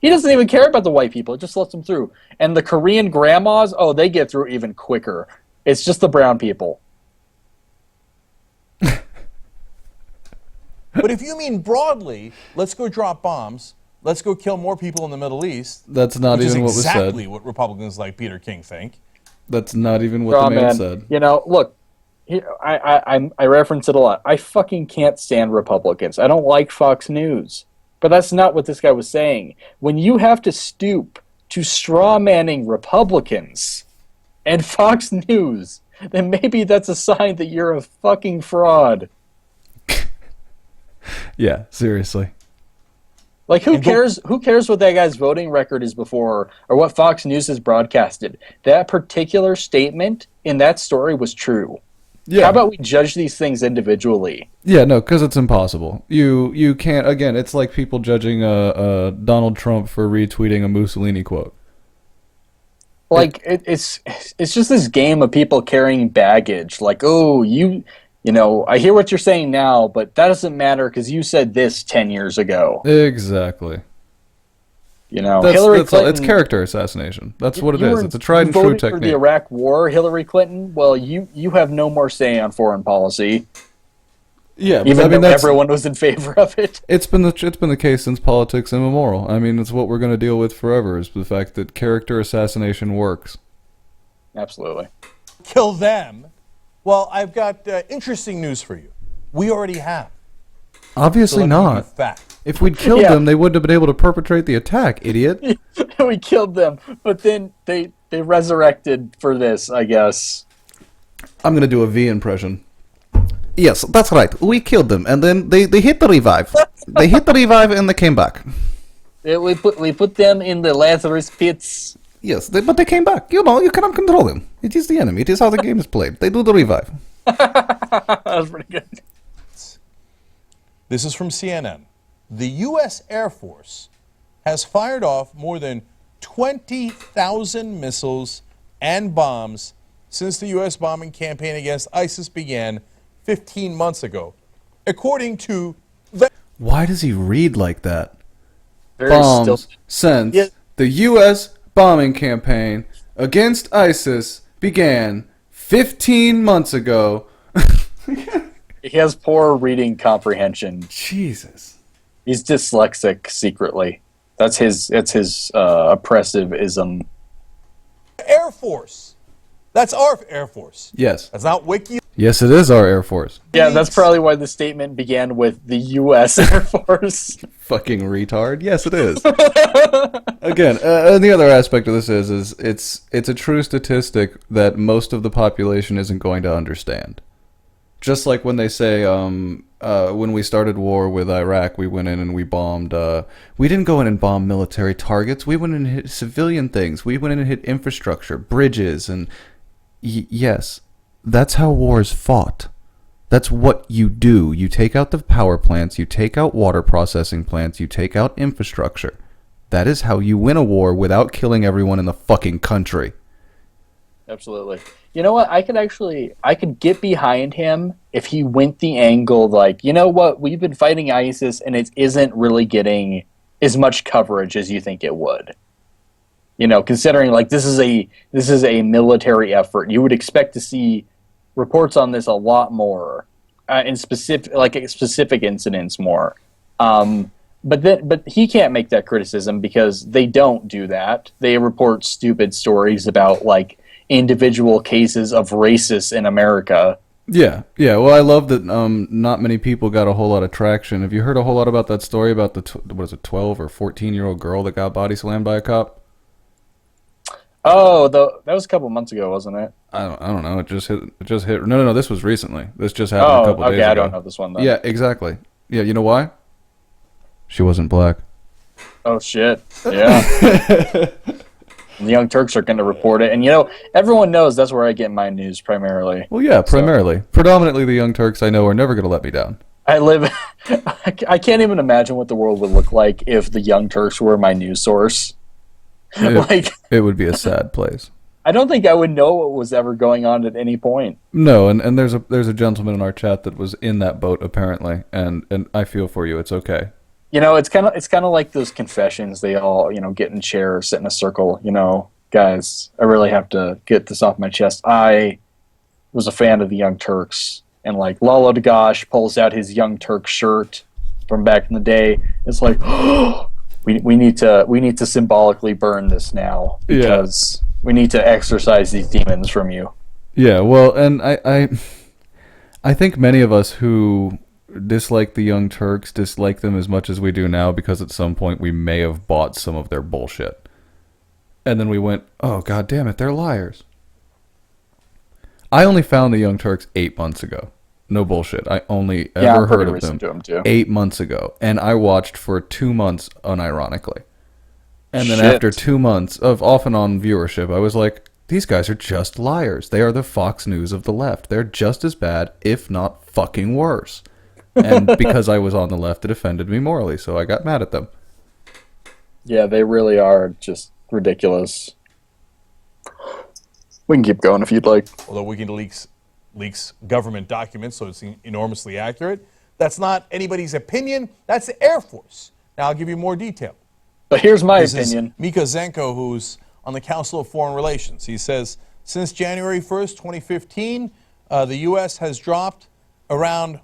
He doesn't even care about the white people. It just lets them through. And the Korean grandmas, oh, they get through even quicker. It's just the brown people. But if you mean broadly, let's go drop bombs, let's go kill more people in the Middle East. That's not even what was said. Exactly what Republicans like Peter King think. That's not even what the man said. You know, look, I reference it a lot. I fucking can't stand Republicans. I don't like Fox News. But that's not what this guy was saying. When you have to stoop to straw-manning Republicans and Fox News, then maybe that's a sign that you're a fucking fraud. Yeah, seriously. Like, who cares what that guy's voting record is before, or what Fox News has broadcasted? That particular statement in that story was true. Yeah. How about we judge these things individually? Yeah, no, because it's impossible. You can't. Again, it's like people judging Donald Trump for retweeting a Mussolini quote. Like it's just this game of people carrying baggage. Like, oh, you know, I hear what you're saying now, but that doesn't matter because you said this 10 years ago. Exactly. You know, Hillary Clinton, it's character assassination. That's what it is. It's a tried and true technique. For the Iraq War, Hillary Clinton. Well, you have no more say on foreign policy. Yeah, even though everyone was in favor of it. It's been the case since politics immemorial. I mean, it's what we're going to deal with forever. Is the fact that character assassination works. Absolutely. Kill them. Well, I've got interesting news for you. We already have. Obviously not. If we'd killed them, they wouldn't have been able to perpetrate the attack, idiot. We killed them, but then they resurrected for this, I guess. I'm going to do a V impression. Yes, that's right. We killed them, and then they hit the revive. They hit the revive, and they came back. We put them in the Lazarus pits. Yes, but they came back. You know, you cannot control them. It is the enemy. It is how the game is played. They do the revive. That was pretty good. This is from CNN. The U.S. Air Force has fired off more than 20,000 missiles and bombs since the U.S. bombing campaign against ISIS began 15 months ago, according to the... Why does he read like that? Very bombs since the U.S. bombing campaign against ISIS began 15 months ago. He has poor reading comprehension. Jesus. He's dyslexic secretly. That's his oppressive-ism. Air Force. That's our Air Force. Yes. That's not Wiki. Yes, it is our Air Force. Yeah, that's probably why the statement began with the U.S. Air Force. Fucking retard. Yes, it is. Again, and the other aspect of this is it's a true statistic that most of the population isn't going to understand. Just like when they say, when we started war with Iraq, we went in and we bombed. We didn't go in and bomb military targets. We went in and hit civilian things. We went in and hit infrastructure, bridges, and yes, that's how war is fought. That's what you do. You take out the power plants. You take out water processing plants. You take out infrastructure. That is how you win a war without killing everyone in the fucking country. Absolutely. You know what? I could get behind him if he went the angle like, you know what? We've been fighting ISIS and it isn't really getting as much coverage as you think it would. You know, considering like this is a military effort, you would expect to see reports on this a lot more. in specific incidents more. But he can't make that criticism because they don't do that. They report stupid stories about like individual cases of racists in America. Yeah. Well, I love that not many people got a whole lot of traction. Have you heard a whole lot about that story about the 12 or 14-year-old girl that got body slammed by a cop? Oh, that was a couple months ago, wasn't it? I don't know. It just hit. No. This was recently. This just happened a couple days ago. I don't know this one then. Yeah, exactly. Yeah, you know why? She wasn't black. Oh shit! Yeah. The Young Turks are going to report it, and everyone knows that's where I get my news primarily. Well, yeah, primarily, predominantly the Young Turks I know are never going to let me down. I can't even imagine what the world would look like if the Young Turks were my news source. It would be a sad place. I don't think I would know what was ever going on at any point. No, and there's a gentleman in our chat that was in that boat apparently, and I feel for you. It's okay. It's kind of like those confessions. They all get in chairs, sit in a circle. Guys, I really have to get this off my chest. I was a fan of the Young Turks, and like Lalo Dagash pulls out his Young Turk shirt from back in the day. It's like, we need to symbolically burn this now because we need to exorcise these demons from you. Yeah, well, and I think many of us who dislike the Young Turks dislike them as much as we do now because at some point we may have bought some of their bullshit. And then we went, oh, god damn it, they're liars. I only found the Young Turks 8 months ago. No bullshit. I only ever heard of them 8 months ago. And I watched for 2 months unironically. And then after 2 months of off and on viewership, I was like, these guys are just liars. They are the Fox News of the left. They're just as bad, if not fucking worse. And because I was on the left, it offended me morally, so I got mad at them. Yeah, they really are just ridiculous. We can keep going if you'd like. Although WikiLeaks leaks government documents, so it's enormously accurate. That's not anybody's opinion. That's the Air Force. Now I'll give you more detail. But here's my opinion. Mika Zenko, who's on the Council of Foreign Relations. He says, since January 1st, 2015, the U.S. has dropped around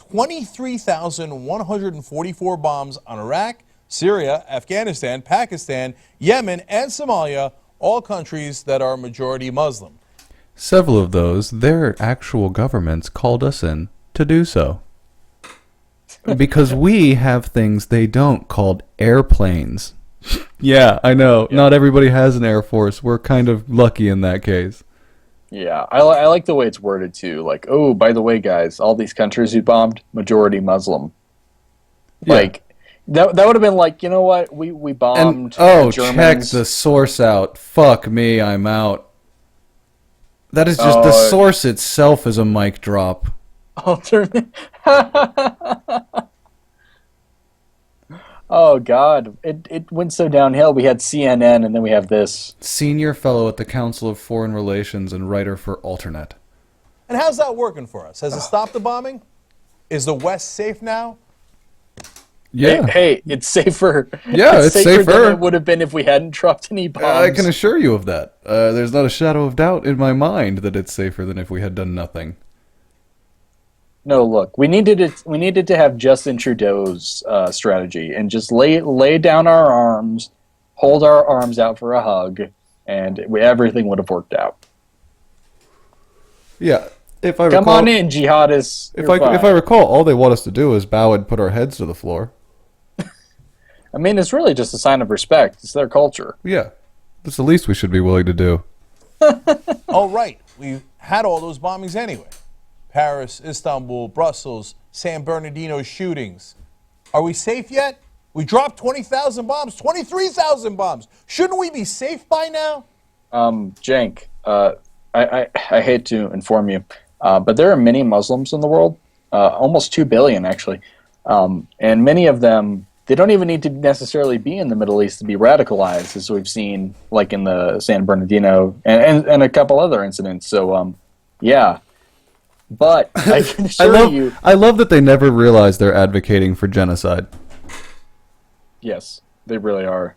23,144 bombs on Iraq, Syria, Afghanistan, Pakistan, Yemen, and Somalia, all countries that are majority Muslim. Several of those, their actual governments called us in to do so. Because we have things they don't, called airplanes. Yeah, I know. Yeah. Not everybody has an Air Force. We're kind of lucky in that case. Yeah, I like the way it's worded too. Like, oh, by the way, guys, all these countries you bombed, majority Muslim. Yeah. Like, that would have been like, you know what? We bombed. And, check the source out. Fuck me, I'm out. That is just the source itself is a mic drop. Oh God! It went so downhill. We had CNN, and then we have this. Senior fellow at the Council of Foreign Relations and writer for Alternate. And how's that working for us? Has it stopped the bombing? Is the West safe now? Yeah. Hey, it's safer. Yeah, it's safer than it would have been if we hadn't dropped any bombs. I can assure you of that. There's not a shadow of doubt in my mind that it's safer than if we had done nothing. No, look, we needed to have Justin Trudeau's strategy and just lay down our arms, hold our arms out for a hug, and everything would have worked out. Yeah, if I come on in, jihadists. If I recall, all they want us to do is bow and put our heads to the floor. I mean, it's really just a sign of respect. It's their culture. Yeah, that's the least we should be willing to do. Oh, right. We had all those bombings anyway. Paris, Istanbul, Brussels, San Bernardino shootings. Are we safe yet? We dropped 20,000 bombs, 23,000 bombs. Shouldn't we be safe by now? Cenk, I hate to inform you, but there are many Muslims in the world, almost 2 billion actually, and many of them, they don't even need to necessarily be in the Middle East to be radicalized, as we've seen like in the San Bernardino and a couple other incidents. So, yeah. But I can assure you... I love that they never realize they're advocating for genocide. Yes, they really are.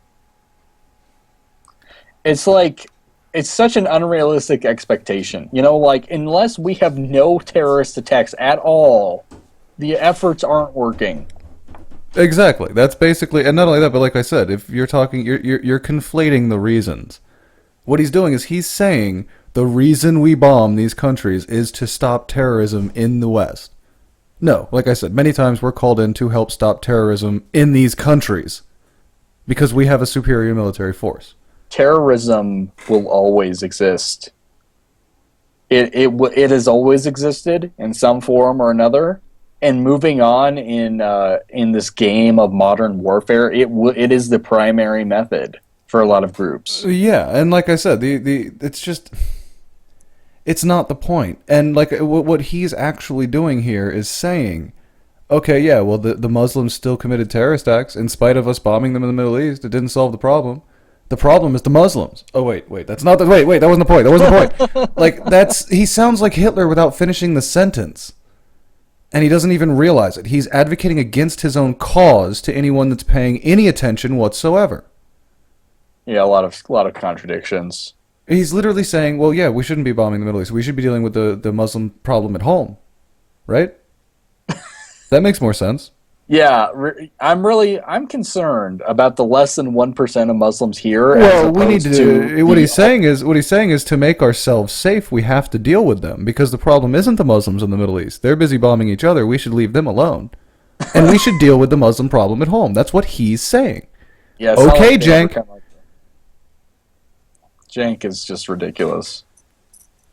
It's like it's such an unrealistic expectation. You know, like, unless we have no terrorist attacks at all, the efforts aren't working. Exactly. That's basically, and not only that, but like I said, if you're talking, you're conflating the reasons. What he's doing is he's saying the reason we bomb these countries is to stop terrorism in the West. No, like I said, many times we're called in to help stop terrorism in these countries because we have a superior military force. Terrorism will always exist. It has always existed in some form or another. And moving on in this game of modern warfare, it is the primary method for a lot of groups. Yeah, and like I said, it's just, it's not the point. And like what he's actually doing here is saying, okay, yeah, well the Muslims still committed terrorist acts in spite of us bombing them in the Middle East. It didn't solve the problem. The problem is the Muslims. Oh wait, that's not the wait. That wasn't the point. That wasn't the point. Like he sounds like Hitler without finishing the sentence. And he doesn't even realize it. He's advocating against his own cause to anyone that's paying any attention whatsoever. Yeah, a lot of contradictions. He's literally saying, well, yeah, we shouldn't be bombing the Middle East. We should be dealing with the Muslim problem at home. Right? That makes more sense. Yeah, I'm concerned about the less than 1% of Muslims here. Well, we need to. What he's saying is to make ourselves safe, we have to deal with them because the problem isn't the Muslims in the Middle East. They're busy bombing each other. We should leave them alone, and we should deal with the Muslim problem at home. That's what he's saying. Yeah. Okay, Jank. Jank is just ridiculous.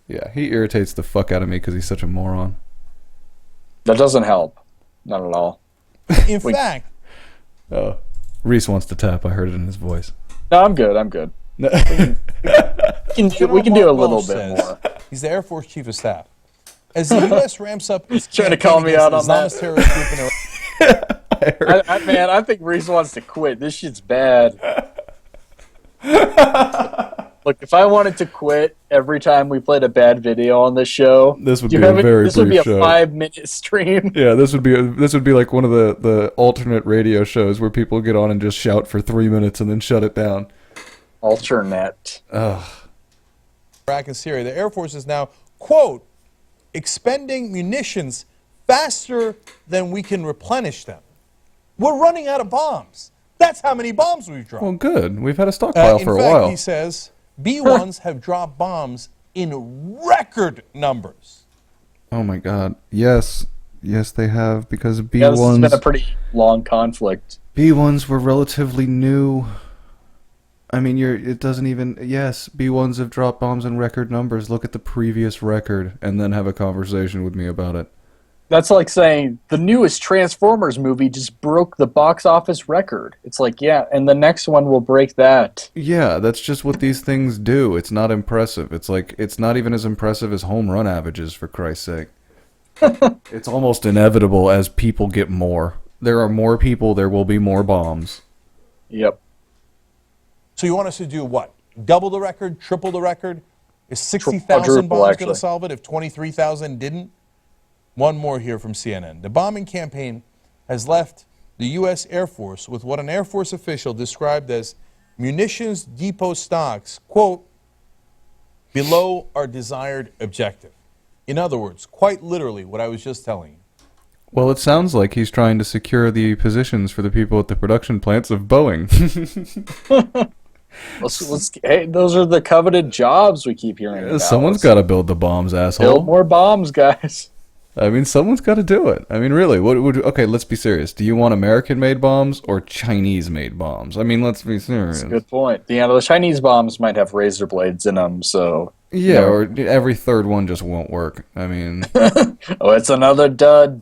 Yeah, he irritates the fuck out of me because he's such a moron. That doesn't help. Not at all. In fact, Reese wants to tap. I heard it in his voice. No, I'm good. We can do a little bit more. He's the Air Force Chief of Staff. As the U.S. ramps up its trying to call me out on that. Terrorist group in Iraq. Man, I think Reese wants to quit. This shit's bad. Look, if I wanted to quit every time we played a bad video on this show, this would be a very this would be a brief show. 5-minute stream. Yeah, this would be like one of the alternate radio shows where people get on and just shout for 3 minutes and then shut it down. Alternate. Ugh. Iraq and Syria. The Air Force is now, quote, expending munitions faster than we can replenish them. We're running out of bombs. That's how many bombs we've dropped. Well, good. We've had a stockpile for a while. In fact, he says B-1s have dropped bombs in record numbers. Oh my God! Yes, they have because B-1s. Yeah, this has been a pretty long conflict. B-1s were relatively new. I mean, it doesn't even. Yes, B-1s have dropped bombs in record numbers. Look at the previous record, and then have a conversation with me about it. That's like saying the newest Transformers movie just broke the box office record. It's like, yeah, and the next one will break that. Yeah, that's just what these things do. It's not impressive. It's like, it's not even as impressive as home run averages, for Christ's sake. It's almost inevitable as people get more. There are more people, there will be more bombs. Yep. So you want us to do what? Double the record? Triple the record? Is 60,000 bombs going to solve it if 23,000 didn't? One more here from CNN. The bombing campaign has left the U.S. Air Force with what an Air Force official described as munitions depot stocks, quote, below our desired objective. In other words, quite literally what I was just telling you. Well, it sounds like he's trying to secure the positions for the people at the production plants of Boeing. Hey, those are the coveted jobs we keep hearing about. Someone's got to build the bombs, asshole. Build more bombs, guys. I mean, someone's got to do it. I mean, really, okay, let's be serious. Do you want American-made bombs or Chinese-made bombs? I mean, let's be serious. That's a good point. Yeah, the Chinese bombs might have razor blades in them, so... Yeah, or every third one just won't work. I mean... Oh, it's another dud.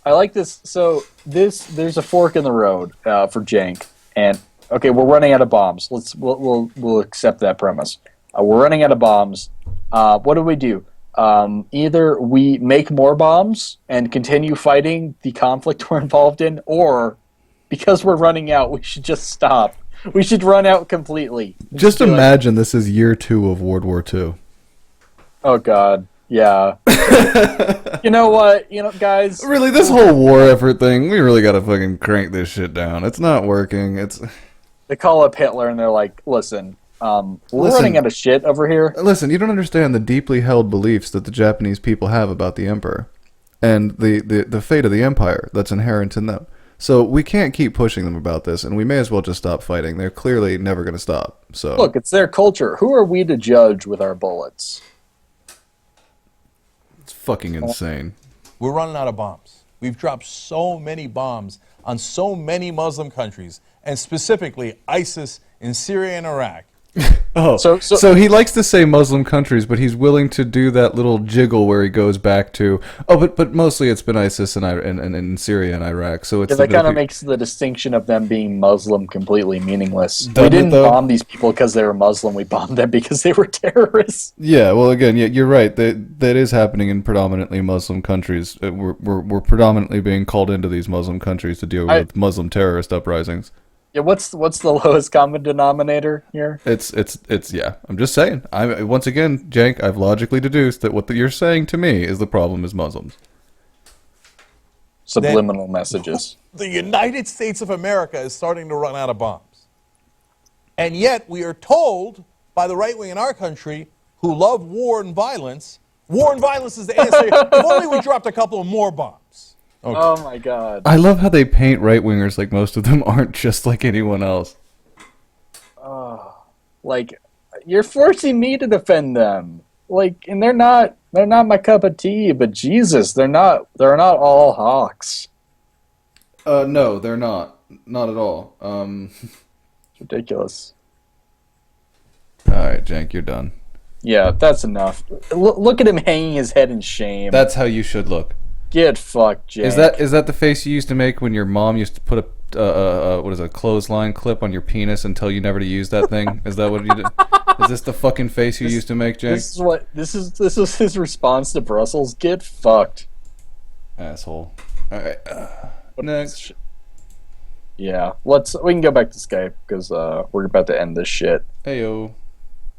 I like this. So, there's a fork in the road for Jank. And, okay, we're running out of bombs. We'll accept that premise. We're running out of bombs. What do? Either we make more bombs and continue fighting the conflict we're involved in, or because we're running out, we should just stop. We should run out completely. Just imagine this is year 2 of World War II. Oh, God. Yeah. You know what? Guys. Really, this whole war effort thing, we really got to fucking crank this shit down. It's not working. They call up Hitler and they're like, listen, We're running out of shit over here. Listen, you don't understand the deeply held beliefs that the Japanese people have about the emperor and the fate of the empire that's inherent in them. So we can't keep pushing them about this, and we may as well just stop fighting. They're clearly never going to stop. So look, it's their culture. Who are we to judge with our bullets? It's fucking insane. We're running out of bombs. We've dropped so many bombs on so many Muslim countries, and specifically ISIS in Syria and Iraq. Oh, so he likes to say Muslim countries, but he's willing to do that little jiggle where he goes back to, but mostly it's been ISIS and Syria and Iraq. So it's that kind of makes the distinction of them being Muslim completely meaningless. We didn't bomb these people because they were Muslim. We bombed them because they were terrorists. Yeah, well, again, you're right. That is happening in predominantly Muslim countries. We're predominantly being called into these Muslim countries to deal with Muslim terrorist uprisings. Yeah, what's the lowest common denominator here? It's yeah. I'm just saying. Once again, Jank, I've logically deduced that what you're saying to me is the problem is Muslims. Subliminal messages. The United States of America is starting to run out of bombs. And yet we are told by the right wing in our country, who love war and violence is the answer. If only we dropped a couple of more bombs. Okay. Oh my God. I love how they paint right-wingers like most of them aren't just like anyone else. Like, you're forcing me to defend them. Like, and they're not my cup of tea, but Jesus, they're not all hawks. No, they're not. Not at all. It's ridiculous. Alright, Jank, you're done. Yeah, that's enough. Look at him hanging his head in shame. That's how you should look. Get fucked, Jake. Is that the face you used to make when your mom used to put a clothesline clip on your penis and tell you never to use that thing? Is that what you did? Is this the fucking face you used to make, Jake? This is his response to Brussels. Get fucked, asshole. All right, next. Yeah, we can go back to Skype because we're about to end this shit. Heyo.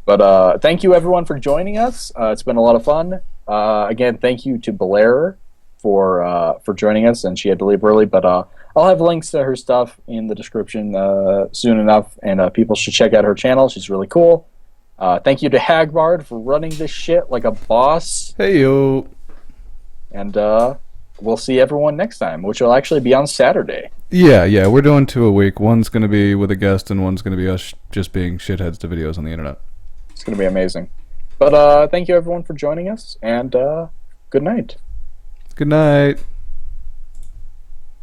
But thank you everyone for joining us. It's been a lot of fun. Again, thank you to Blair for joining us, and she had to leave early, but I'll have links to her stuff in the description soon enough, and people should check out her channel. She's really cool. Thank you to Hagbard for running this shit like a boss. Hey yo. And we'll see everyone next time, which will actually be on Saturday. Yeah, we're doing 2 a week. One's going to be with a guest, and one's going to be us just being shitheads to videos on the internet. It's going to be amazing. But thank you everyone for joining us, and good night. Good night.